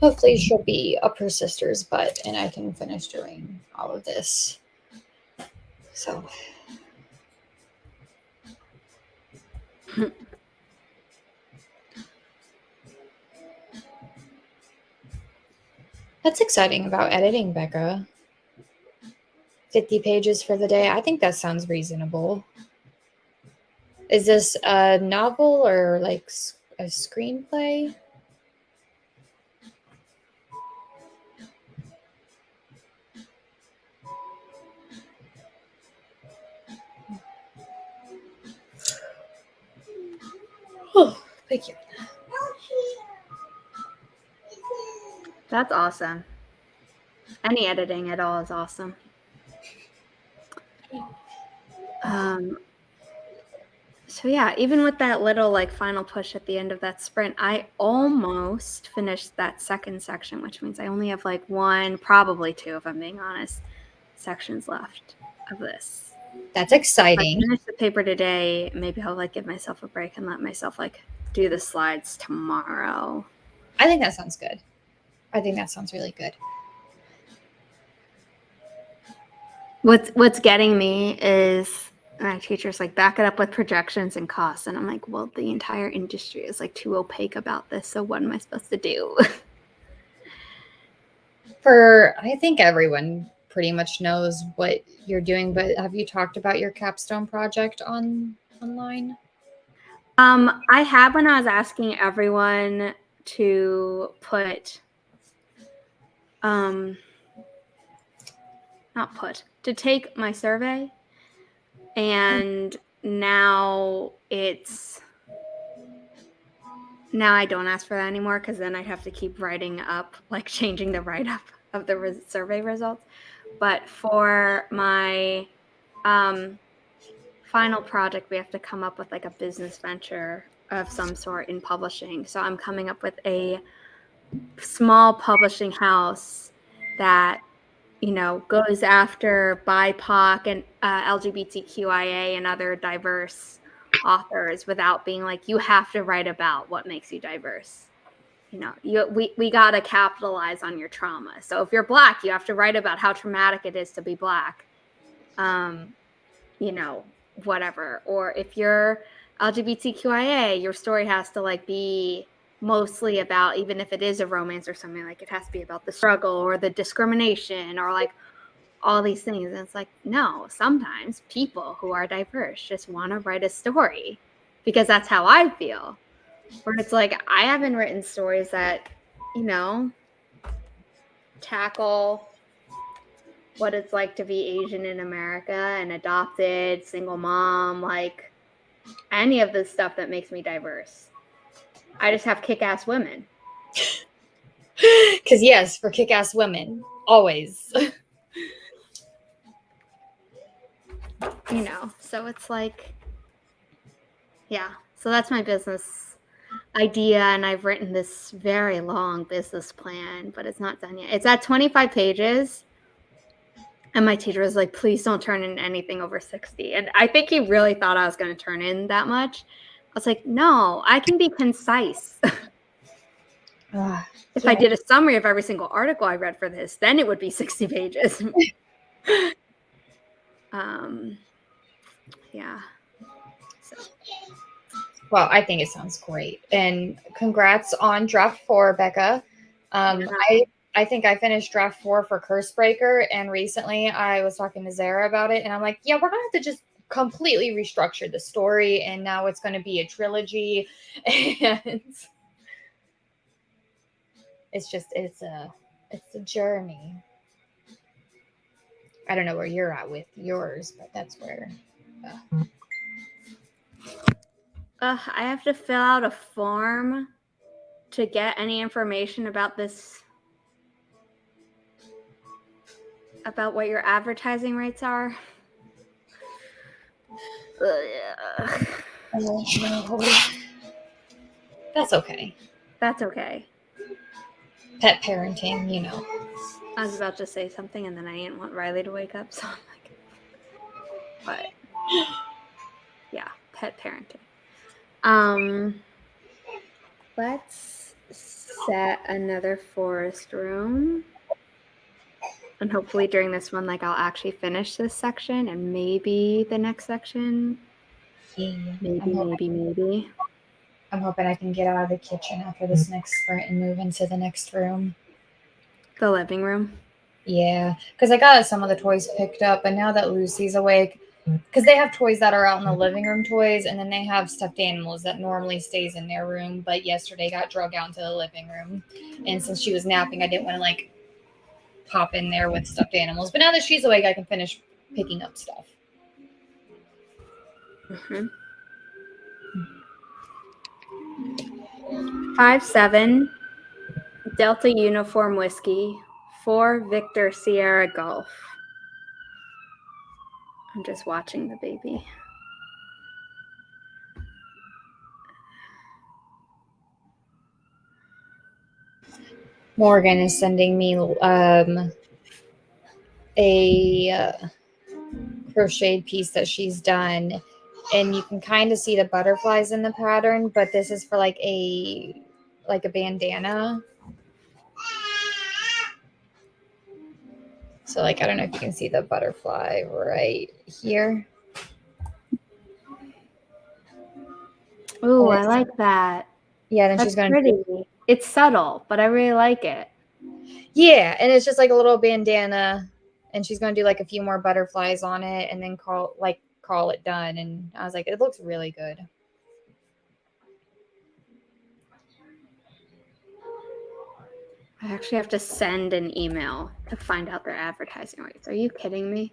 S2: hopefully she'll be up her sister's butt and I can finish doing all of this. So. That's exciting about editing, Becca. 50 pages for the day. I think that sounds reasonable. Is this a novel or like a screenplay? Oh, thank you.
S1: That's awesome. Any editing at all is awesome. So yeah, even with that little like final push at the end of that sprint, I almost finished that second section, which means I only have like one, probably two, if I'm being honest, sections left of this.
S2: That's exciting.
S1: If I finish the paper today, maybe I'll like give myself a break and let myself like do the slides tomorrow.
S2: I think that sounds good. I think that sounds really good.
S1: What's getting me is my teacher's like, back it up with projections and costs. And I'm like, well, the entire industry is like too opaque about this. So what am I supposed to do?
S2: I think everyone pretty much knows what you're doing, but have you talked about your capstone project online?
S1: I have, when I was asking everyone to put, to take my survey, and now I don't ask for that anymore, because then I'd have to keep writing up, like changing the write-up of the survey results. But for my final project, we have to come up with like a business venture of some sort in publishing. So I'm coming up with a small publishing house that, you know, goes after BIPOC and LGBTQIA and other diverse authors without being like, you have to write about what makes you diverse. You know, we got to capitalize on your trauma. So if you're Black, you have to write about how traumatic it is to be Black. You know, whatever. Or if you're LGBTQIA, your story has to like be mostly about, even if it is a romance or something, like it has to be about the struggle or the discrimination or like all these things. And it's like, no, sometimes people who are diverse just want to write a story because that's how I feel. Where it's like, I haven't written stories that, you know, tackle what it's like to be Asian in America and adopted, single mom, like any of the stuff that makes me diverse. I just have kick-ass women.
S2: Because yes, for kick-ass women, always.
S1: You know, so it's like, yeah. So that's my business idea, and I've written this very long business plan, but it's not done yet. It's at 25 pages. And my teacher was like, please don't turn in anything over 60. And I think he really thought I was going to turn in that much. I was like, no, I can be concise. If I did a summary of every single article I read for this, then it would be 60 pages. Yeah. So.
S2: Well, I think it sounds great. And congrats on draft 4, Becca. I think I finished draft 4 for Cursebreaker, and recently I was talking to Zara about it, and I'm like, yeah, we're gonna have to just completely restructure the story, and now it's going to be a trilogy, and it's a journey. I don't know where you're at with yours, but that's where.
S1: I have to fill out a form to get any information about this. About what your advertising rates are.
S2: That's okay.
S1: That's okay.
S2: Pet parenting, you know.
S1: I was about to say something and then I didn't want Riley to wake up, so I'm like, but yeah, pet parenting. Let's set another forest room. And hopefully during this one, like I'll actually finish this section and maybe the next section.
S2: Yeah.
S1: Maybe.
S2: I'm hoping I can get out of the kitchen after this next sprint and move into the next room.
S1: The living room.
S2: Yeah, because I got some of the toys picked up, and now that Lucy's awake, because they have toys that are out in the living room toys, and then they have stuffed animals that normally stays in their room, but yesterday got drug out into the living room. And since she was napping, I didn't want to like pop in there with stuffed animals. But now that she's awake, I can finish picking up stuff.
S1: 5-7 Delta Uniform Whiskey 4 Victor Sierra Golf. I'm just watching the baby.
S2: Morgan is sending me a crocheted piece that she's done, and you can kind of see the butterflies in the pattern, but this is for like a bandana. So like I don't know if you can see the butterfly right here.
S1: Ooh, I like that.
S2: Yeah, then
S1: That's
S2: she's gonna
S1: pretty. It's subtle, but I really like it.
S2: Yeah, and it's just like a little bandana, and she's gonna do like a few more butterflies on it, and then call it done. And I was like, it looks really good.
S1: I actually have to send an email to find out their advertising rates. Are you kidding me?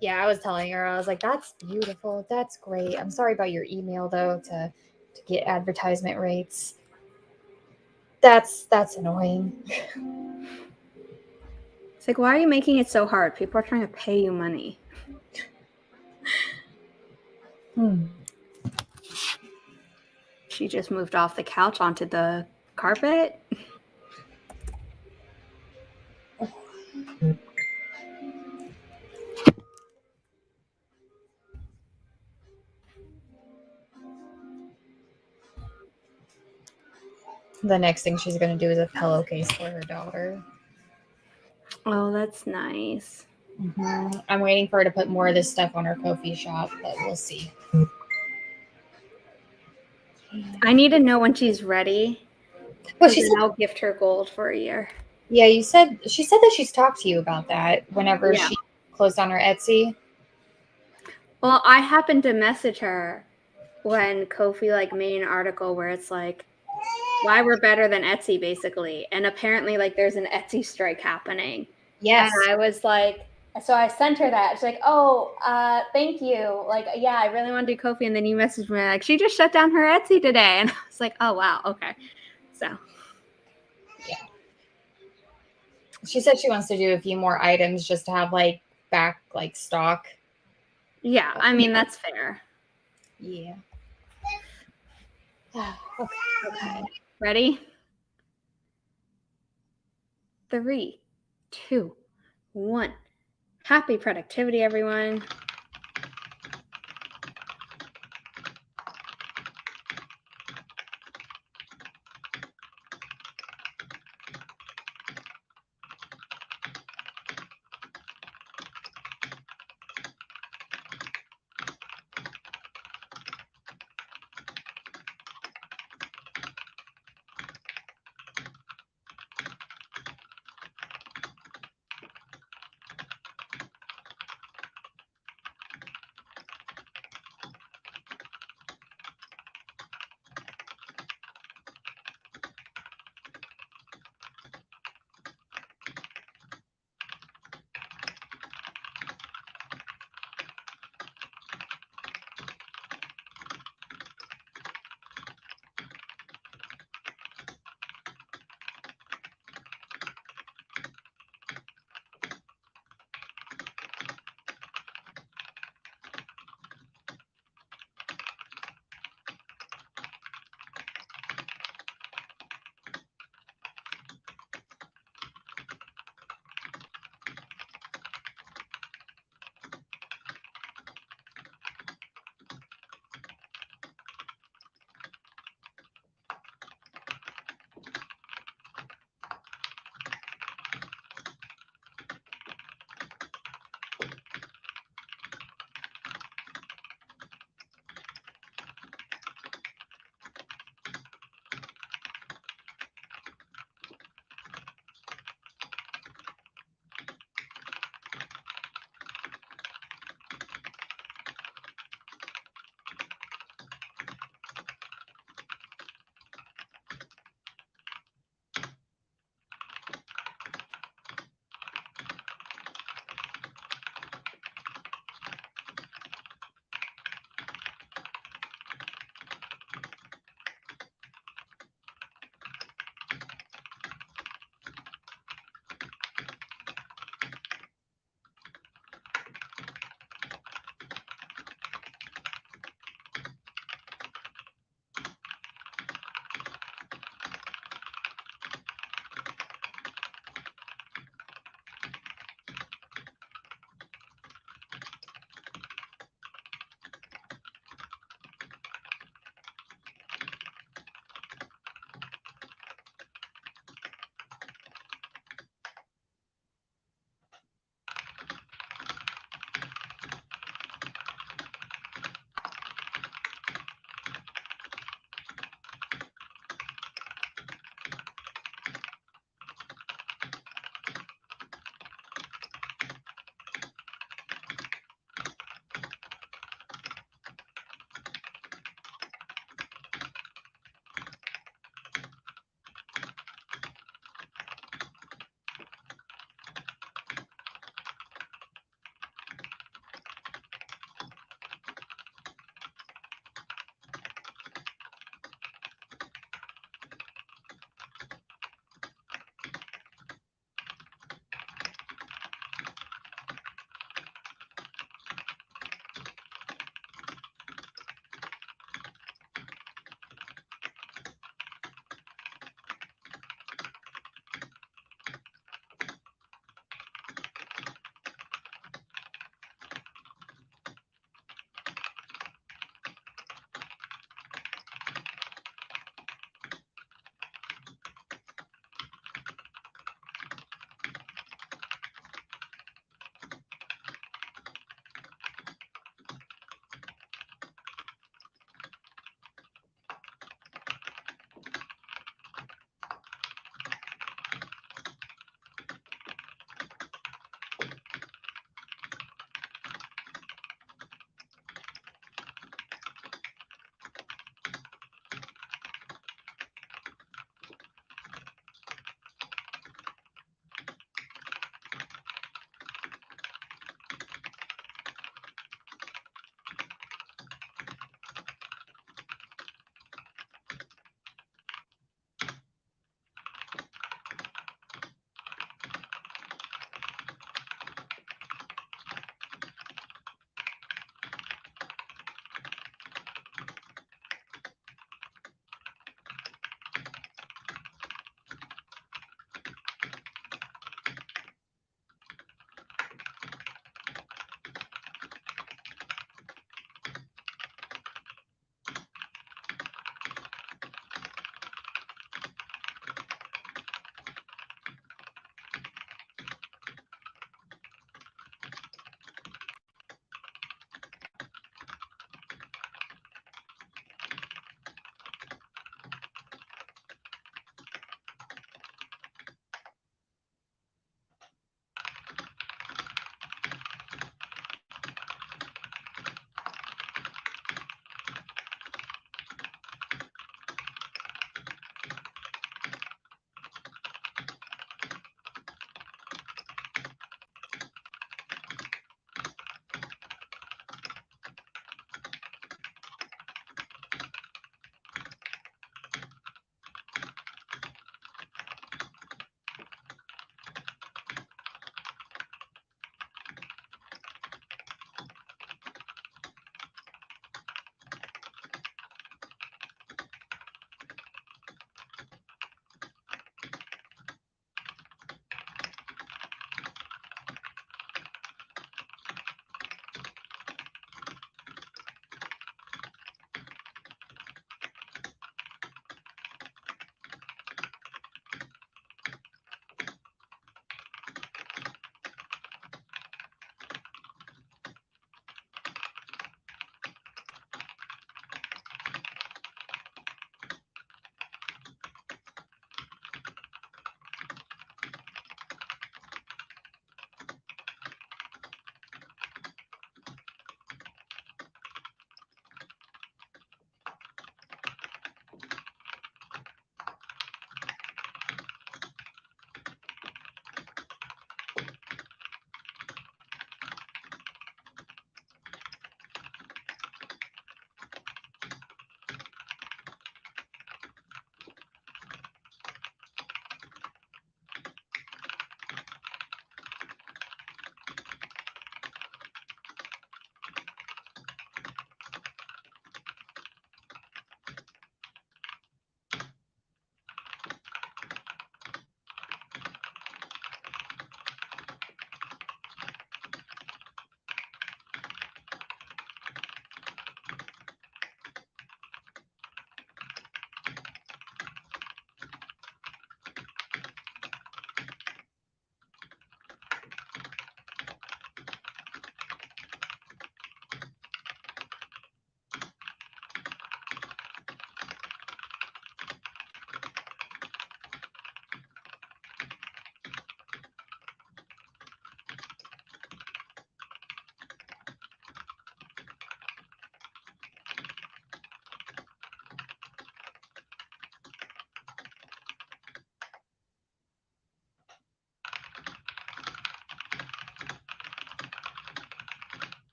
S2: Yeah, I was telling her, I was like, that's beautiful. That's great. I'm sorry about your email though, to get advertisement rates. That's annoying.
S1: It's like, why are you making it so hard? People are trying to pay you money. She just moved off the couch onto the carpet.
S2: The next thing she's gonna do is a pillowcase for her daughter.
S1: Oh, that's nice.
S2: Mm-hmm. I'm waiting for her to put more of this stuff on her Ko-fi shop, but we'll see.
S1: I need to know when she's ready.
S2: Well,
S1: I'll gift her gold for a year.
S2: Yeah, she said that she's talked to you about that whenever she closed on her Etsy.
S1: Well, I happened to message her when Ko-fi like made an article where it's like why we're better than Etsy, basically. And apparently, like, there's an Etsy strike happening.
S2: Yes.
S1: And I was like, so I sent her that. She's like, oh, thank you. Like, yeah, I really want to do Ko-fi. And then you messaged me like, she just shut down her Etsy today. And I was like, oh, wow. Okay. So.
S2: Yeah. She said she wants to do a few more items just to have like back like stock.
S1: Yeah. I mean, that's fair.
S2: Yeah.
S1: Okay. Ready? 3, 2, 1. Happy productivity, everyone.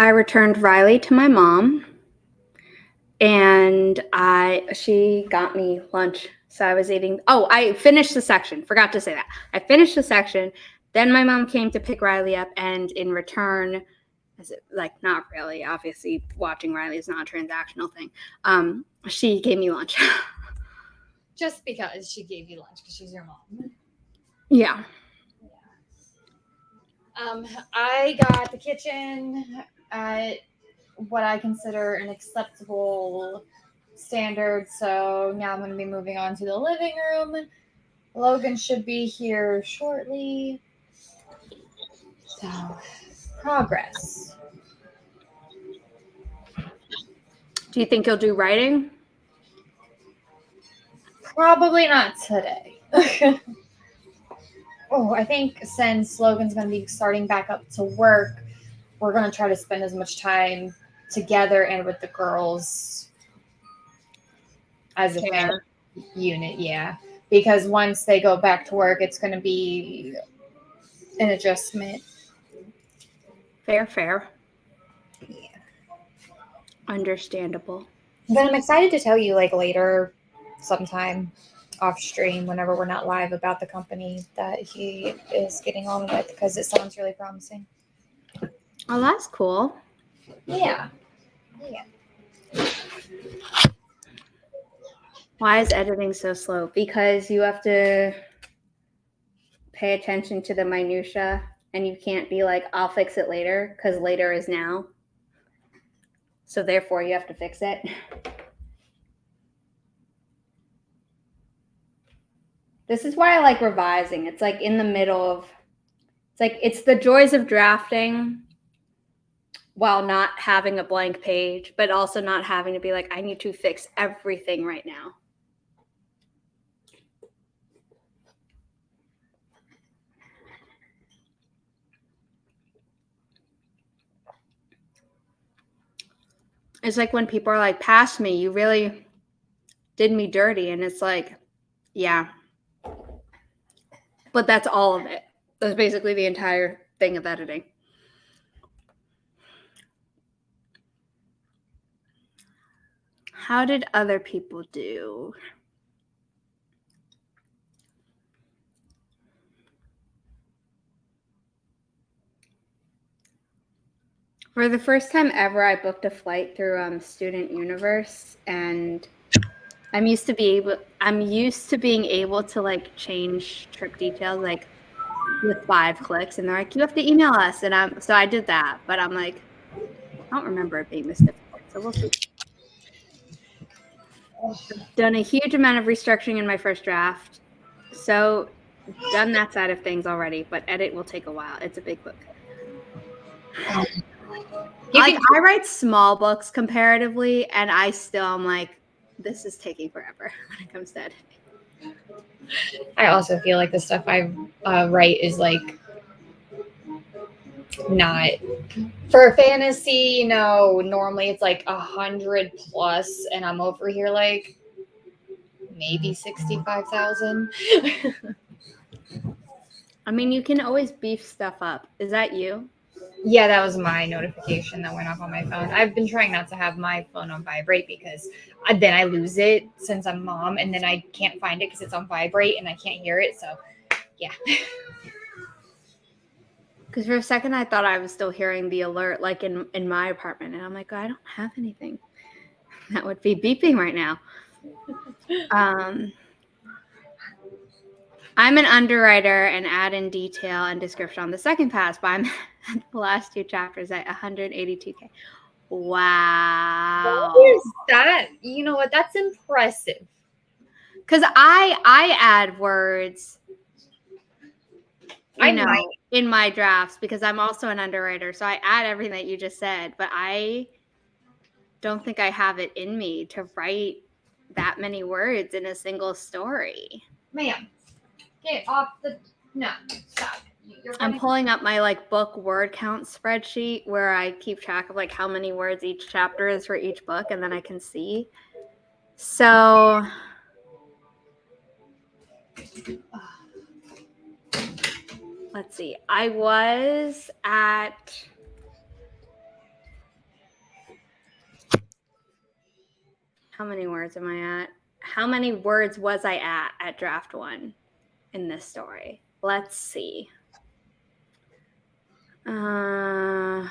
S1: I returned Riley to my mom, and she got me lunch. So I was eating. Oh, I finished the section. Forgot to say that. I finished the section. Then my mom came to pick Riley up, and in return, not really, obviously watching Riley is not a transactional thing. She gave me lunch.
S2: Just because she gave you lunch because she's your mom.
S1: Yeah.
S2: I got the kitchen at what I consider an acceptable standard. So now I'm going to be moving on to the living room. Logan should be here shortly. So, progress.
S1: Do you think you'll do writing?
S2: Probably not today. I think since Logan's going to be starting back up to work, we're going to try to spend as much time together and with the girls as a family unit. Yeah. Because once they go back to work, it's going to be an adjustment.
S1: Fair.
S2: Yeah.
S1: Understandable.
S2: But I'm excited to tell you later sometime off stream whenever we're not live about the company that he is getting on with because it sounds really promising.
S1: Oh, that's cool.
S2: Yeah.
S1: Why is editing so slow? Because you have to pay attention to the minutia and you can't be like, I'll fix it later because later is now. So therefore you have to fix it. This is why I like revising. It's in the middle of, it's the joys of drafting while not having a blank page, but also not having to be like, I need to fix everything right now. It's like when people are like, pass me, you really did me dirty. And it's like, yeah. But that's all of it. That's basically the entire thing of editing. How did other people do? For the first time ever, I booked a flight through Student Universe, and I'm used to being able to change trip details with 5 clicks, and they're like, you have to email us, and so I did that, but I'm like, I don't remember it being this difficult, so we'll see. I've done a huge amount of restructuring in my first draft, so done that side of things already, but edit will take a while. It's a big book. I write small books comparatively, and I still am like, this is taking forever when it comes to editing.
S2: I also feel like the stuff I write is not for fantasy. Normally it's 100 plus, and I'm over here maybe 65,000.
S1: I mean, you can always beef stuff up. Is that you?
S2: Yeah, that was my notification that went off on my phone. I've been trying not to have my phone on vibrate because then I lose it since I'm mom, and then I can't find it because it's on vibrate and I can't hear it. So, yeah.
S1: Because for a second I thought I was still hearing the alert in my apartment, and I'm like, I don't have anything that would be beeping right now. I'm an underwriter and add in detail and description on the second pass, but I'm at the last 2 chapters at 182K. Wow.
S2: What is that? You know what? That's impressive.
S1: Because I add words, in my drafts because I'm also an underwriter. So I add everything that you just said, but I don't think I have it in me to write that many words in a single story.
S2: Ma'am, get off no, stop.
S1: I'm pulling up my book word count spreadsheet where I keep track of how many words each chapter is for each book, and then I can see. So let's see. I was at how many words am I at? How many words was I at draft 1 in this story? Let's see. And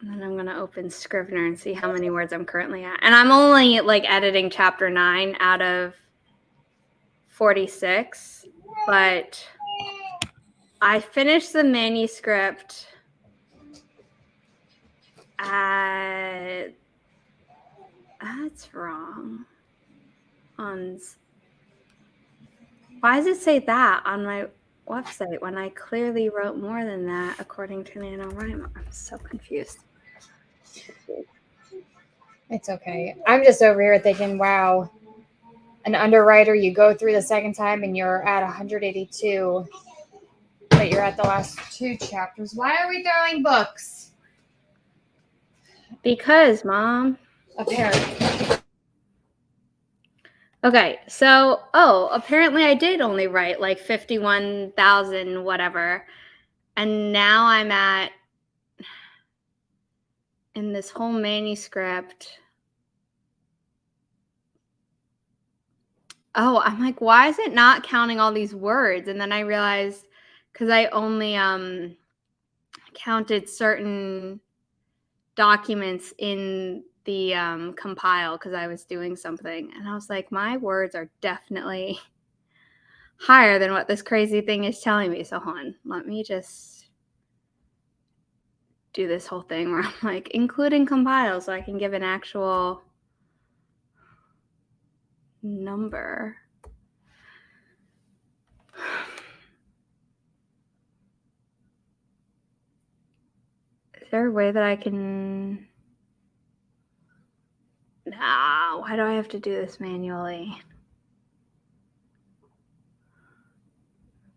S1: then I'm going to open Scrivener and see how many words I'm currently at. And I'm only like editing chapter 9 out of 46, but I finished the manuscript at, that's wrong. Why does it say that on my website when I clearly wrote more than that according to NaNoWriMo? I'm so confused.
S2: It's okay. I'm just over here thinking, wow, an underwriter, you go through the second time and you're at 182, but you're at the last 2 chapters. Why are we throwing books?
S1: Because, Mom.
S2: Apparently.
S1: Okay, so, apparently I did only write like 51,000 whatever. And now I'm at, in this whole manuscript, I'm like, why is it not counting all these words? And then I realized, because I only counted certain documents in the compile because I was doing something. And I was like, my words are definitely higher than what this crazy thing is telling me. So hold on, let me just do this whole thing where I'm like, including compile, so I can give an actual number. Is there a way that I can... Nah, why do I have to do this manually?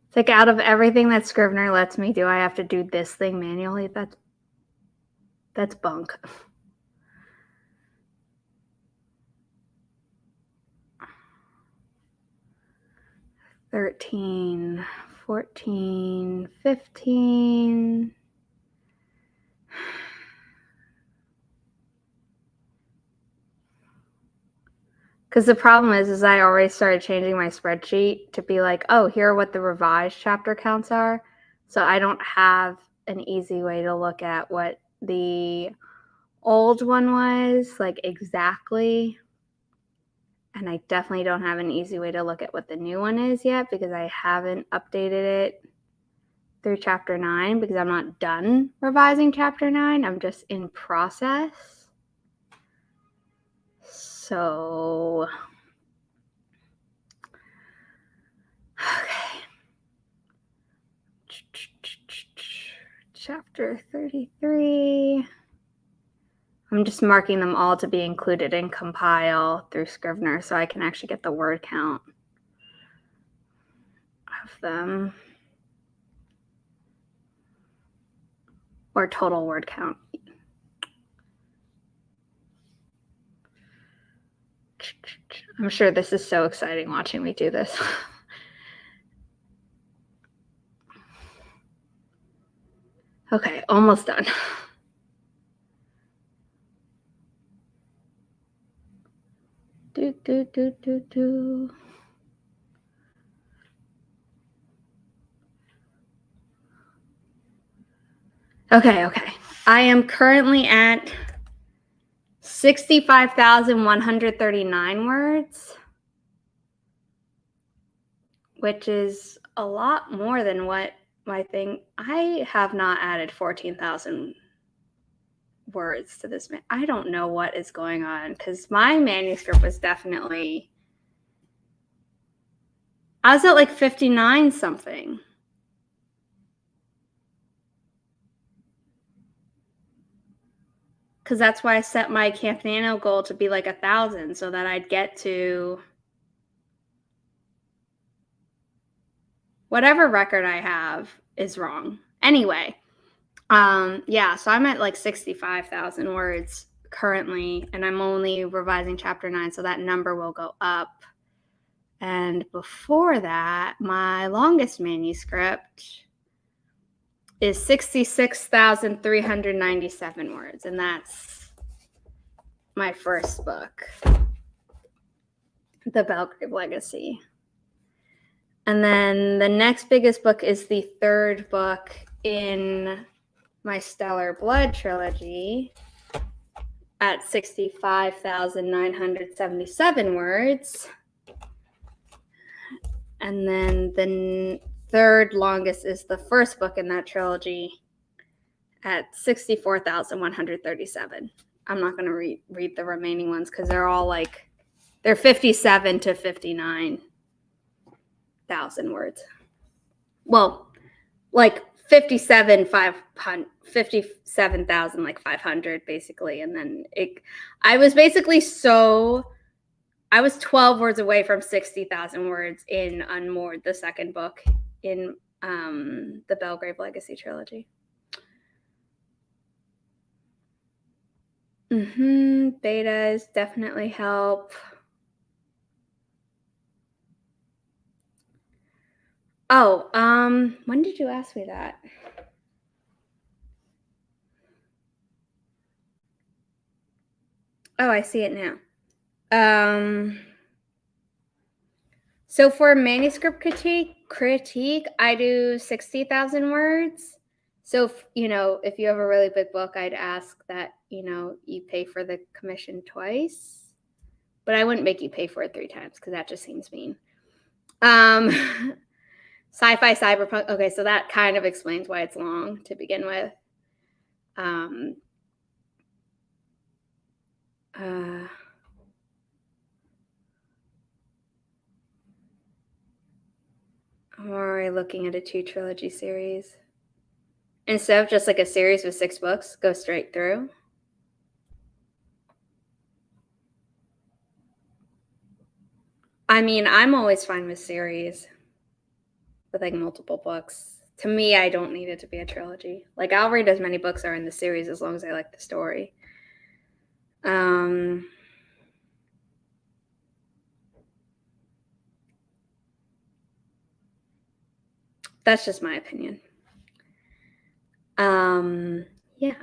S1: It's like out of everything that Scrivener lets me do, I have to do this thing manually. That's bunk. $13, $14, $15. Because the problem is I already started changing my spreadsheet to be like, oh, here are what the revised chapter counts are. So I don't have an easy way to look at what the old one was, like exactly. And I definitely don't have an easy way to look at what the new one is yet because I haven't updated it through chapter 9 because I'm not done revising chapter 9. I'm just in process. So, okay. Chapter 33. I'm just marking them all to be included in compile through Scrivener so I can actually get the word count of them. Or total word count. I'm sure this is so exciting watching me do this. Okay, almost done. Okay. I am currently at 65,139 words, which is a lot more than what my thing. I have not added 14,000 words to this. I don't know what is going on because my manuscript was definitely, I was at like 59 something. Because that's why I set my Camp Nano goal to be like 1,000 so that I'd get to whatever record I have is wrong. Anyway, yeah, so I'm at like 65,000 words currently, and I'm only revising chapter 9, so that number will go up. And before that, my longest manuscript is 66,397 words, and that's my first book, The Belgrave Legacy. And then the next biggest book is the third book in my Stellar Blood trilogy at 65,977 words. And then the third longest is the first book in that trilogy at 64,137. I'm not going to read the remaining ones because they're all like, they're 57 to 59,000 words. Well, like 57,500 basically. And then I was 12 words away from 60,000 words in Unmoored, the second book in the Belgrave Legacy trilogy. Betas definitely help. Oh, when did you ask me that? Oh, I see it now. So for manuscript critique, I do 60,000 words. So if you have a really big book, I'd ask that, you pay for the commission twice, but I wouldn't make you pay for it 3 times because that just seems mean. Sci-fi cyberpunk. Okay, so that kind of explains why it's long to begin with. I'm already looking at a 2-trilogy series. Instead of just like a series with 6 books, go straight through. I mean, I'm always fine with series with like multiple books. To me, I don't need it to be a trilogy. Like, I'll read as many books are in the series as long as I like the story. That's just my opinion. Yeah.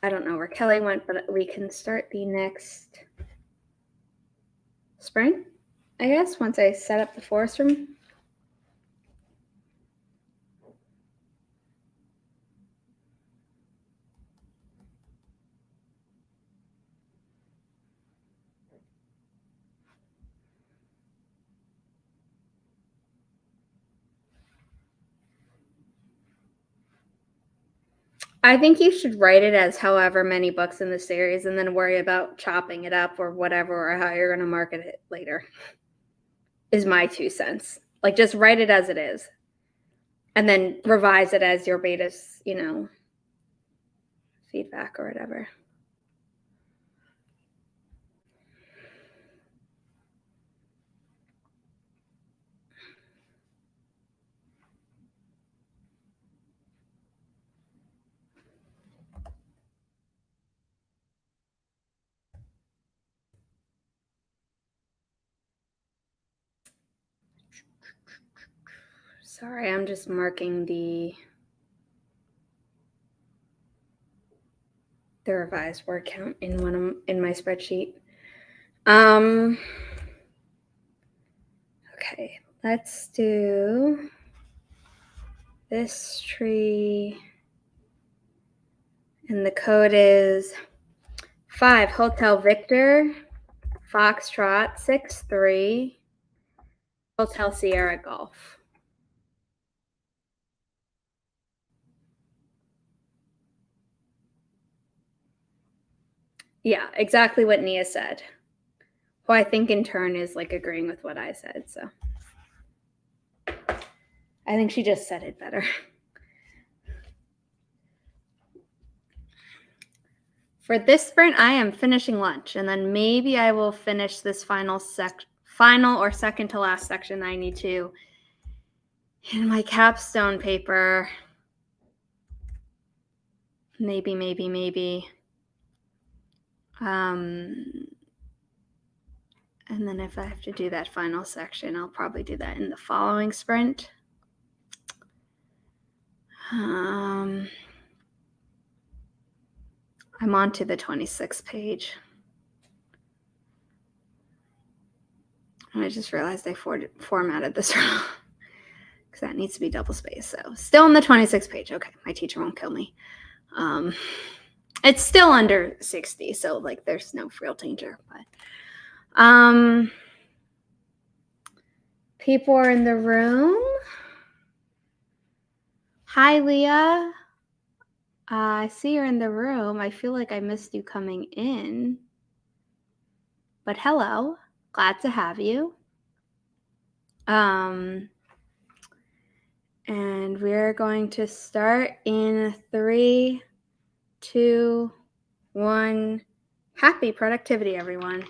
S1: I don't know where Kelly went, but we can start the next spring, I guess, once I set up the forest room. I think you should write it as however many books in the series and then worry about chopping it up or whatever, or how you're going to market it later, is my 2 cents. Like, just write it as it is and then revise it as your beta's, feedback or whatever. Sorry, I'm just marking the revised word count in my spreadsheet. Okay, let's do this tree, and the code is 5 Hotel Victor Foxtrot 63 Hotel Sierra Golf. Yeah, exactly what Nia said. Who I think in turn is like agreeing with what I said. So I think she just said it better. For this sprint, I am finishing lunch, and then maybe I will finish this final or second to last section I need to in my capstone paper. Maybe. And then if I have to do that final section, I'll probably do that in the following sprint. I'm on to the 26th page. I just realized I formatted this wrong because that needs to be double spaced. So still on the 26th page. Okay, my teacher won't kill me. It's still under 60, so like there's no real danger. But people are in the room. Hi, Leah. I see you're in the room. I feel like I missed you coming in. But hello, glad to have you. And we're going to start in 3, 2, 1. Happy productivity, everyone.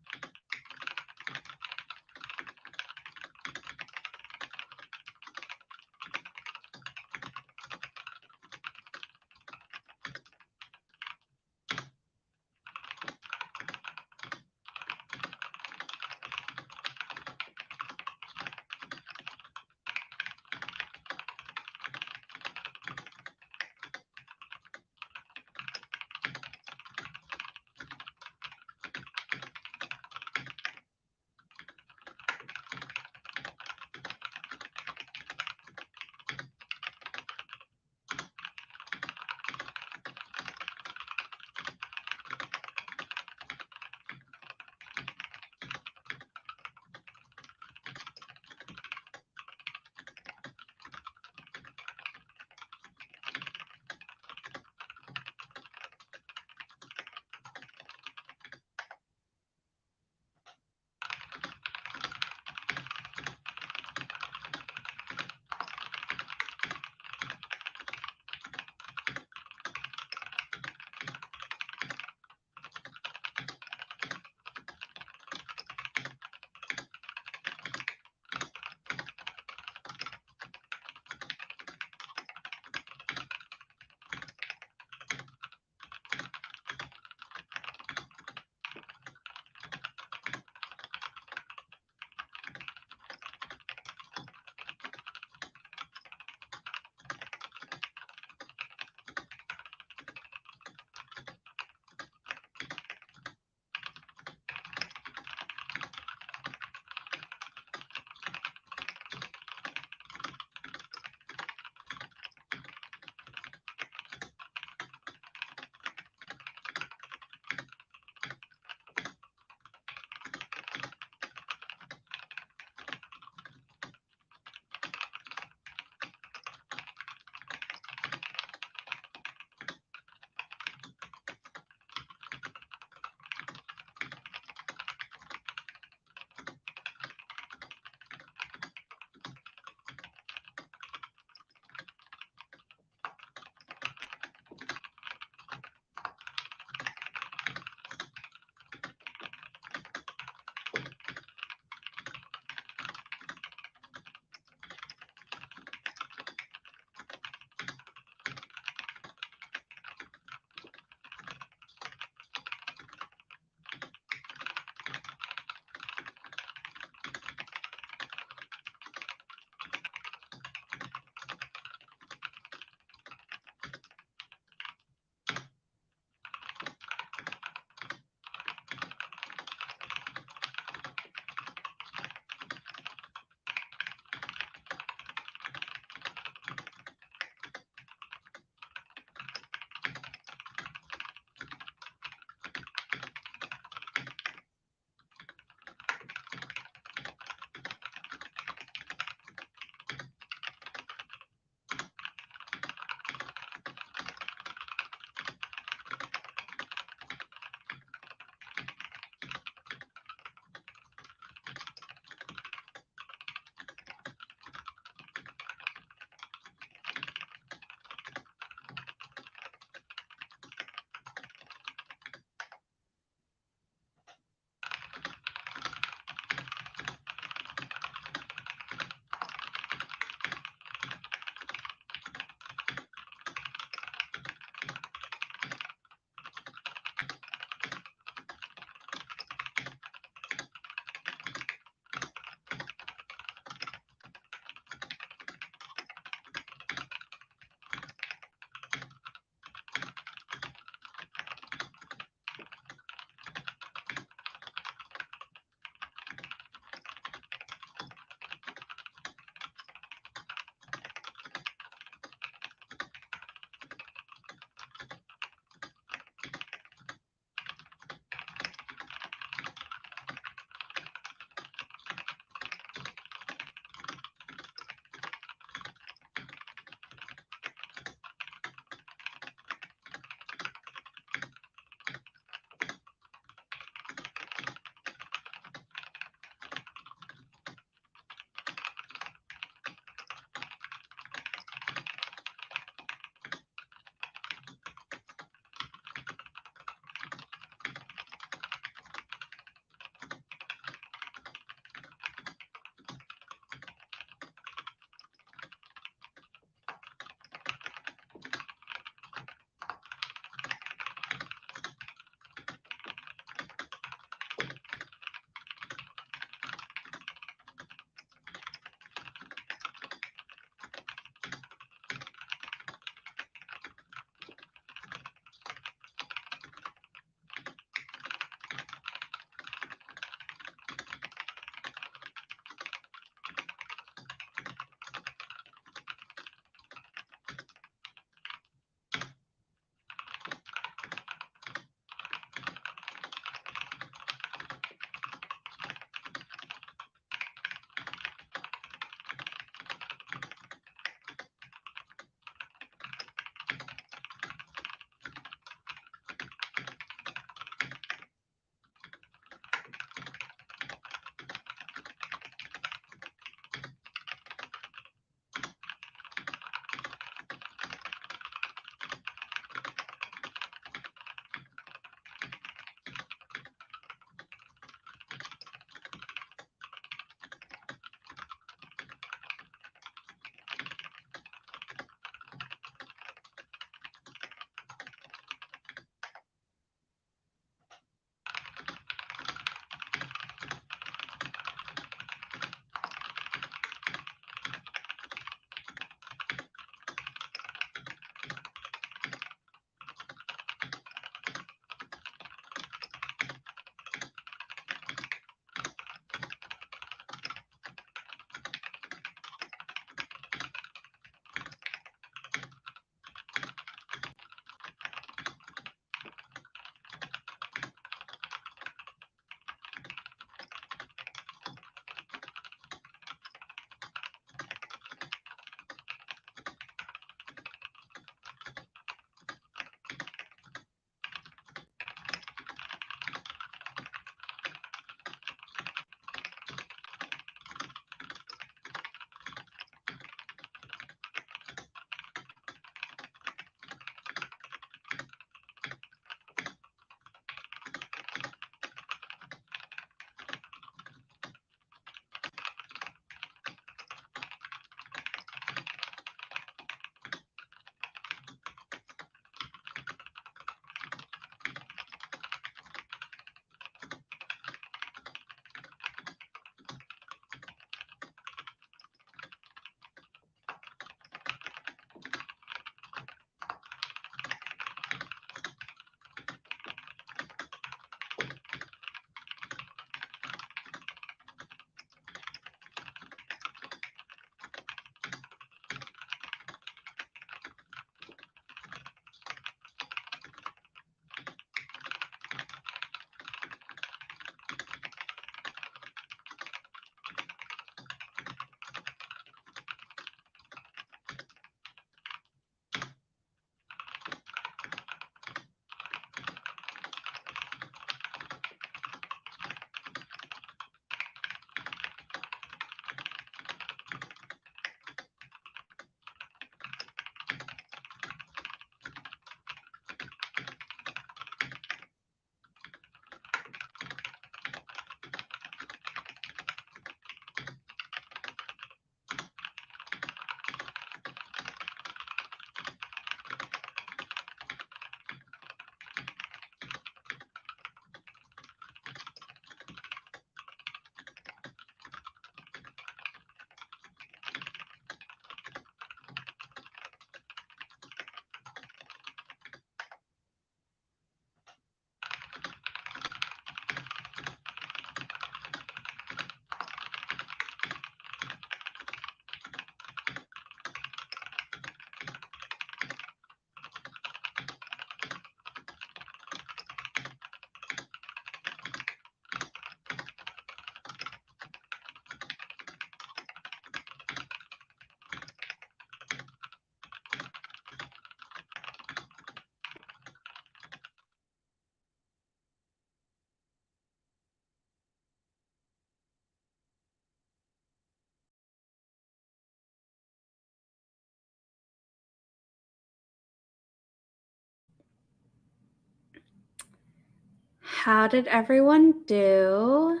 S1: how did everyone do?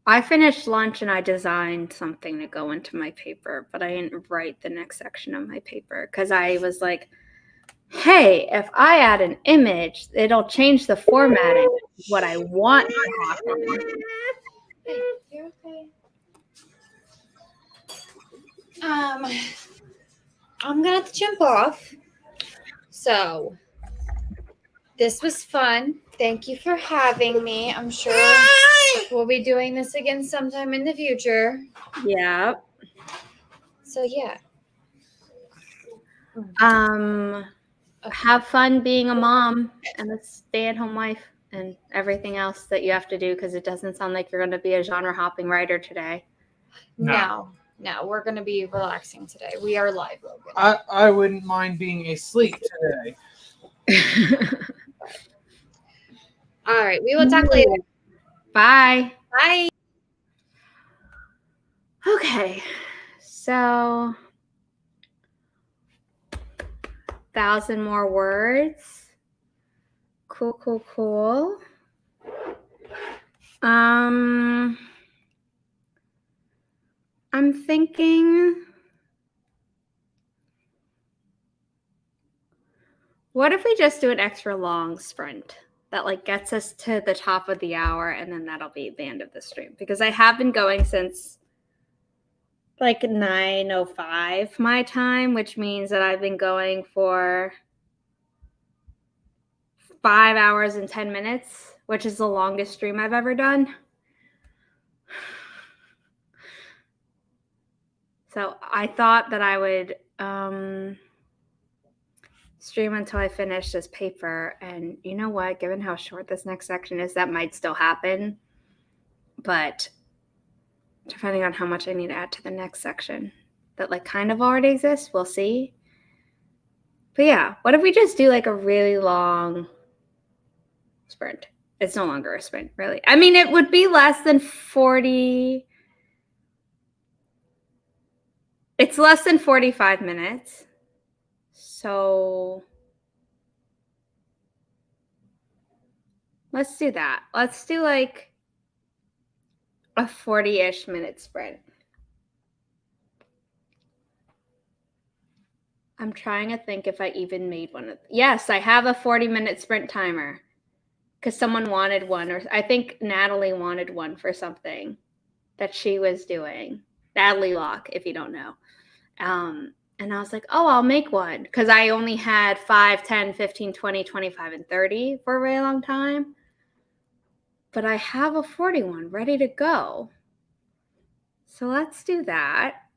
S1: I finished lunch and I designed something to go into my paper, but I didn't write the next section of my paper because I was like, hey, if I add an image, it'll change the formatting of what I want to happen.
S2: Hey, you're okay. I'm gonna have to jump off. So this was fun. Thank you for having me. I'm sure we'll be doing this again sometime in the future.
S1: Yeah.
S2: So yeah.
S1: Have fun being a mom and a stay-at-home wife and everything else that you have to do, because it doesn't sound like you're going to be a genre hopping writer today.
S2: No, we're gonna be relaxing today. We are live, Logan.
S4: I wouldn't mind being asleep today.
S2: All right, we will talk later.
S1: Bye.
S2: Bye.
S1: Okay, so 1,000 more words. Cool. I'm thinking, what if we just do an extra long sprint that like gets us to the top of the hour, and then that'll be the end of the stream, because I have been going since like 9:05 my time, which means that I've been going for 5 hours and 10 minutes, which is the longest stream I've ever done. So I thought that I would stream until I finish this paper. And you know what? Given how short this next section is, that might still happen. But depending on how much I need to add to the next section that like kind of already exists, we'll see. But yeah, what if we just do like a really long sprint? It's no longer a sprint, really. I mean, it would be less than 40. It's less than 45 minutes. So let's do that. Let's do like a 40-ish minute sprint. I'm trying to think if I even made one of. Yes, I have a 40-minute sprint timer because someone wanted one, or I think Natalie wanted one for something that she was doing. Natalie Locke, if you don't know. And I was like, oh, I'll make one, because I only had 5, 10, 15, 20, 25, and 30 for a really long time. But I have a 41 ready to go. So let's do that.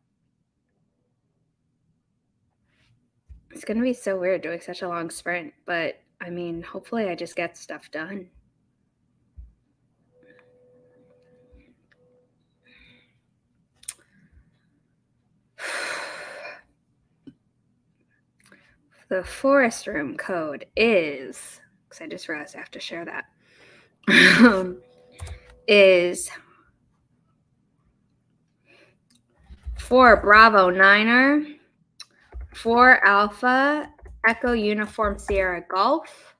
S1: It's going to be so weird doing such a long sprint, but I mean, hopefully I just get stuff done. The forest room code is, because I just realized I have to share that, is 4 Bravo Niner, 4 Alpha Echo Uniform Sierra Golf,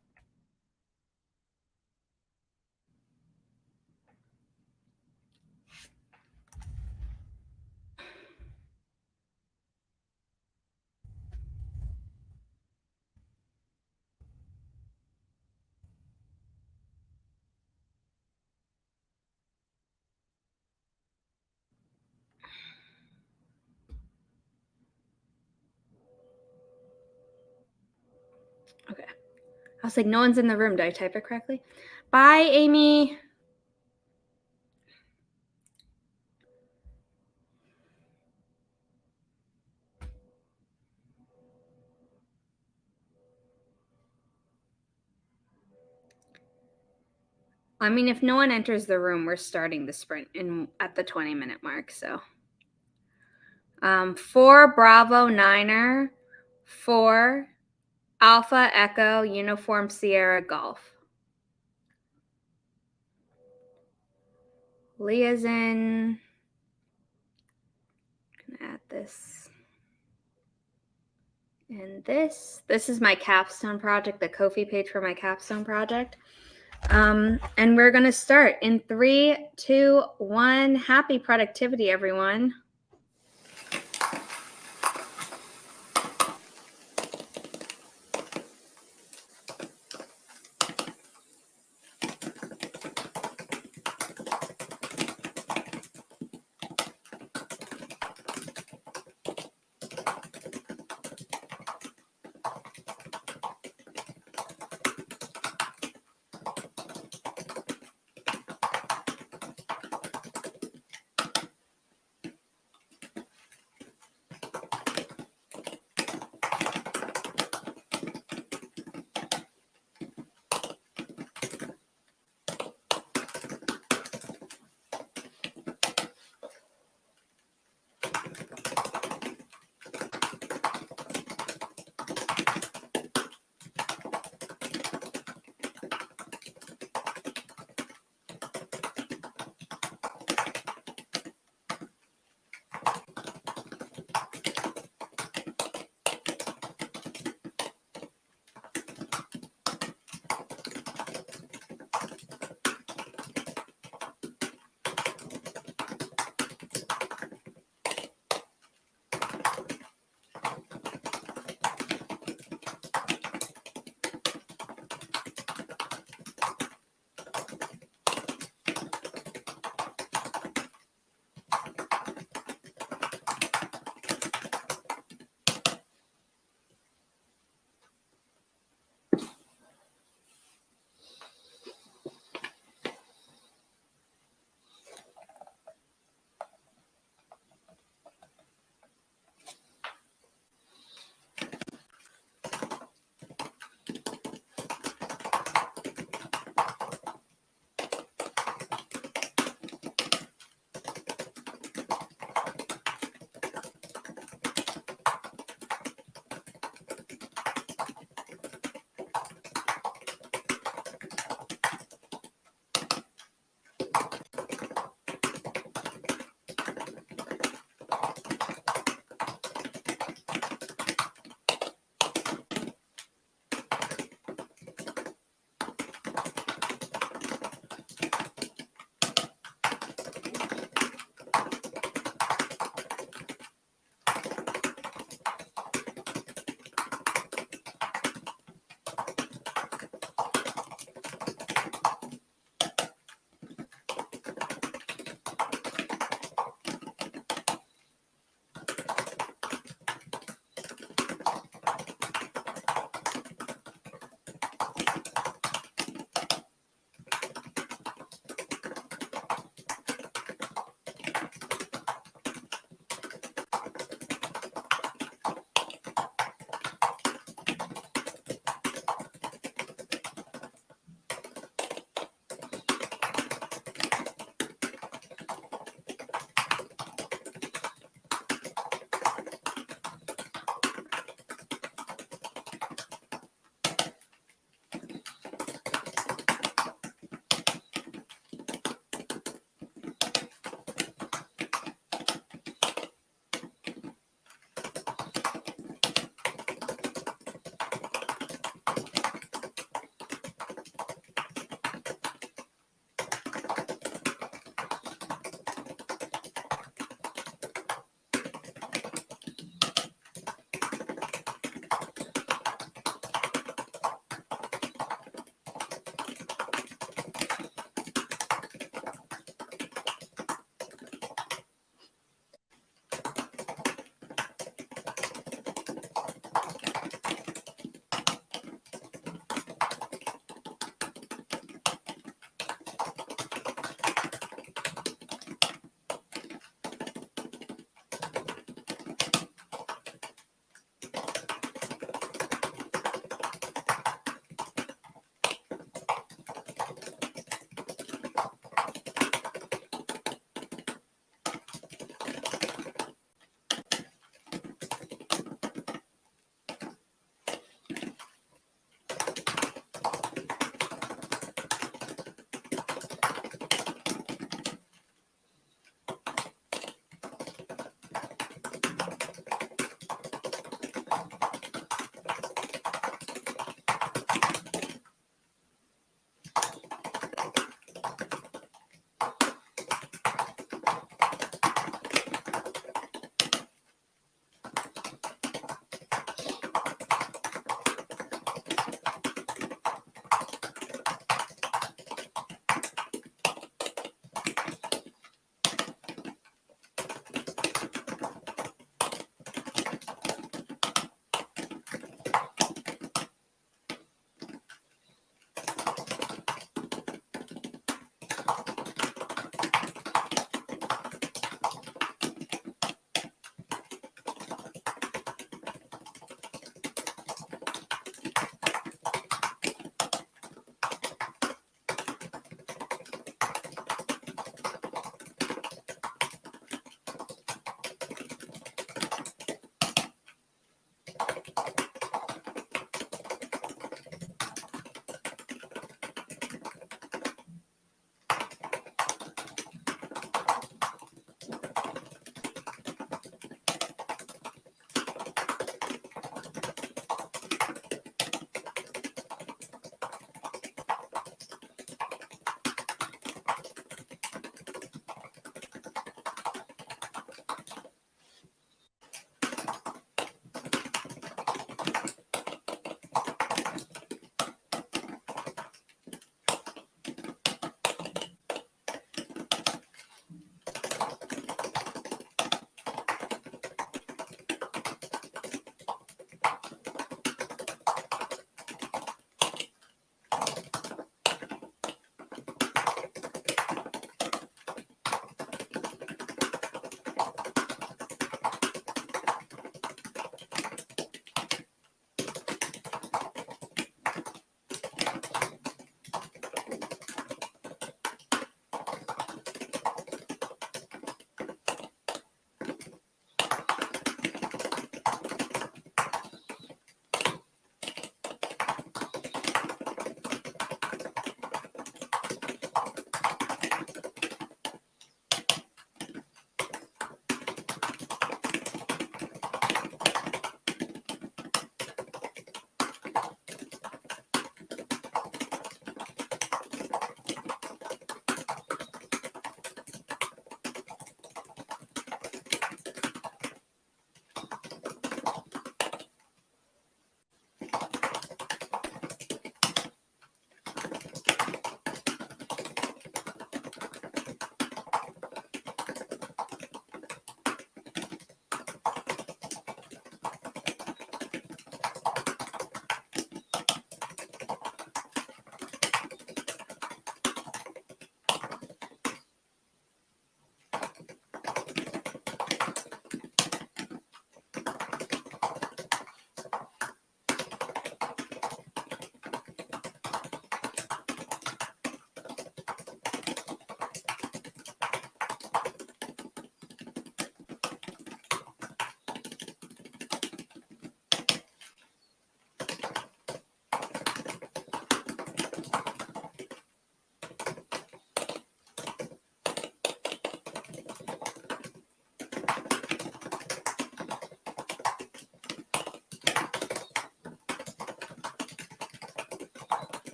S1: okay. I was like, no one's in the room. Did I type it correctly? Bye, Amy. I mean, if no one enters the room, we're starting the sprint at the 20-minute mark. So 4 Bravo Niner, 4 Alpha Echo Uniform Sierra Golf. Leah's in. I'm gonna add this and this. This is my capstone project, the Ko-fi page for my capstone project. And we're going to start in 3, 2, 1. Happy productivity, everyone.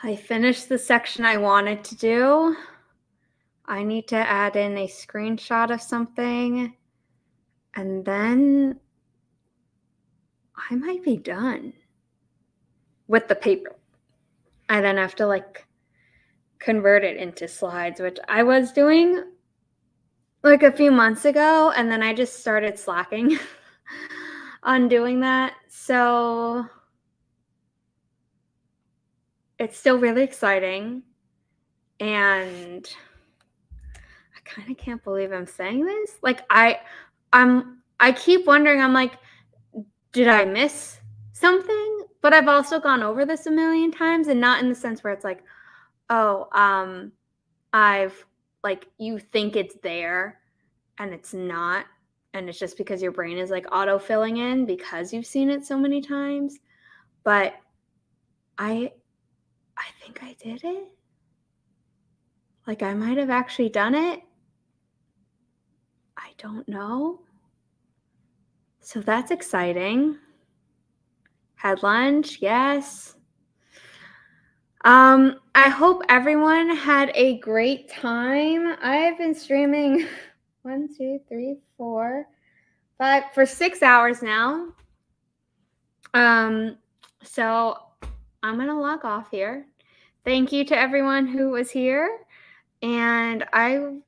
S1: I finished the section I wanted to do. I need to add in a screenshot of something, and then I might be done with the paper. I then have to like convert it into slides, which I was doing like a few months ago, and then I just started slacking on doing that. So it's still really exciting, and I kind of can't believe I'm saying this. Like I keep wondering, I'm like, did I miss something? But I've also gone over this a million times, and not in the sense where it's like, oh, I've like, you think it's there and it's not, and it's just because your brain is like auto filling in because you've seen it so many times. But I think I did it. Like, I might have actually done it. I don't know. So that's exciting. Had lunch, yes. I hope everyone had a great time. I've been streaming 1, 2, 3, 4, 5 for 6 hours now. So I'm gonna log off here. Thank you to everyone who was here, and I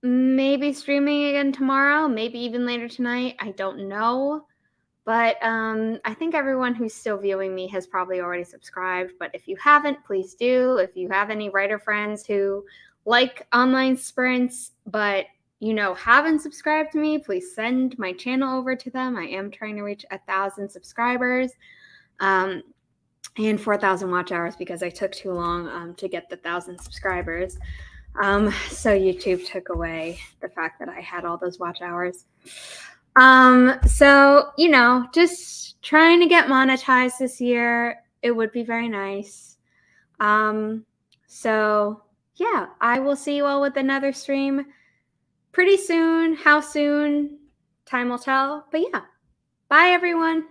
S1: may be streaming again tomorrow, maybe even later tonight. I don't know. But I think everyone who's still viewing me has probably already subscribed. But if you haven't, please do. If you have any writer friends who like online sprints, but haven't subscribed to me, please send my channel over to them. I am trying to reach 1,000 subscribers and 4,000 watch hours because I took too long to get the 1,000 subscribers. So YouTube took away the fact that I had all those watch hours. So, just trying to get monetized this year. It would be very nice. So yeah, I will see you all with another stream pretty soon. How soon? Time will tell. But yeah, bye everyone.